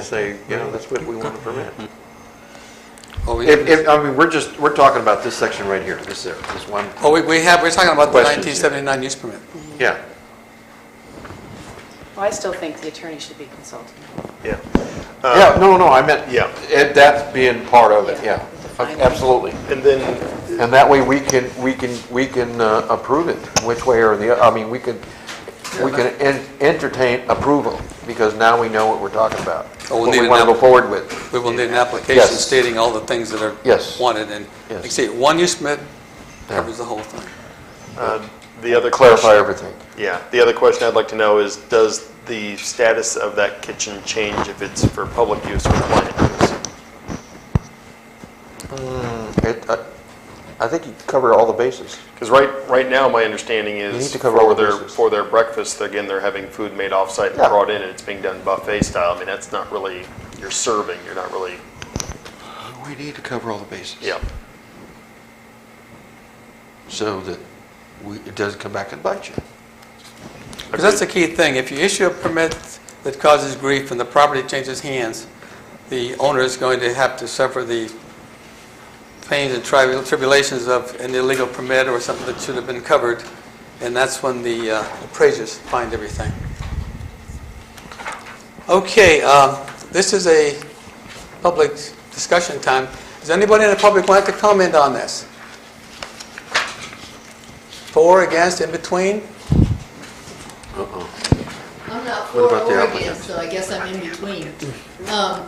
say, that's what we want to permit. Oh, I mean, we're talking about this section right here, this one. Oh, we're talking about the Questions, yeah. 1979 use permit. Yeah. Well, I still think the attorney should be consulted. Yeah. Yeah, no, I meant, Yeah. that's being part of it, Yeah, yeah. define it. Absolutely. And then, And that way we can approve it, which way or the, I mean, we can entertain approval, because now we know what we're talking about. Oh, we'll What need we an want to go app- forward with. We will need an application Yes. stating all the things that are Yes. wanted, and Yes. like I say, one use permit Yeah. covers the whole thing. the other Clarify question, everything. yeah, the other question I'd like to know is, does the status of that kitchen change if it's for public use or client use? I think you cover all the bases. Because right now, my understanding You need is to cover all the bases. for their breakfast, again, they're having food made off-site and Yeah. brought in, and it's being done buffet style. I mean, that's not really, you're serving, you're not really, We need to cover all the bases. yeah. So that it doesn't come back and bite you. Because that's the key thing. If you issue a permit that causes grief and the property changes hands, the owner is going to have to suffer the pains and tribulations of an illegal permit or something that should have been covered, and that's when the appraisers find everything. Okay, this is a public discussion time. Does anybody in the public want to comment on this? For, against, in between? I'm not What for about the or applicant? against, so I guess I'm in between.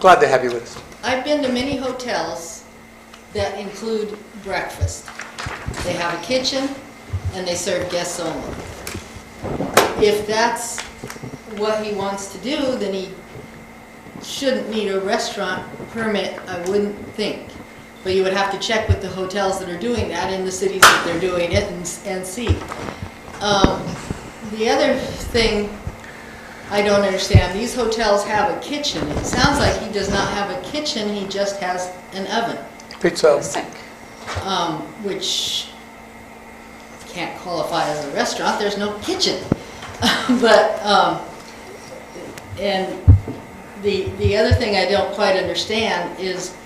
Glad to have you with us. I've been to many hotels that include breakfast. They have a kitchen and they serve guests only. If that's what he wants to do, then he shouldn't need a restaurant permit, I wouldn't think. But you would have to check with the hotels that are doing that in the cities that they're doing it and see. The other thing I don't understand, these hotels have a kitchen. It sounds like he does not have a kitchen, he just has an oven. Pizza. Sink. Which can't qualify as a restaurant, there's no kitchen. But, and the other thing I don't quite understand is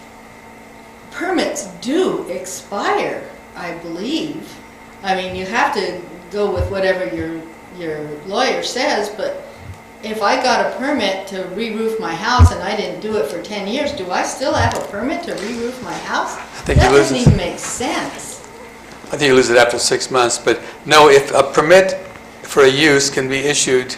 permits do expire, I believe. I mean, you have to go with whatever your lawyer says, but if I got a permit to re-roof my house and I didn't do it for 10 years, do I still have a permit to re-roof my house? think That you lose doesn't it. even make sense. I think you lose it after 6 months, but no, if a permit for a use can be issued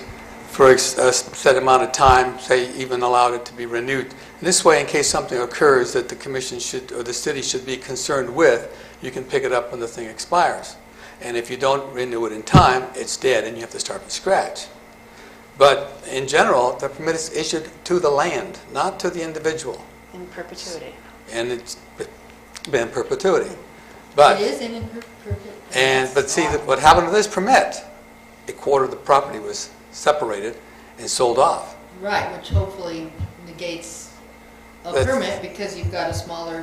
for a set amount of time, say even allowed it to be renewed. This way, in case something occurs that the commission should, or the city should be concerned with, you can pick it up when the thing expires. And if you don't renew it in time, it's dead and you have to start from scratch. But in general, the permit is issued to the land, not to the individual. In perpetuity. And it's been in perpetuity. But, It is in perpetuity. but see, what happened to this permit? A quarter of the property was separated and sold off. Right, which hopefully negates a That's- permit because you've got a smaller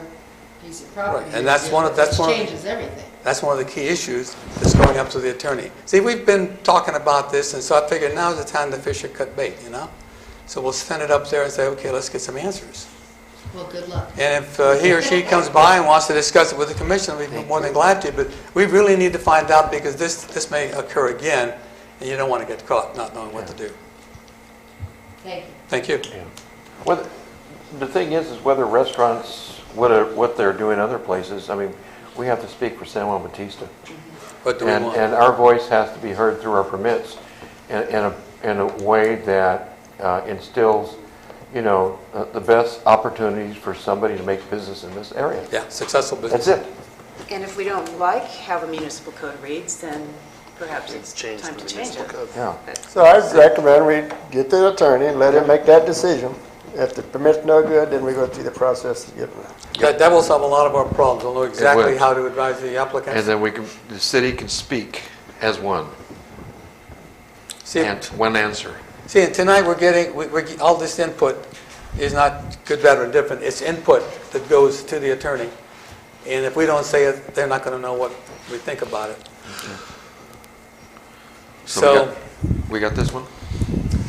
piece of property. Right, and that's one of- that's Which one of- changes everything. That's one of the key issues that's going up to the attorney. See, we've been talking about this, and so I figured now's the time the fish are cut bait, you know? So we'll send it up there and say, okay, let's get some answers. Well, good luck. And if he or she comes by and wants to discuss it with the commission, we'd be more than glad to. But we really need to find out, because this may occur again, and you don't want to get caught not knowing what to do. Thank you. Thank you. Whether, the thing is whether restaurants, what they're doing other places, I mean, we have to speak for San Juan Bautista. What do we want? And our voice has to be heard through our permits in a way that instills, you know, the best opportunities for somebody to make business in this area. Yeah, successful business. That's it. And if we don't like how the municipal code reads, then perhaps it's time to change it. Yeah. So I recommend we get the attorney and let him make that decision. If the permit's no good, then we go through the process to get it. That will solve a lot of our problems. We'll know exactly will. how to advise the applicants. And then the city can speak as one. See, And one answer. See, and tonight we're getting, all this input is not good, bad, or indifferent. It's input that goes to the attorney. And if we don't say it, they're not going to know what we think about it. Okay. So we got this one?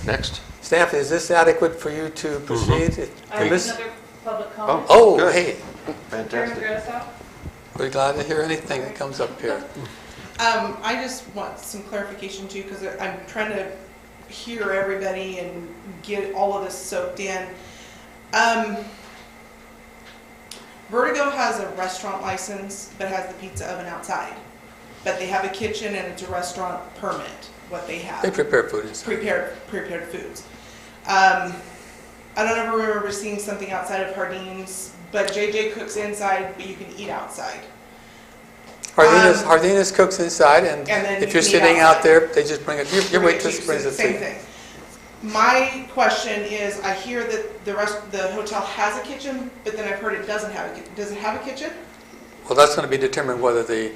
Next? Staff, is this adequate for you to proceed? I have another public comment. Oh, good. hey, Chairman Fantastic. Grossow? we're glad to hear anything that comes up here. I just want some clarification too, because I'm trying to hear everybody and get all of this soaked in. Vertigo has a restaurant license, but has the pizza oven outside. But they have a kitchen and it's a restaurant permit, what they have. They prepare food inside. Prepared foods. I don't ever remember seeing something outside of Hardeen's, but JJ cooks inside, but you can eat outside. Hardina's cooks inside, and then if you you're can eat sitting out outside. there, they just bring it, your waitress brings it to Same you. thing. My question is, I hear that the hotel has a kitchen, but then I've heard it doesn't have a kitchen. Does it have a kitchen? Well, that's going to be determined whether the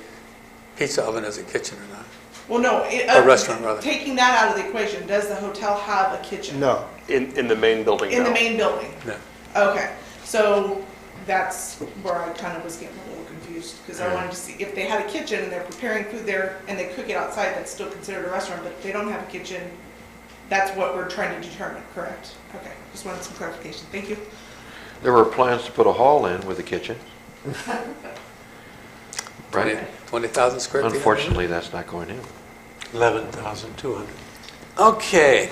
pizza oven is a kitchen or not. Well, no. A restaurant, rather. Taking that out of the equation, does the hotel have a kitchen? No. In the main building, In no. the main building? No. Okay, so that's where I kind of was getting a little confused, because I wanted to see if they had a kitchen and they're preparing food there and they cook it outside, that's still considered a restaurant, but if they don't have a kitchen, that's what we're trying to determine, correct? Okay, just wanted some clarification, thank you. There were plans to put a hall in with a kitchen. Right? 20,000 square feet. Unfortunately, that's not going in. 11,200. Okay.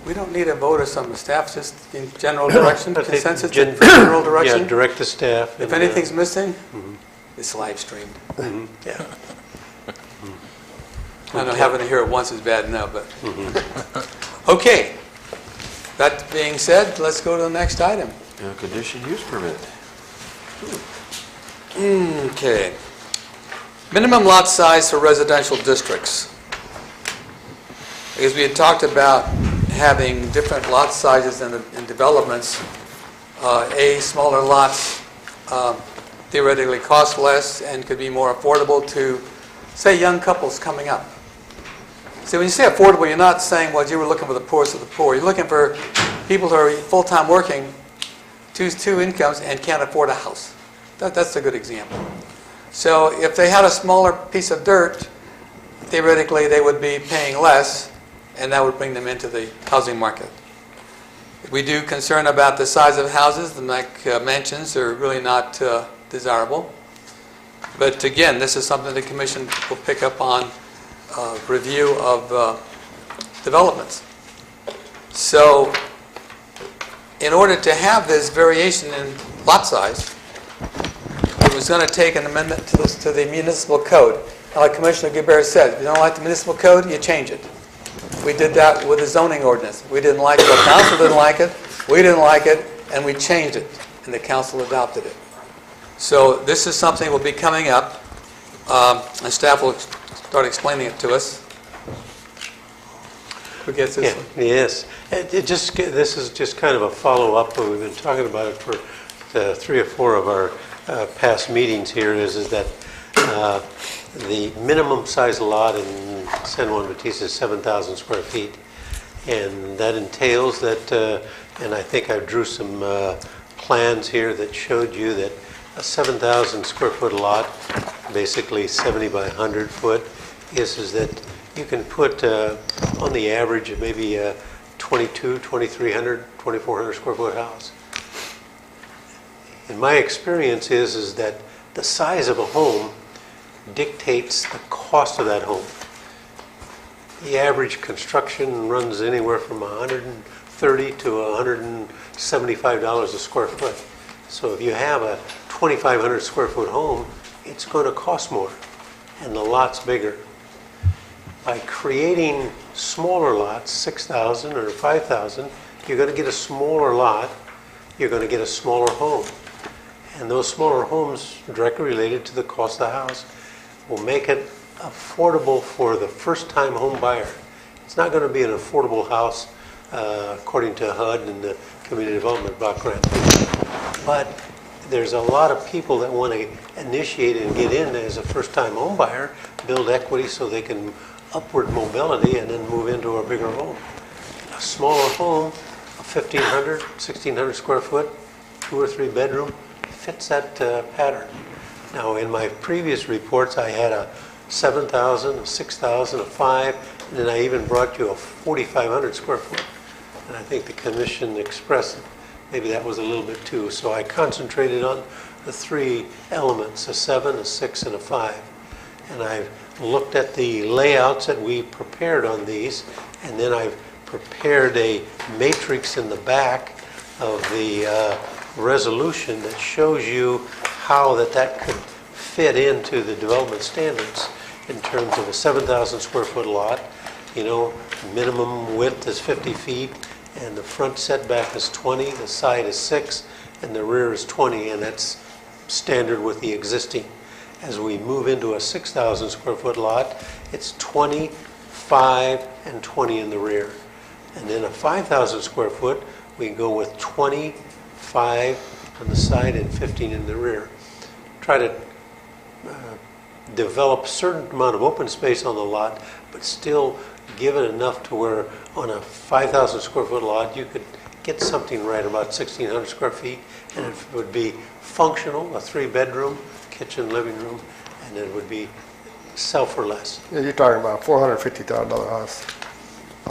We don't need a vote or something. Staff, just in general direction, I think consensus for general direction? Yeah, direct the staff. If and, anything's missing, it's live streamed. Yeah. I know having to hear it once is bad enough, but. Okay. That being said, let's go to the next item. Condition use permit. Okay. Minimum lot size for residential districts. Because we had talked about having different lot sizes in developments. Smaller lots theoretically cost less and could be more affordable to, say, young couples coming up. See, when you say affordable, you're not saying, well, you were looking for the poorest of the poor. You're looking for people who are full-time working, two incomes, and can't afford a house. That's a good example. So if they had a smaller piece of dirt, theoretically they would be paying less, and that would bring them into the housing market. We do concern about the size of houses, like mansions are really not desirable. But again, this is something the Commission will pick up on review of developments. So in order to have this variation in lot size, it was going to take an amendment to the municipal code. And like Commissioner Guibert said, if you don't like the municipal code, you change it. We did that with the zoning ordinance. We didn't like it, the council didn't like it, we didn't like it, and we changed it, and the council adopted it. So this is something that will be coming up, and staff will start explaining it to us. Who gets this one? Yes. This is just kind of a follow-up, but we've been talking about it for 3 or 4 of our past meetings here, is that the minimum size lot in San Juan Bautista is 7,000 square feet. And that entails that, and I think I drew some plans here that showed you that a 7,000 square foot lot, basically 70 by 100 foot, is that you can put on the average maybe 22, 2,300, 2,400 square foot house. And my experience is that the size of a home dictates the cost of that home. The average construction runs anywhere from $130 to $175 a square foot. So if you have a 2,500 square foot home, it's going to cost more, and the lot's bigger. By creating smaller lots, 6,000 or 5,000, you're going to get a smaller lot, you're going to get a smaller home. And those smaller homes, directly related to the cost of the house, will make it affordable for the first-time home buyer. It's not going to be an affordable house according to HUD and the Community Development Block Grant. But there's a lot of people that want to initiate and get in as a first-time home buyer, build equity so they can upward mobility and then move into a bigger home. A smaller home, a 1,500, 1,600 square foot, 2 or 3 bedroom, fits that pattern. Now, in my previous reports, I had a 7,000, a 6,000, a 5, and then I even brought you a 4,500 square foot. And I think the commission expressed maybe that was a little bit too. So I concentrated on the 3 elements, a 7, a 6, and a 5. And I've looked at the layouts that we prepared on these, and then I've prepared a matrix in the back of the resolution that shows you how that could fit into the development standards in terms of a 7,000 square foot lot. You know, minimum width is 50 feet, and the front setback is 20, the side is 6, and the rear is 20, and that's standard with the existing. As we move into a 6,000 square foot lot, it's 20, 5, and 20 in the rear. And then a 5,000 square foot, we go with 20, 5 on the side, and 15 in the rear. Try to develop a certain amount of open space on the lot, but still give it enough to where on a 5,000 square foot lot, you could get something right about 1,600 square feet, and it would be functional, a 3-bedroom, kitchen, living room, and it would be sell for less. Yeah, you're talking about a $450,000 house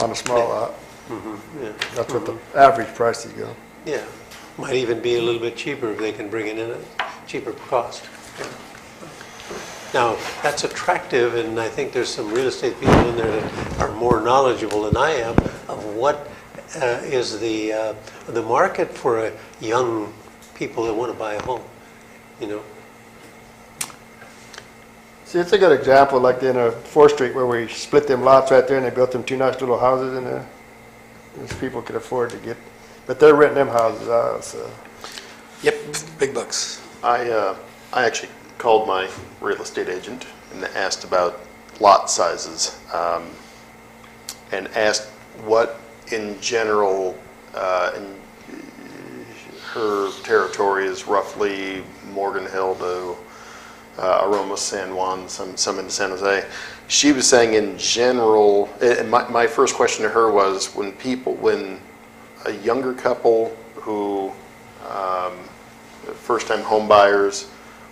on a small lot. Mm-hmm. Yeah. That's what the average price you go. Yeah, might even be a little bit cheaper if they can bring it in at cheaper cost. Yeah. Now, that's attractive, and I think there's some real estate people in there that are more knowledgeable than I am of what is the market for young people that want to buy a home, you know. See, it's a good example, like in 4th Street where we split them lots right there and they built them 2 nice little houses in there. These people could afford to get, but they're renting them houses out, so. Yep, big bucks. I actually called my real estate agent and asked about lot sizes, and asked what in general in her territory is roughly Morgan Hill to Aroma, San Juan, some in San Jose. She was saying in general, and my first question to her was when a younger couple who, first-time home buyers,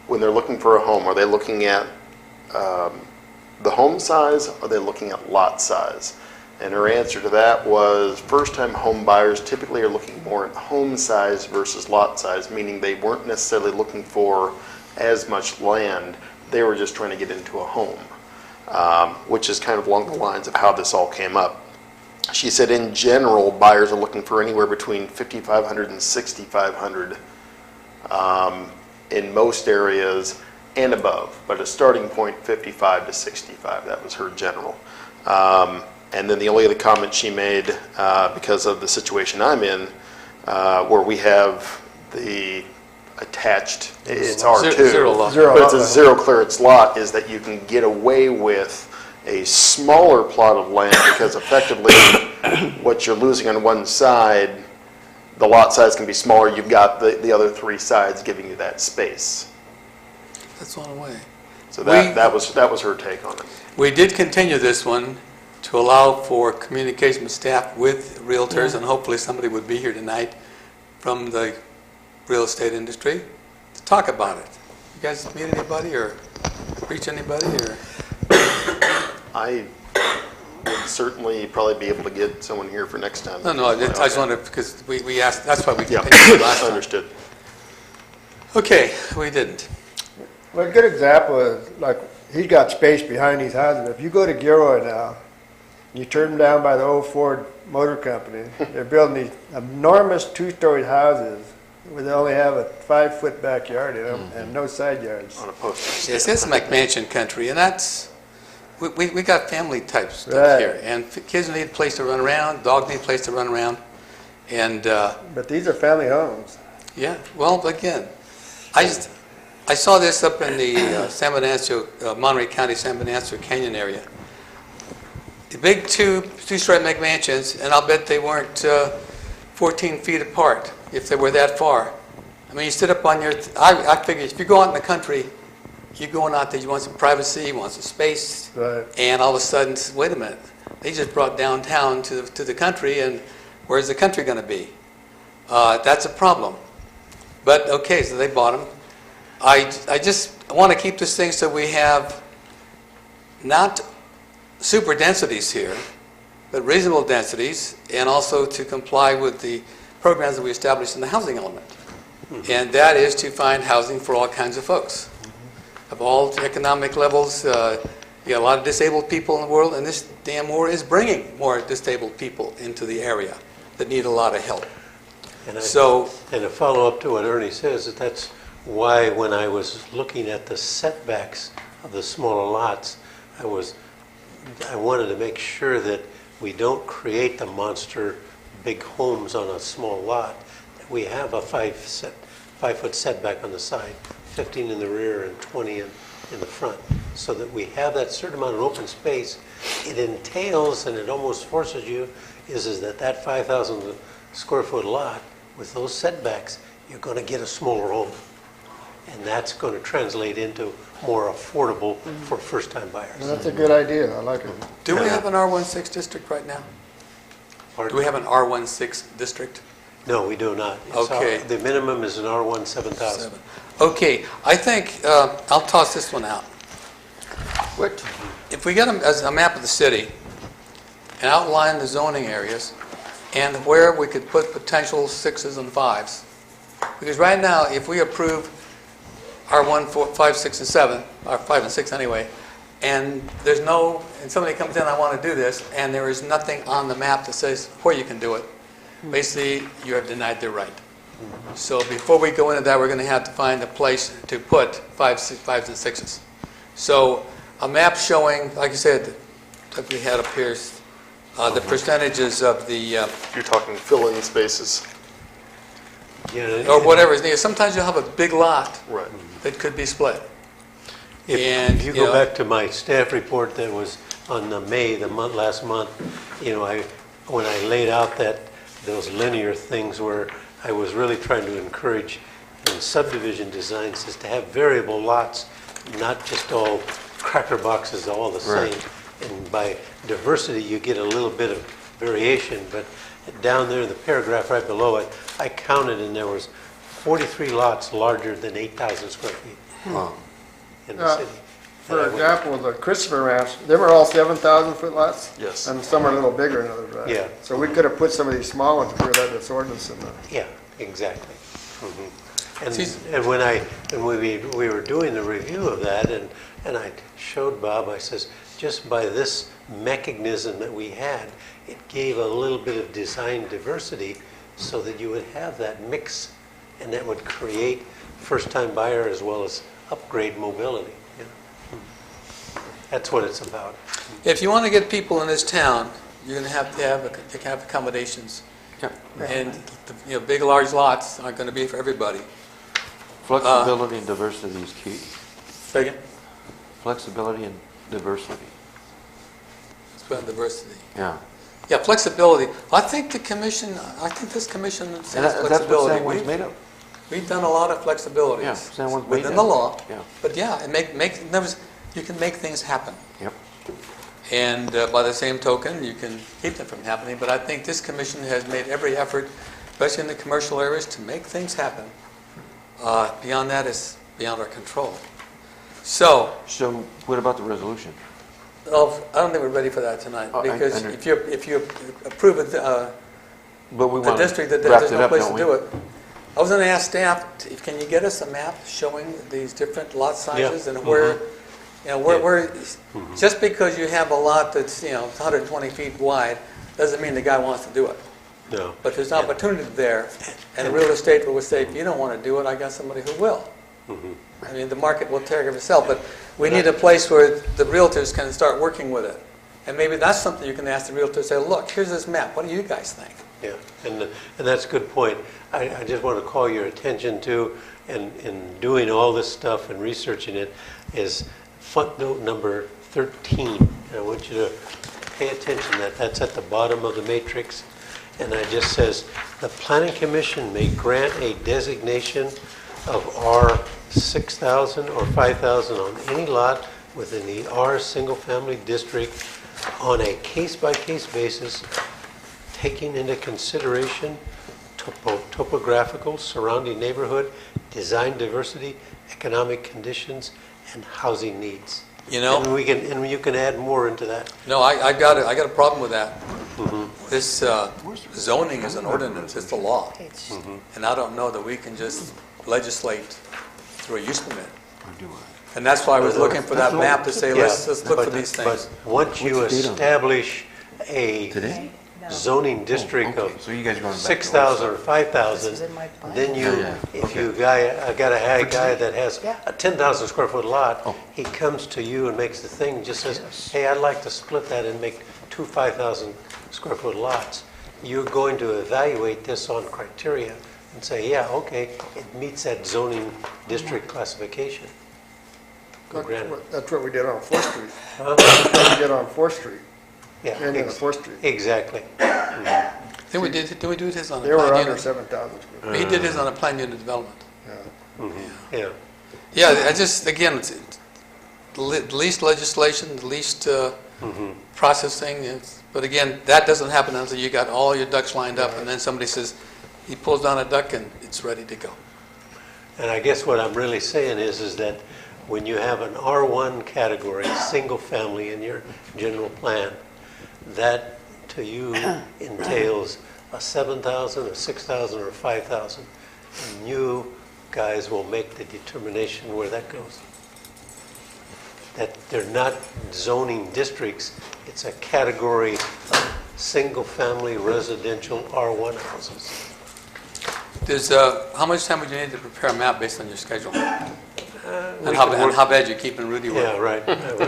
when they're looking for a home, are they looking at the home size, or are they looking at lot size? And her answer to that was first-time home buyers typically are looking more at home size versus lot size, meaning they weren't necessarily looking for as much land, they were just trying to get into a home, which is kind of along the lines of how this all came up. She said in general, buyers are looking for anywhere between 5,500 and 6,500 in most areas and above, but a starting point 55 to 65, that was her general. And then the only other comment she made, because of the situation I'm in, where we have the attached, it's R2, but it's a zero clearance lot, is that you can get away with a smaller plot of land because effectively what you're losing on one side, the lot size can be smaller. You've got the other 3 sides giving you that space. That's one way. So that was her take on it. We did continue this one to allow for communication with staff with realtors, and hopefully somebody would be here tonight from the real estate industry to talk about it. You guys meet anybody or reach anybody or? we'll certainly probably be able to get someone here for next time. No, I just wanted, because we asked, that's why we Yeah, continued last time. understood. Okay, we didn't. Well, a good example is, like, he's got space behind these houses. If you go to Gilroy now, you turn them down by the old Ford Motor Company, they're building these enormous two-story houses where they only have a 5-foot backyard in them and no side yards. On a post. Yes, it's McMansion country, and that's, we got family type stuff Right. here. And kids need a place to run around, dogs need a place to run around, and, But these are family homes. yeah, well, again, I saw this up in the San Bernardino, Monterey County, San Bernardino Canyon area. The big two-story McMansions, and I'll bet they weren't 14 feet apart, if they were that far. I mean, you sit up on your, I figure if you go out in the country, you're going out there, you want some privacy, you want some space, Right. and all of a sudden, wait a minute, they just brought downtown to the country, and where's the country going to be? That's a problem. But, okay, so they bought them. I just want to keep this thing so we have not super densities here, but reasonable densities, and also to comply with the programs that we established in the housing element. And that is to find housing for all kinds of folks, of all economic levels. You got a lot of disabled people in the world, and this damn war is bringing more disabled people into the area that need a lot of help. And So, and to follow up to what Ernie says, that's why when I was looking at the setbacks of the smaller lots, I wanted to make sure that we don't create the monster big homes on a small lot. That we have a 5-foot setback on the side, 15 in the rear and 20 in the front, so that we have that certain amount of open space. It entails, and it almost forces you, is that 5,000 square foot lot with those setbacks, you're going to get a smaller home. And that's going to translate into more affordable for first-time buyers. Well, that's a good idea, I like it. do we have an R16 district right now? Do we have an R16 district? No, we do not. Okay. The minimum is an R1 7000. 7. Okay, I think I'll toss this one out. What? If we get a map of the city and outline the zoning areas and where we could put potential 6s and 5s, because right now, if we approve R1, 4, 5, 6, and 7, or 5 and 6 anyway, and there's no, and somebody comes in, I want to do this, and there is nothing on the map that says where you can do it, basically, you have denied their right. So before we go into that, we're going to have to find a place to put 5s and 6s. So a map showing, like you said, that we had up here, the percentages of the... You're talking fill-in spaces. Yeah, or whatever is needed. Sometimes you'll have a big lot Right. that could be split. If you go back to my staff report that was on last month, when I laid out those linear things where I was really trying to encourage in subdivision designs is to have variable lots, not just all cracker boxes all the same. Right. And by diversity, you get a little bit of variation, but down there in the paragraph right below it, I counted and there was 43 lots larger than 8,000 square feet in the city. For example, the Christopher Ranch, they were all 7,000-foot lots? Yes. And some are a little bigger than others, right? Yeah. So we could have put some of these small ones if we had this ordinance in there. Yeah, exactly. And when we were doing the review of that, and I showed Bob, I says, just by this mechanism that we had, it gave a little bit of design diversity so that you would have that mix, and that would create first-time buyer as well as upgrade mobility. That's what it's about. If you want to get people in this town, you're going to have accommodations. Yeah. And big, large lots aren't going to be for everybody. Flexibility and diversity is key. Say again? Flexibility and diversity. It's about diversity. Yeah. Yeah, flexibility. I think this commission says And that's what flexibility. San Juan's made of. We've done a lot of flexibilities Yeah, San Juan's made within that. the law. Yeah. But yeah, you can make things happen. Yep. And by the same token, you can keep them from happening. But I think this commission has made every effort, especially in the commercial areas, to make things happen. Beyond that is beyond our control. So what about the resolution? Oh, I don't think we're ready for that tonight, Oh, because I if you approve it, But we the want to district, that wrap there's it no up, place don't to we? do it. I was going to ask staff, can you get us a map showing these different lot sizes and where, where, just because you have a lot that's, 120 feet wide, doesn't mean the guy wants to do it. No. But there's opportunity there, and real estate will say, if you don't want to do it, I got somebody who will. I mean, the market will take care of itself, but we need a place where the realtors can start working with it. And maybe that's something you can ask the realtor, say, look, here's this map, what do you guys think? Yeah, and that's a good point. I just want to call your attention to, and in doing all this stuff and researching it, is footnote number 13. And I want you to pay attention that that's at the bottom of the matrix. And it just says, the Planning Commission may grant a designation of R 6,000 or 5,000 on any lot within the R single-family district on a case-by-case basis, taking into consideration topographical, surrounding neighborhood, design diversity, economic conditions, and housing needs. And you can add more into that. No, I got a problem with that. This zoning is an ordinance, it's a law. And I don't know that we can just legislate through a use permit. And that's why I was looking for that map to say, let's look for these things. But once you establish a zoning district of 6,000 or 5,000, then if you got a guy that has a 10,000 square foot lot, he comes to you and makes the thing, just says, hey, I'd like to split that and make two 5,000 square foot lots. You're going to evaluate this on criteria and say, yeah, okay, it meets that zoning district classification. That's what we did on 4th Street. That's what we did on 4th Street. Yeah, And on 4th Street. Exactly. Did we do this on a They were planned under unit? 7,000 square feet. He did this on a planned unit development. Yeah. Yeah, I just, again, it's the least legislation, the least processing, but again, that doesn't happen until you got all your ducks lined up, and then somebody says, he pulls down a duck and it's ready to go. And I guess what I'm really saying is that when you have an R1 category, single family in your general plan, that to you entails a 7,000, a 6,000, or a 5,000. And you guys will make the determination where that goes. That they're not zoning districts, it's a category of single family residential R1 houses. There's, how much time would you need to prepare a map based on your schedule? And how bad you keeping Rudy working? Yeah, right.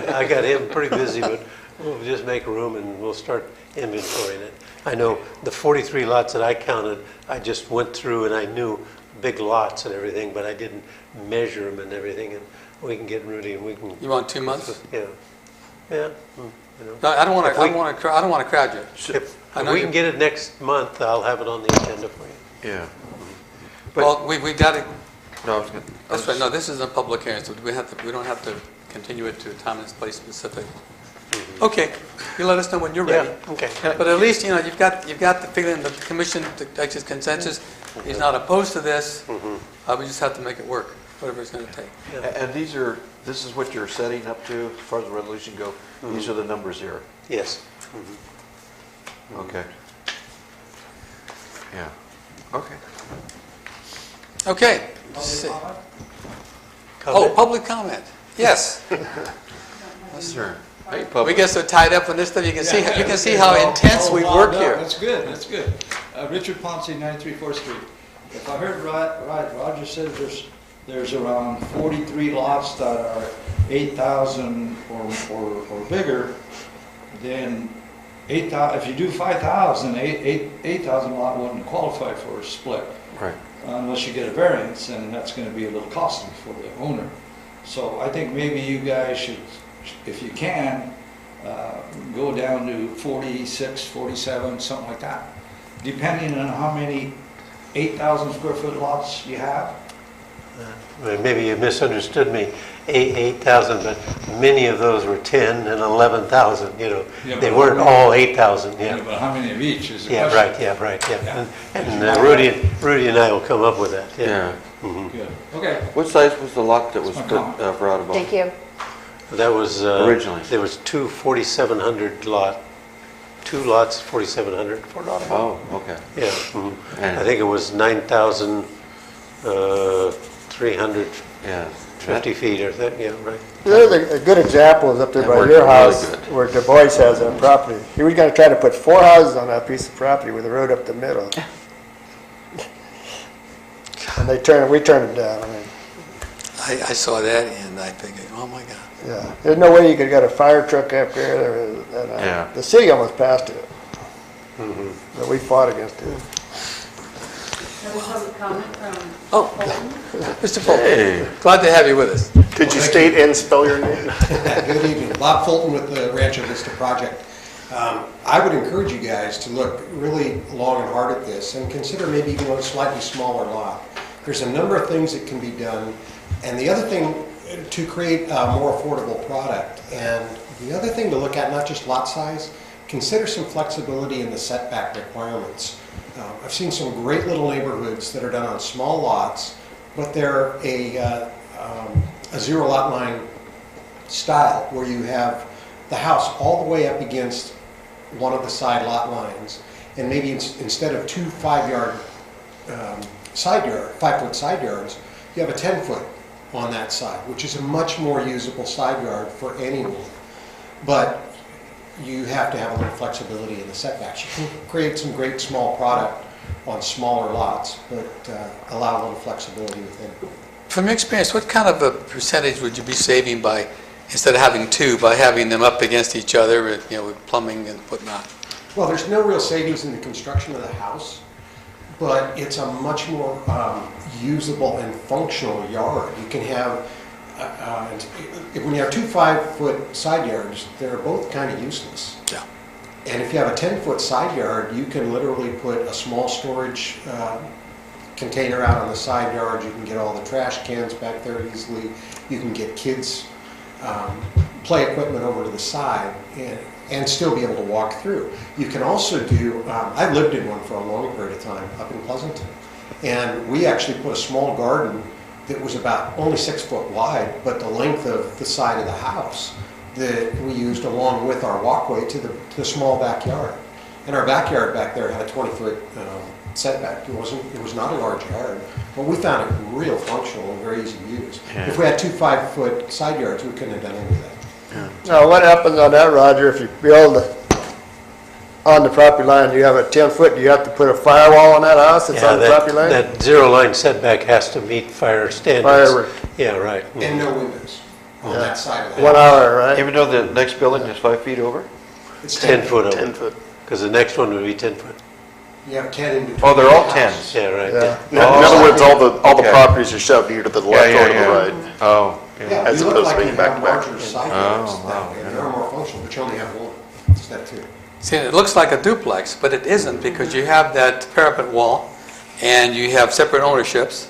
I got him pretty busy, but we'll just make room and we'll start inventorying it. I know the 43 lots that I counted, I just went through and I knew big lots and everything, but I didn't measure them and everything. And we can get Rudy and we can. You want 2 months? Yeah. Yeah. No, I don't want to crowd you. If we can get it next month, I'll have it on the agenda for you. Yeah. Well, we got to. No, I was good. That's right. No, this is a public hearing, so we don't have to continue it to a time and place specific. Okay, you let us know when you're ready. Yeah, okay. But at least, you've got the feeling the commission takes its consensus. He's not opposed to this. We just have to make it work, whatever it's going to take. And this is what you're setting up to, as far as the resolution go. These are the numbers here. Yes. Okay. Yeah. Okay. Okay. Oh, public comment. Yes. Yes, sir. We get so tied up on this stuff. You can see how intense we work here. That's good. That's good. Richard Ponce, 93 4th Street. If I heard right, Roger said there's around 43 lots that are 8,000 or bigger. Then 8,000. If you do 5,000, 8,000 lot wouldn't qualify for a split. Right. Unless you get a variance, and that's going to be a little costly for the owner. So I think maybe you guys should, if you can, go down to 46, 47, something like that, depending on how many 8,000 square foot lots you have. Maybe you misunderstood me. 8,000, but many of those were 10 and 11,000. Yeah, they weren't all 8,000. Yeah. But how many of each is the Yeah, question? right. Yeah, right. Yeah. And Rudy and I will come up with that. Yeah. Good. Okay. What size was the lot that was brought about? Thank you. That was... Originally. There was two 4,700 two lots, 4,700 for an automobile. Oh, okay. Yeah. And- I think it was 9,350 feet or that, yeah, right. There's a good example is up there That by worked your really house good. where Du Bois has that property. He was gonna try to put 4 houses on that piece of property with a road up the middle. And we turned it down, I mean, I saw that and I figured, oh my God. yeah. There's no way you could've got a fire truck up there, Yeah. the city almost passed it. But we fought against it. Have a public comment from Oh, Fulton? Mr. Fulton, Hey. glad to have you with us. Could you state and spell your name? Good evening. Bob Fulton with the Rancho Vista Project. I would encourage you guys to look really long and hard at this and consider maybe even a slightly smaller lot. There's a number of things that can be done. And the other thing, to create a more affordable product. And the other thing to look at, not just lot size, consider some flexibility in the setback requirements. I've seen some great little neighborhoods that are done on small lots, but they're a zero lot line style where you have the house all the way up against one of the side lot lines, and maybe instead of 2 5-foot side yards, you have a 10-foot on that side, which is a much more usable side yard for anyone. But you have to have a little flexibility in the setbacks. You can create some great small product on smaller lots, but allow a little flexibility within. From your experience, what kind of a percentage would you be saving by, instead of having 2, by having them up against each other, with plumbing and whatnot? Well, there's no real savings in the construction of the house, but it's a much more usable and functional yard. You can have, when you have 2 5-foot side yards, they're both kind of useless. Yeah. And if you have a 10-foot side yard, you can literally put a small storage container out on the side yard. You can get all the trash cans back there easily. You can get kids' play equipment over to the side and still be able to walk through. You can also do, I lived in one for a long period of time up in Pleasanton. And we actually put a small garden that was about only 6 foot wide, but the length of the side of the house that we used along with our walkway to the small backyard. And our backyard back there had a 20-foot setback. It was not a large yard, but we found it real functional and very easy to use. Yeah. If we had 2 5-foot side yards, we couldn't have done any of that. Now, what happens on that, Roger, if you build on the property line, you have a 10-foot, do you have to put a firewall on that house that's on the property line? That zero line setback has to meet fire standards. Fire. Yeah, right. And no windows on that side of the 1 house. hour, right? Even though the next building is 5 feet over? It's 10 foot over. 10 foot. Because the next one would be 10 foot. You have 10 in between. Oh, they're all the 10s. houses. Yeah, right. Yeah. In other words, all the Okay. properties are shoved either to the left or to the right. Oh, Yeah, yeah. As you look opposed to like being you have back-to-back. larger side yards Oh, that wow, way. yeah. They're more functional, but you only have one. It's that too. See, it looks like a duplex, but it isn't, because you have that parapet wall, and you have separate ownerships,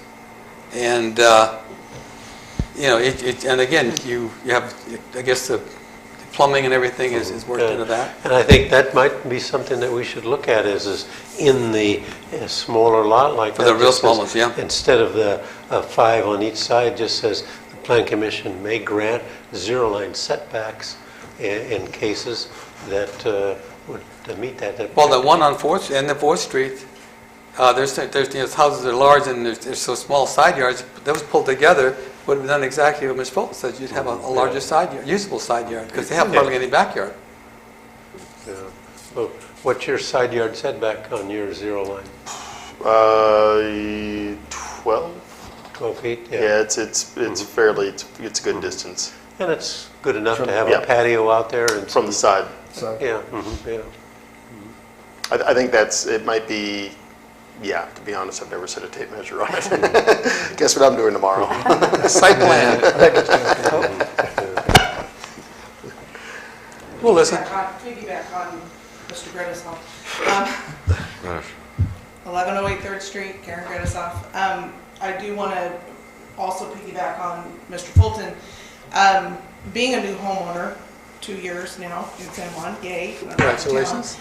and, and again, you have, I guess, the plumbing and everything is worked into that. And I think that might be something that we should look at is in the smaller lot like For that. the real just small says- ones, yeah. Instead of the 5 on each side, just says the Plan Commission may grant zero line setbacks in cases that would meet that. Well, the one on 4th, and the 4th Street, there's houses that are large and there's so small side yards, but those pulled together would have done exactly what Ms. Fulton said. You'd have a larger side yard, usable side yard, because they have hardly any backyard. Yeah. Well, what's your side yard setback on your zero line? 12? 12 feet? Yeah, it's fairly, it's a good distance. And it's good enough to have Yeah. a patio out there and From the side. So, yeah, yeah. I think it might be, yeah, to be honest, I've never set a tape measure on it. Guess what I'm doing tomorrow? Site plan. We'll listen. Piggyback on Mr. Gredishoff. 1108 3rd Street, Karen Gredishoff. I do want to also piggyback on Mr. Fulton. Being a new homeowner, 2 years now in San Juan, yay. Congratulations.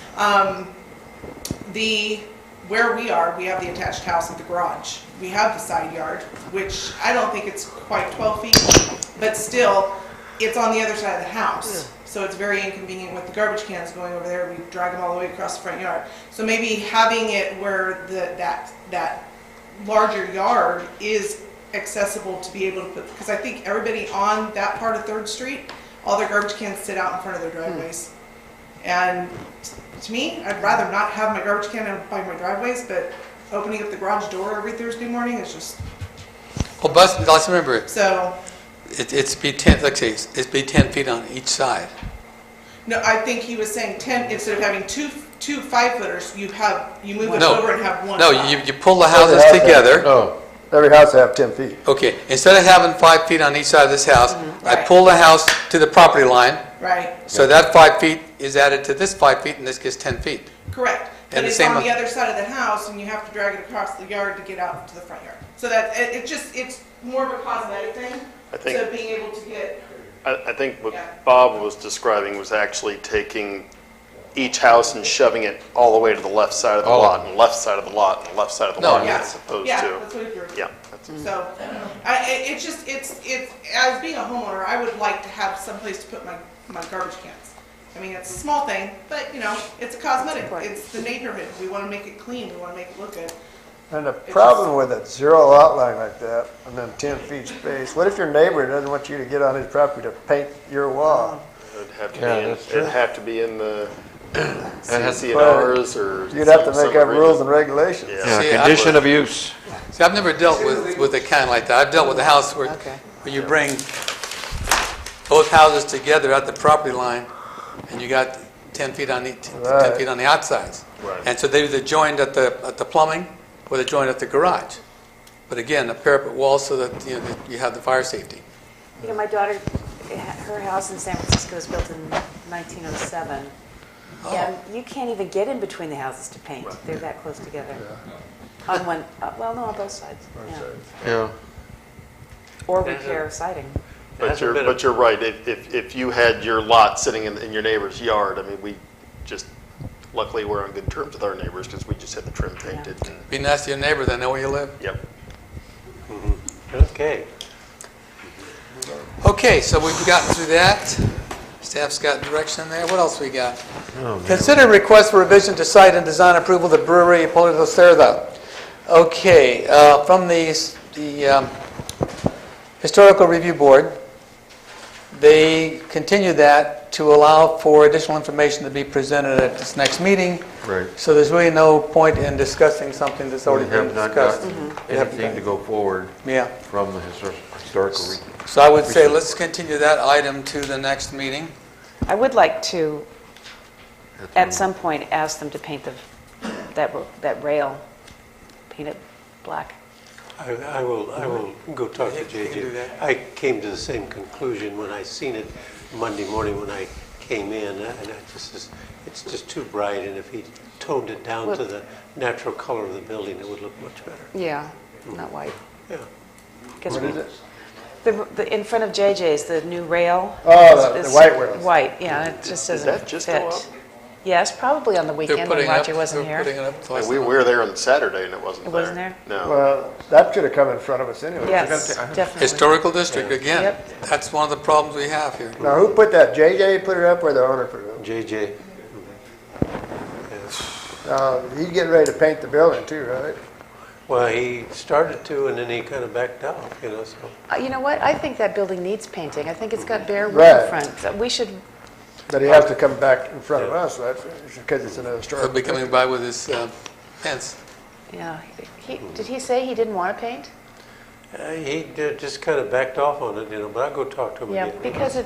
Where we are, we have the attached house and the garage. We have the side yard, which I don't think it's quite 12 feet, but still, it's on the other side of the house. So it's very inconvenient with the garbage cans going over there. We drag them all the way across the front yard. So maybe having it where that larger yard is accessible to be able to put, because I think everybody on that part of 3rd Street, all their garbage cans sit out in front of their driveways. And to me, I'd rather not have my garbage can by my driveways, but opening up the garage door every Thursday morning is just, Well, let's remember, so. it's be 10, like I say, it's be 10 feet on each side. No, I think he was saying 10, instead of having two 5-footers, you move it No. over and have one. No, five. you pull the houses together. No, every house have 10 feet. Okay, instead of having 5 feet on each side of this house, I Right. pull the house to the property line, Right, so that 5 feet is added to this 5 feet, and this gets 10 feet. correct. But And the it's same on the on- other side of the house, and you have to drag it across the yard to get out to the front yard. So that, it's more of a cosmetic thing, I think- to being able to get, I think what Yeah. Bob was describing was actually taking each house and shoving it all the way to the left side of the lot, and left side of the lot, and left side of the No, lot, yeah, as opposed yeah, to, that's what he yeah. that's- so, it's, as being a homeowner, I would like to have some place to put my garbage cans. I mean, it's a small thing, but, it's a cosmetic. It's the neighborhood. We want to make it clean. We want to make it look good. And the problem with a 0 lot line like that, and then 10 feet space, what if your neighbor doesn't want you to get on his property to paint your wall? It'd have to Yeah, be in, that's true. it'd have to be in the has- CCNRs or. You'd have to some make up agreement. rules and regulations. Yeah. See, Condition of use. See, I've never dealt with a kind like that. I've dealt with a house where you bring both houses together at the property line, and you got 10 feet on each, 10 Right. feet on the outsides. Right. And so they either joined at the plumbing, or they joined at the garage. But again, a parapet wall so that, that you have the fire safety. My daughter, her house in San Francisco was built in 1907. And you can't even get in between the houses to paint. They're that close together. On one, well, no, on both sides. Yeah. Yeah. Or repair siding. But you're right, if you had your lot sitting in your neighbor's yard, I mean, we just, luckily we're on good terms with our neighbors because we just had the trim painted. and- Be nice to your neighbor, they know where you live. Yep. Okay. Okay, so we've gotten through that. Staff's got direction there. What else we got? Consider request for revision to site and design approval of the brewery Puerto Cerda. Okay, from the Historical Review Board, they continue that to allow for additional information to be presented at this next meeting. Right. So there's really no point in discussing something that's We already been have not discussed. gotten anything to go forward Yeah. from the historical. So I would say let's continue that item to the next meeting. I would like to, at some point, ask them to paint that rail, paint it black. I will go talk to You can do JJ. that. I came to the same conclusion when I seen it Monday morning when I came in, and it's just too bright, and if he toned it down to the natural color of the building, it would look much better. Yeah, not white. Yeah. What is it? In front of JJ's, the new rail. Oh, the is white rails. White, yeah, it just doesn't that just go fit. up? Yes, probably on the They're weekend when putting up, Roger wasn't they're here. putting it up twice. And we were there on Saturday and it wasn't It there. wasn't there? No. Well, that should have come in front of us anyway. Yes, definitely. Historical district, again. Yep. That's one of the problems we have here. Now, who put that? JJ put it up or the owner put it up? JJ. He's getting ready to paint the building too, right? Well, he started to, and then he kind of backed out, so. You know what? I think that building needs painting. I think it's got bare wood Right. in front. So we should, But he has to come back in front of us, right? Because it's an He'll historical. be coming by with his fence. yeah. Did he say he didn't want to paint? He just kind of backed off on it, but I'll go talk to him Yeah, again. because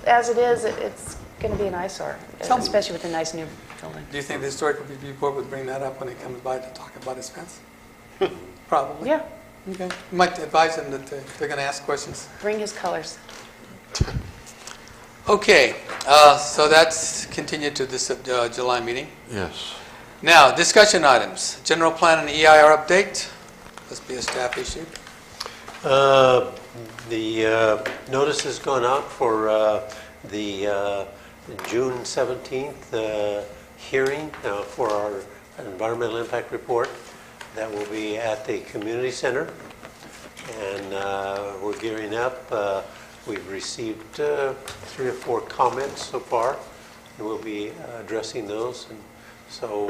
as it is, it's going to be an eyesore, especially with the nice new building. Do you think the Historical Review Board would bring that up when he comes by to talk about his fence? Probably. Yeah, Okay. You might advise him that they're going to ask questions. bring his colors. Okay, so that's continued to this July meeting. Yes. Now, discussion items. General plan and EIR update. This be a staff issue. The notice has gone out for the June 17th hearing for our environmental impact report. That will be at the community center, and we're gearing up. We've received 3 or 4 comments so far, and we'll be addressing those. And so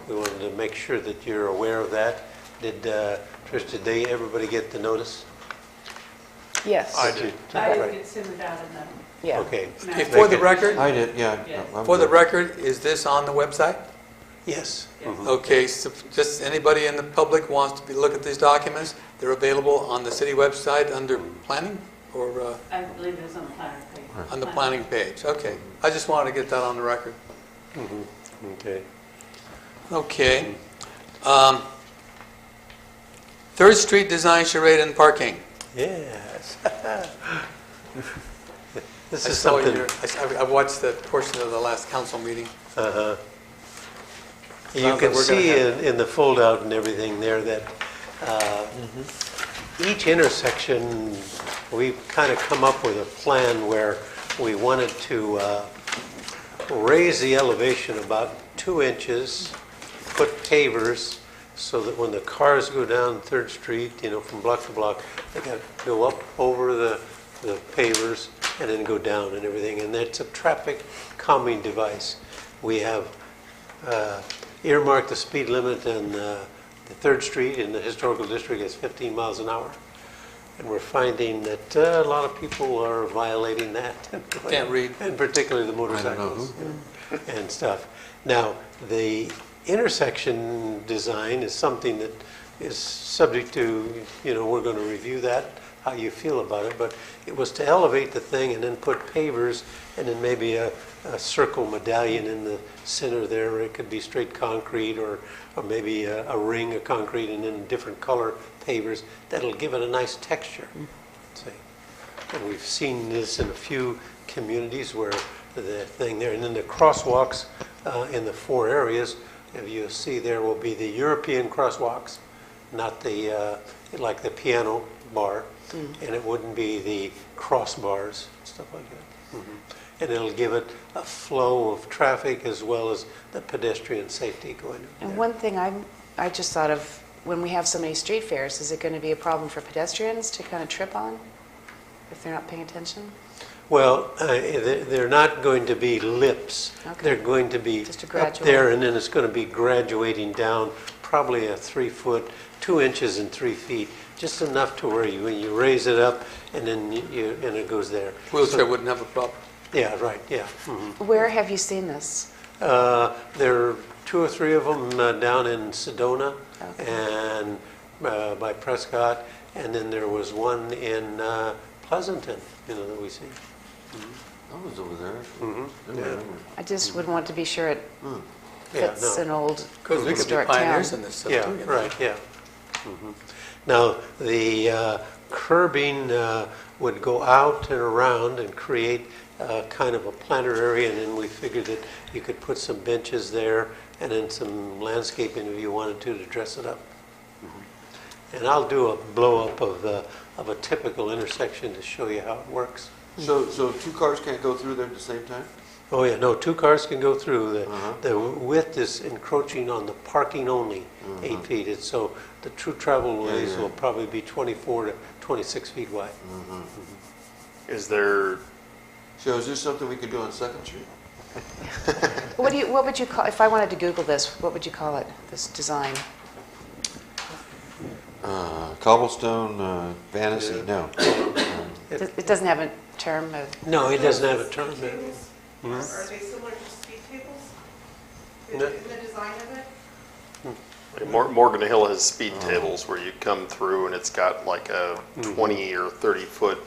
we wanted to make sure that you're aware of that. Did, Trish, did everybody get the notice? Yes. I did. I did send it out in the. Yeah. Okay. Okay, for the record, I did, yeah. Yes. I'm for the good. record, is this on the website? Yes. Okay, so just anybody in the public wants to look at these documents, they're available on the city website under planning or I believe it is on the planner page. on the planning page? Okay, I just wanted to get that on the record. Okay. Okay. 3rd Street design charade and parking. Yes. This I is saw something. I watched that portion of the last council meeting. Uh-huh. You Sounds can like we're gonna see have- in the foldout and everything there that each intersection, we've kind of come up with a plan where we wanted to raise the elevation about 2 inches, put pavers, so that when the cars go down 3rd Street, from block to block, they got to go up over the pavers and then go down and everything. And it's a traffic calming device. We have earmarked the speed limit on the 3rd Street in the historical district as 15 miles an hour. And we're finding that a lot of people are violating that. Can't read. And particularly the motorcycles and stuff. Now, the intersection design is something that is subject to, we're going to review that, how you feel about it, but it was to elevate the thing and then put pavers and then maybe a circle medallion in the center there. It could be straight concrete or maybe a ring of concrete and then different color pavers. That'll give it a nice texture. See? And we've seen this in a few communities where the thing there, and then the crosswalks in the 4 areas, if you see there will be the European crosswalks, not the like the piano bar, and it wouldn't be the crossbars, stuff like that. And it'll give it a flow of traffic as well as the pedestrian safety going on. And one thing I just thought of, when we have so many street fairs, is it going to be a problem for pedestrians to kind of trip on if they're not paying attention? Well, they're not going to be lips. Okay. They're going to be Just a up gradual. there, and then it's going to be graduating down, probably a 3 foot, 2 inches and 3 feet, just enough to where when you raise it up, and then and it goes there. Wheelchair wouldn't have a problem. Yeah, right. Yeah. Where have you seen this? There are 2 or 3 of them down in Sedona and by Prescott, and then there was one in Pleasanton, that we see. I was over there. Yeah. I just would want to be sure it fits no. an old Because we could be historic town. pioneers in this stuff Yeah, too. right, yeah. Now, the curbing would go out and around and create kind of a planter area, and then we figured that you could put some benches there and then some landscaping if you wanted to dress it up. And I'll do a blow-up of a typical intersection to show you how it works. So 2 cars can't go through there at the same time? Oh, yeah, no, 2 cars can go through. The width is encroaching on the parking only, 8 feet. So the true travel ways will probably be 24 to 26 feet wide. Is there, So is this something we could do on 2nd Street? What would you call, if I wanted to Google this, what would you call it, this design? Cobblestone, fantasy, no. It doesn't have a term of... No, it doesn't have a term. Are they similar to speed tables? In No. the design of it? Morgan Hill has speed tables where you come through and it's got like a 20 or 30 foot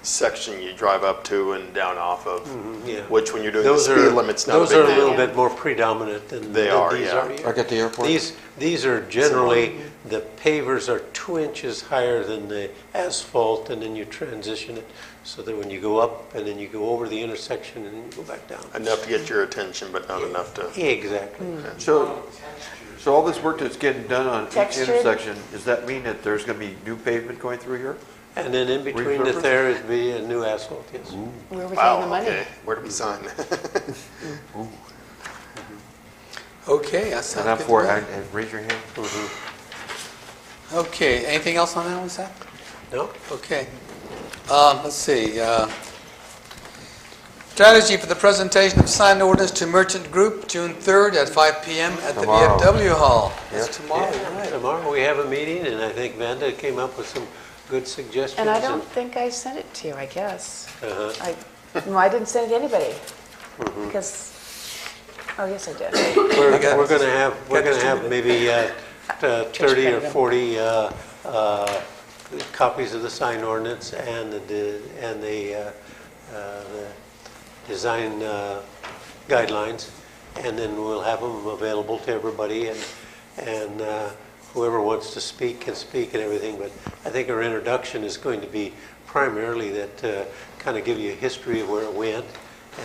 section you drive up to and down off of, Yeah. which when you're doing the speed limit's not a Those big are a deal. little bit more predominant than They are, these yeah. are. Like at the airport? These are generally, the pavers are 2 inches higher than the asphalt, and then you transition it so that when you go up and then you go over the intersection and then you go back down. Enough to get your attention, but not enough to... Exactly. So all this work that's getting done on each Textured? intersection, does that mean that there's going to be new pavement going through here? And then in between the Repurpose? there would be a new asphalt, yes. Where are we getting the Wow, money? okay. Where do we sign? Okay, that sounds And I'm good for to it, me. and raise your hand. Okay, anything else on that one, Seth? No? Okay. Let's see. Strategy for the presentation of signed ordinance to merchant group, June 3rd at 5 p.m. at the Tomorrow. VFW Hall. Yep. It's tomorrow, right? Tomorrow we have a meeting, and I think Vanda came up with some good suggestions. And I don't think I sent it to you, I guess. Uh-huh. No, I didn't send it to anybody, because, oh, yes, I did. We're going to have maybe 30 or 40 copies of the sign ordinance and the design guidelines, and then we'll have them available to everybody, and whoever wants to speak can speak and everything. But I think our introduction is going to be primarily that kind of give you a history of where it went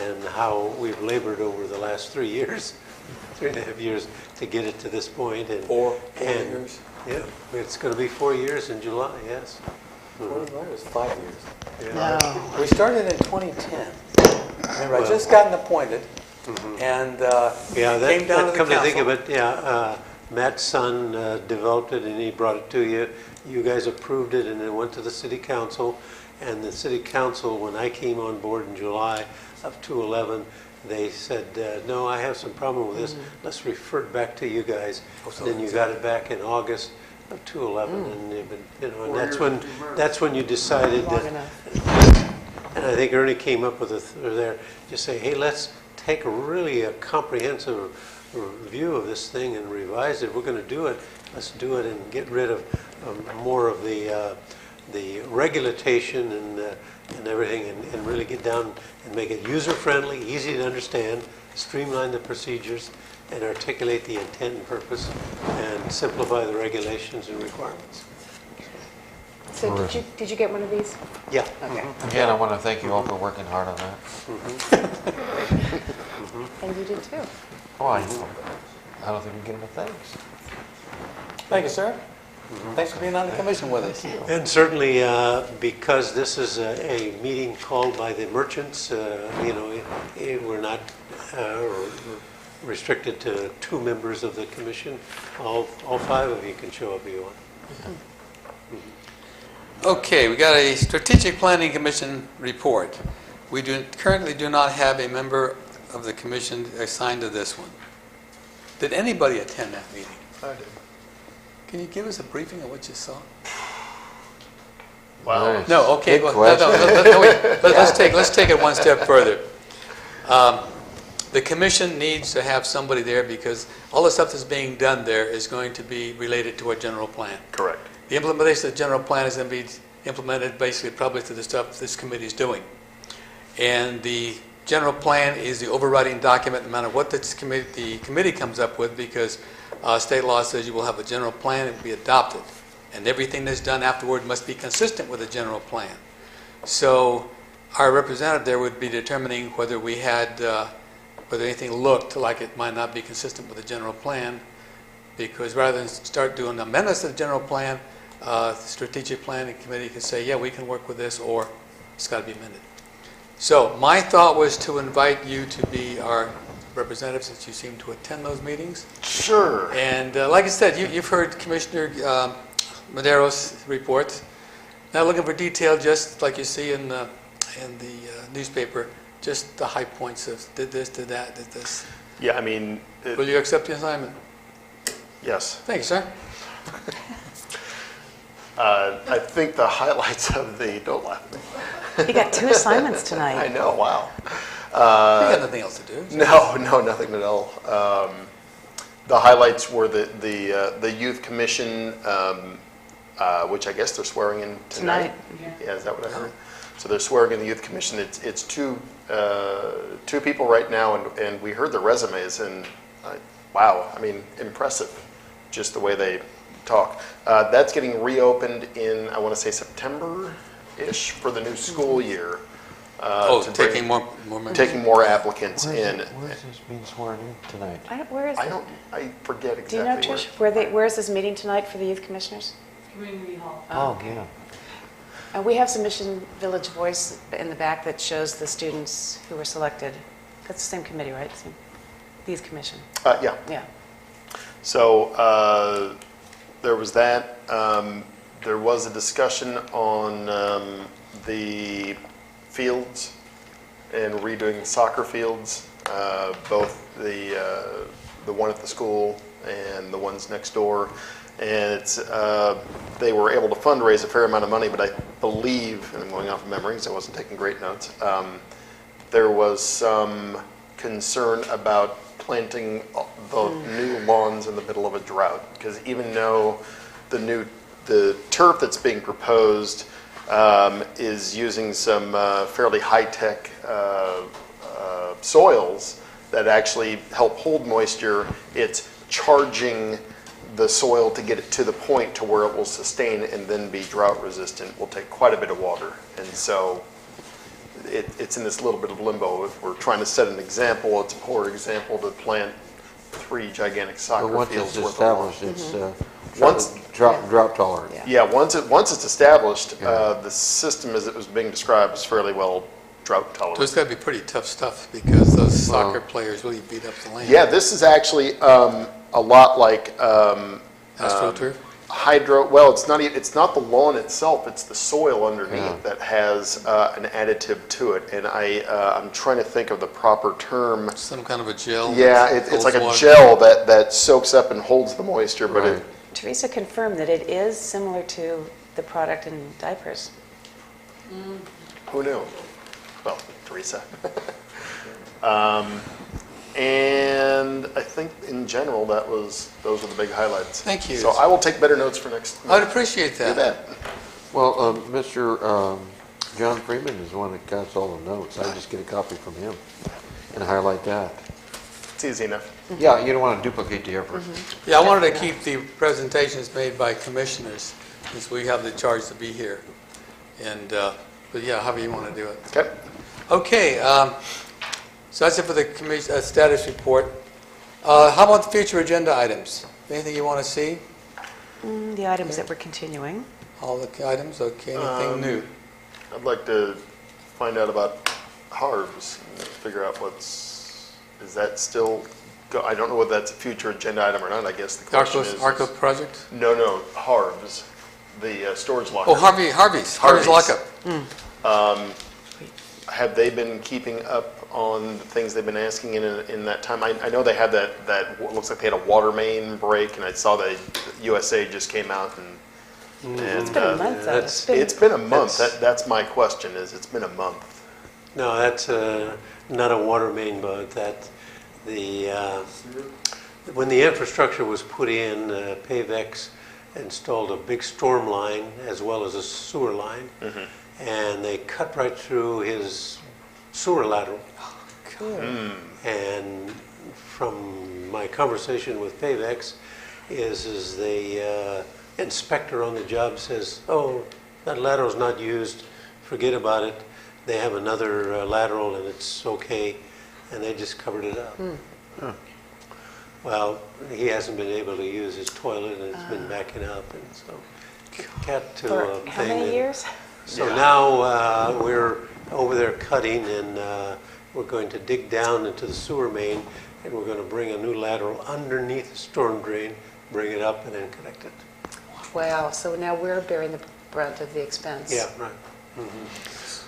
and how we've labored over the last 3 years, 3.5 years to get it to this point. And Four years. Yeah, it's going to be 4 years in July, yes. It was 5 years. Yeah. No. We started in 2010. Remember, I just gotten appointed, and Yeah, came down to the come to think council. of it, yeah, Matt's son developed it and he brought it to you. You guys approved it and it went to the city council. And the city council, when I came on board in July of 2011, they said, no, I have some problem with this. Let's refer it back to you guys. Then you got it back in August of 2011, and they've been, and that's when you decided Long that. enough. And I think Ernie came up with just say, hey, let's take a comprehensive review of this thing and revise it. We're going to do it. Let's do it and get rid of more of the regulation and everything, and really get down and make it user-friendly, easy to understand, streamline the procedures, and articulate the intent and purpose, and simplify the regulations and requirements. So did you get one of these? Yeah. Okay. Again, I want to thank you all for working hard on that. And you did too. Oh, I know. I don't think we can get enough thanks. Thank you, sir. Thanks for being on the commission with us. And certainly, because this is a meeting called by the merchants, we're not restricted to 2 members of the commission. All 5 of you can show up if you want. Okay, we got a Strategic Planning Commission report. We currently do not have a member of the commission assigned to this one. Did anybody attend that meeting? I did. Can you give us a briefing of what you saw? Wow. No, okay. Good Well, question. wait. Let's take it one step further. The commission needs to have somebody there because all the stuff that's being done there is going to be related to a general plan. Correct. The implementation of the general plan is going to be implemented basically probably through the stuff this committee is doing. And the general plan is the overriding document no matter what the committee comes up with, because state law says you will have a general plan and be adopted. And everything that's done afterward must be consistent with the general plan. So our representative there would be determining whether we had, whether anything looked like it might not be consistent with the general plan, because rather than start doing amendments to the general plan, the strategic planning committee can say, yeah, we can work with this, or it's got to be amended. So my thought was to invite you to be our representatives, since you seem to attend those meetings. Sure. And like I said, you've heard Commissioner Madero's reports. Not looking for detail, just like you see in the newspaper, just the high points of did this, did that, did this. Yeah, I mean... Will you accept the assignment? Yes. Thank you, sir. I think the highlights of the... Don't laugh. You got 2 assignments tonight. I know, wow. We got nothing else to do. No, nothing at all. The highlights were the youth commission, which I guess they're swearing in tonight. Yeah, is that what I heard? So they're swearing in the youth commission. It's two people right now, and we heard the resumes, and wow, I mean, impressive, just the way they talk. That's getting reopened in, I want to say, September-ish for the new school year. Taking more members. Taking more applicants in. Where's this being sworn in tonight? I forget exactly. Do you know, Trish, where is this meeting tonight for the youth commissioners? Community hall. Oh, yeah. We have some Mission Village Voice in the back that shows the students who were selected. That's the same committee, right? The youth commission. Yeah. Yeah. So there was that. There was a discussion on the fields and redoing soccer fields, both the one at the school and the ones next door. And it's, they were able to fundraise a fair amount of money, but I believe, and I'm going off of memory because I wasn't taking great notes, there was some concern about planting the new lawns in the middle of a drought, because even though the turf that's being proposed is using some fairly high-tech soils that actually help hold moisture, it's charging the soil to get it to the point to where it will sustain and then be drought resistant. Will take quite a bit of water, and so it's in this little bit of limbo. If we're trying to set an example, it's a poor example to plant 3 gigantic soccer But once fields it's worth of lawn. established, it's drought tolerant. Yeah, once it's established, the system as it was being described is fairly well drought tolerant. So it's got to be pretty tough stuff because those soccer players really beat up the land. Yeah, this is actually a lot like AstroTurf? Hydro. Well, it's not the lawn itself; it's the soil underneath that has an additive to it. And I'm trying to think of the proper term. Some kind of a gel. Yeah, it's like a gel that soaks up and holds the moisture, but it. Teresa confirmed that it is similar to the product in diapers. Who knew? Well, Teresa. And I think in general those were the big highlights. Thank you. So I will take better notes for next. I'd appreciate that. You bet. Well, Mr. John Freeman is the one that got all the notes. I just get a copy from him and highlight that. It's easy enough. Yeah, you don't want to duplicate the effort. Yeah, I wanted to keep the presentations made by commissioners, since we have the charge to be here. And, but yeah, however you want to do it. Okay. Okay, so that's it for the status report. How about the future agenda items? Anything you want to see? The items that we're continuing. All the items, okay, anything new? I'd like to find out about Harbs and figure out is that still, I don't know whether that's a future agenda item or not. I guess the question is. ARCO project? No, Harbs, the storage locker. Oh, Harvey's lockup. Have they been keeping up on the things they've been asking in that time? I know they had that looks like they had a water main break, and I saw that USA just came out and It's been a month, though. It's been a month. That's my question. It's been a month. No, that's not a water main bug. That when the infrastructure was put in, Pavex installed a big storm line as well as a sewer line, and they cut right through his sewer lateral. And from my conversation with Pavex, is the inspector on the job says, "Oh, that lateral's not used. Forget about it. They have another lateral and it's okay," and they just covered it up. Well, he hasn't been able to use his toilet, and it's been backing up, and so got to For a thing. how many years? So now we're over there cutting, and we're going to dig down into the sewer main, and we're going to bring a new lateral underneath the storm drain, bring it up, and then connect it. Wow, so now we're bearing the brunt of the expense. Yeah, right.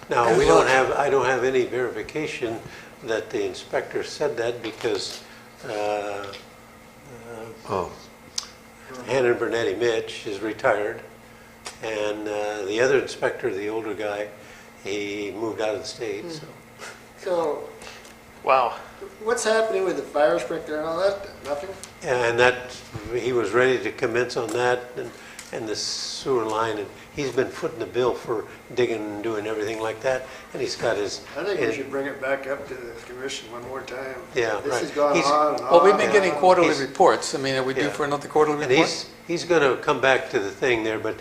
Now, I don't have any verification that the inspector said that, because Hannah Bernetti Mitch is retired, and the other inspector, the older guy, he moved out of the state. So, wow, what's happening with the fire sprinkler and all that? Nothing? And that he was ready to commence on that, and the sewer line, and he's been footing the bill for digging and doing everything like that, and he's got his. I think we should bring it back up to the commission one more time. Yeah, This right. has gone on and on. Well, we've been getting quarterly He's- reports. I mean, are we due for another quarterly And report? he's going to come back to the thing there, but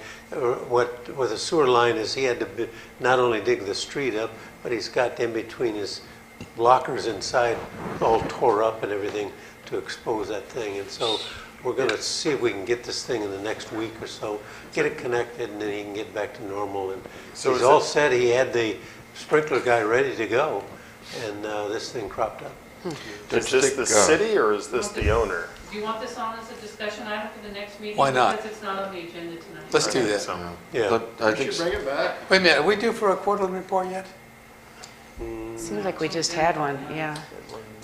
what with the sewer line is he had to not only dig the street up, but he's got in between his blockers inside all tore up and everything to expose that thing. And so we're going to see if we can get this thing in the next week or so, get it connected, and then he can get back to normal. And So he's is all it- set. He had the sprinkler guy ready to go, and this thing cropped up. Is this the city or is this the owner? Do you want this on as a discussion item for the next meeting? Why not? Because it's not on the agenda tonight. Let's do that. Yeah. But I We think should bring it back. Wait a minute, are we due for a quarterly report yet? Seems like we just had one, yeah.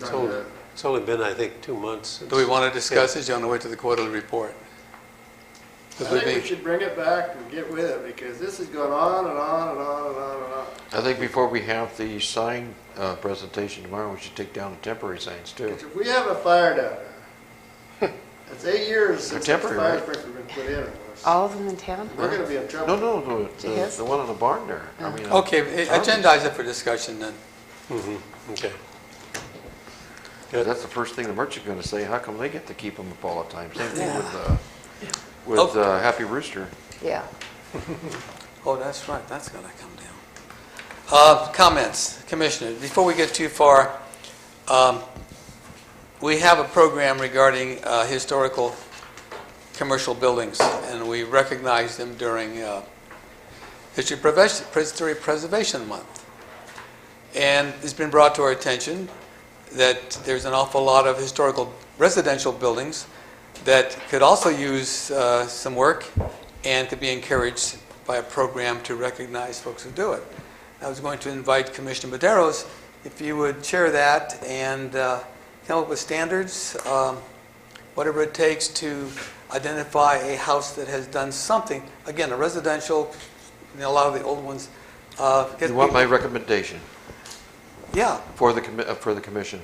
It's only been, I think, 2 months. Do we want to discuss it? Do you want to wait to the quarterly report? I think we should bring it back and get with it, because this is going on and on and on and on and on. I think before we have the sign presentation tomorrow, we should take down the temporary signs too. Because if we have a fire down there, it's 8 years since the temporary, fire right? sprinkler's been put in. All of them in town? We're gonna be in trouble. No, Yes. the one on the barn there. I mean, Okay, agendize it for discussion then. Okay. that's the first thing the merchant's gonna say, how come they get to keep them up all the time? Same thing Yeah. with Happy Rooster. Yeah. Oh, that's right, that's going to come down. Comments, Commissioner, before we get too far, we have a program regarding historical commercial buildings, and we recognize them during History Preservation Month. And it's been brought to our attention that there's an awful lot of historical residential buildings that could also use some work and could be encouraged by a program to recognize folks who do it. I was going to invite Commissioner Maderos, if you would chair that and come up with standards, whatever it takes to identify a house that has done something. Again, a residential, a lot of the old ones. You want my recommendation? Yeah. For the commission?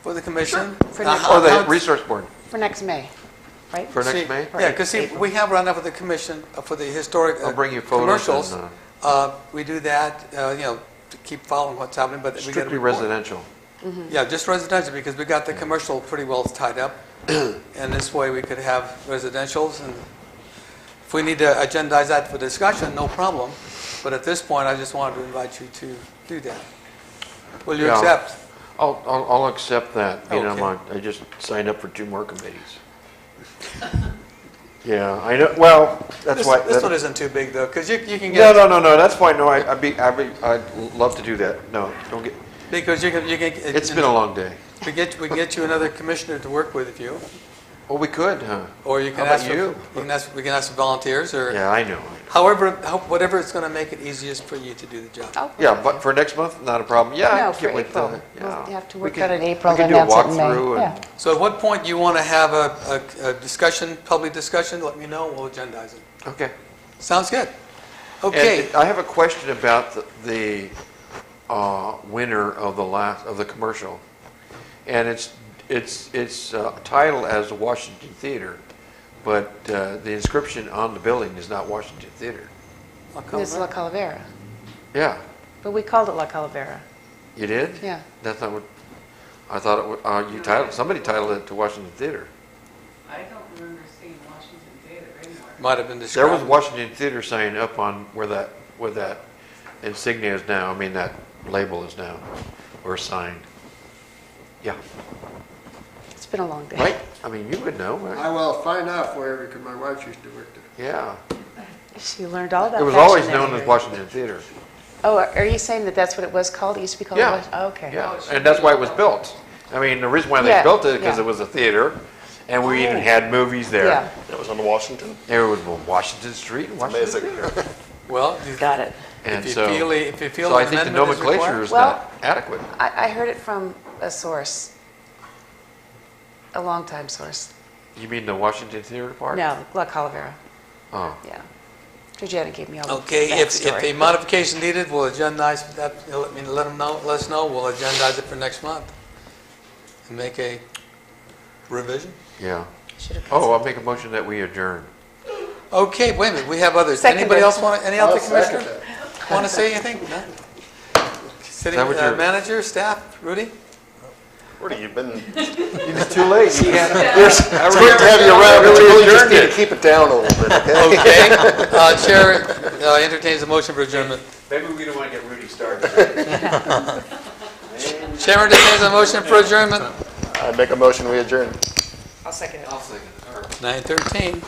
For the commission? For next, Or the resource board? for next May, right? For next May? Yeah, because see, we have run out for the commission, for the historic I'll bring you photos commercials. and, We do that, to keep following what's happening, but we get a strictly report. residential. Yeah, just residential, because we got the commercial pretty well tied up. And this way we could have residentials, and if we need to agendize that for discussion, no problem. But at this point, I just wanted to invite you to do that. Will you Yeah. accept? I'll accept that. You know, Okay. I just signed up for 2 more committees. Yeah, I know, well, that's why. This one isn't too big, though, because you can get... No, that's fine. No, I'd love to do that. No, don't get, Because you can... it's been a long day. We get you another commissioner to work with if you... Well, we could, huh? Or you can How ask about you? we can ask for volunteers, or... Yeah, I know. Whatever it's going to make it easiest for you to do the job. Yeah, but for next month, not a problem. Yeah, I No, can for get with, April. yeah. We'll have to We work can- out in April, we can then do a that's in May. walkthrough and- Yeah. So at what point you want to have a discussion, public discussion, let me know, and we'll agendize it. Okay. Sounds good. Okay. And I have a question about the winner of the commercial, and it's titled as the Washington Theater, but the inscription on the building is not Washington Theater. It's La Calavera, Yeah, but we called it La Calavera. you did? Yeah. That's not what I thought. It was, somebody titled it to Washington Theater. I don't remember seeing Washington Theater anywhere. Might have been described. There was Washington Theater sign up on where that insignia is now. I mean that label is now, or sign. Yeah. It's been a long day. Right? I mean, you would know, right? I will find out for you, because my wife used to work there. Yeah. She learned all about It was fashion always that known area. as Washington Theater. Oh, are you saying that that's what it was called? It used to be called Yeah. Washington? Oh, okay. Yeah, and that's why it was built. I mean, the reason why they Yeah, built it, because yeah. it was a theater, and we even had movies there. Yeah. That was on Washington? There was Washington Street, Washington Amazing. Theater. Well, Got it. And if so, you feel so I an think the amendment is nomenclature required- is Well, not adequate. I heard it from a source, a longtime source. You mean the Washington Theater part? No, La Calavera, Oh. yeah. Janet gave me all the Okay, if backstory. a modification needed, we'll agendize that, let us know, we'll agendize it for next month. And make a revision. Yeah. Should've put Oh, I'll make a motion that we adjourn. Okay, wait a minute, we have others. Seconded. Anybody else any other I'll second commissioner want to say anything? No? City that what you're- manager, staff, Rudy? Where have you been? It's too late. You can't. It's great to have you around, but you really just need to keep it down a little bit, okay? Okay, Chair entertains a motion for adjournment. Maybe we don't want to get Rudy started. Chair entertains a motion for adjournment. I make a motion, we adjourn. I'll second it. I'll second it. 9:13.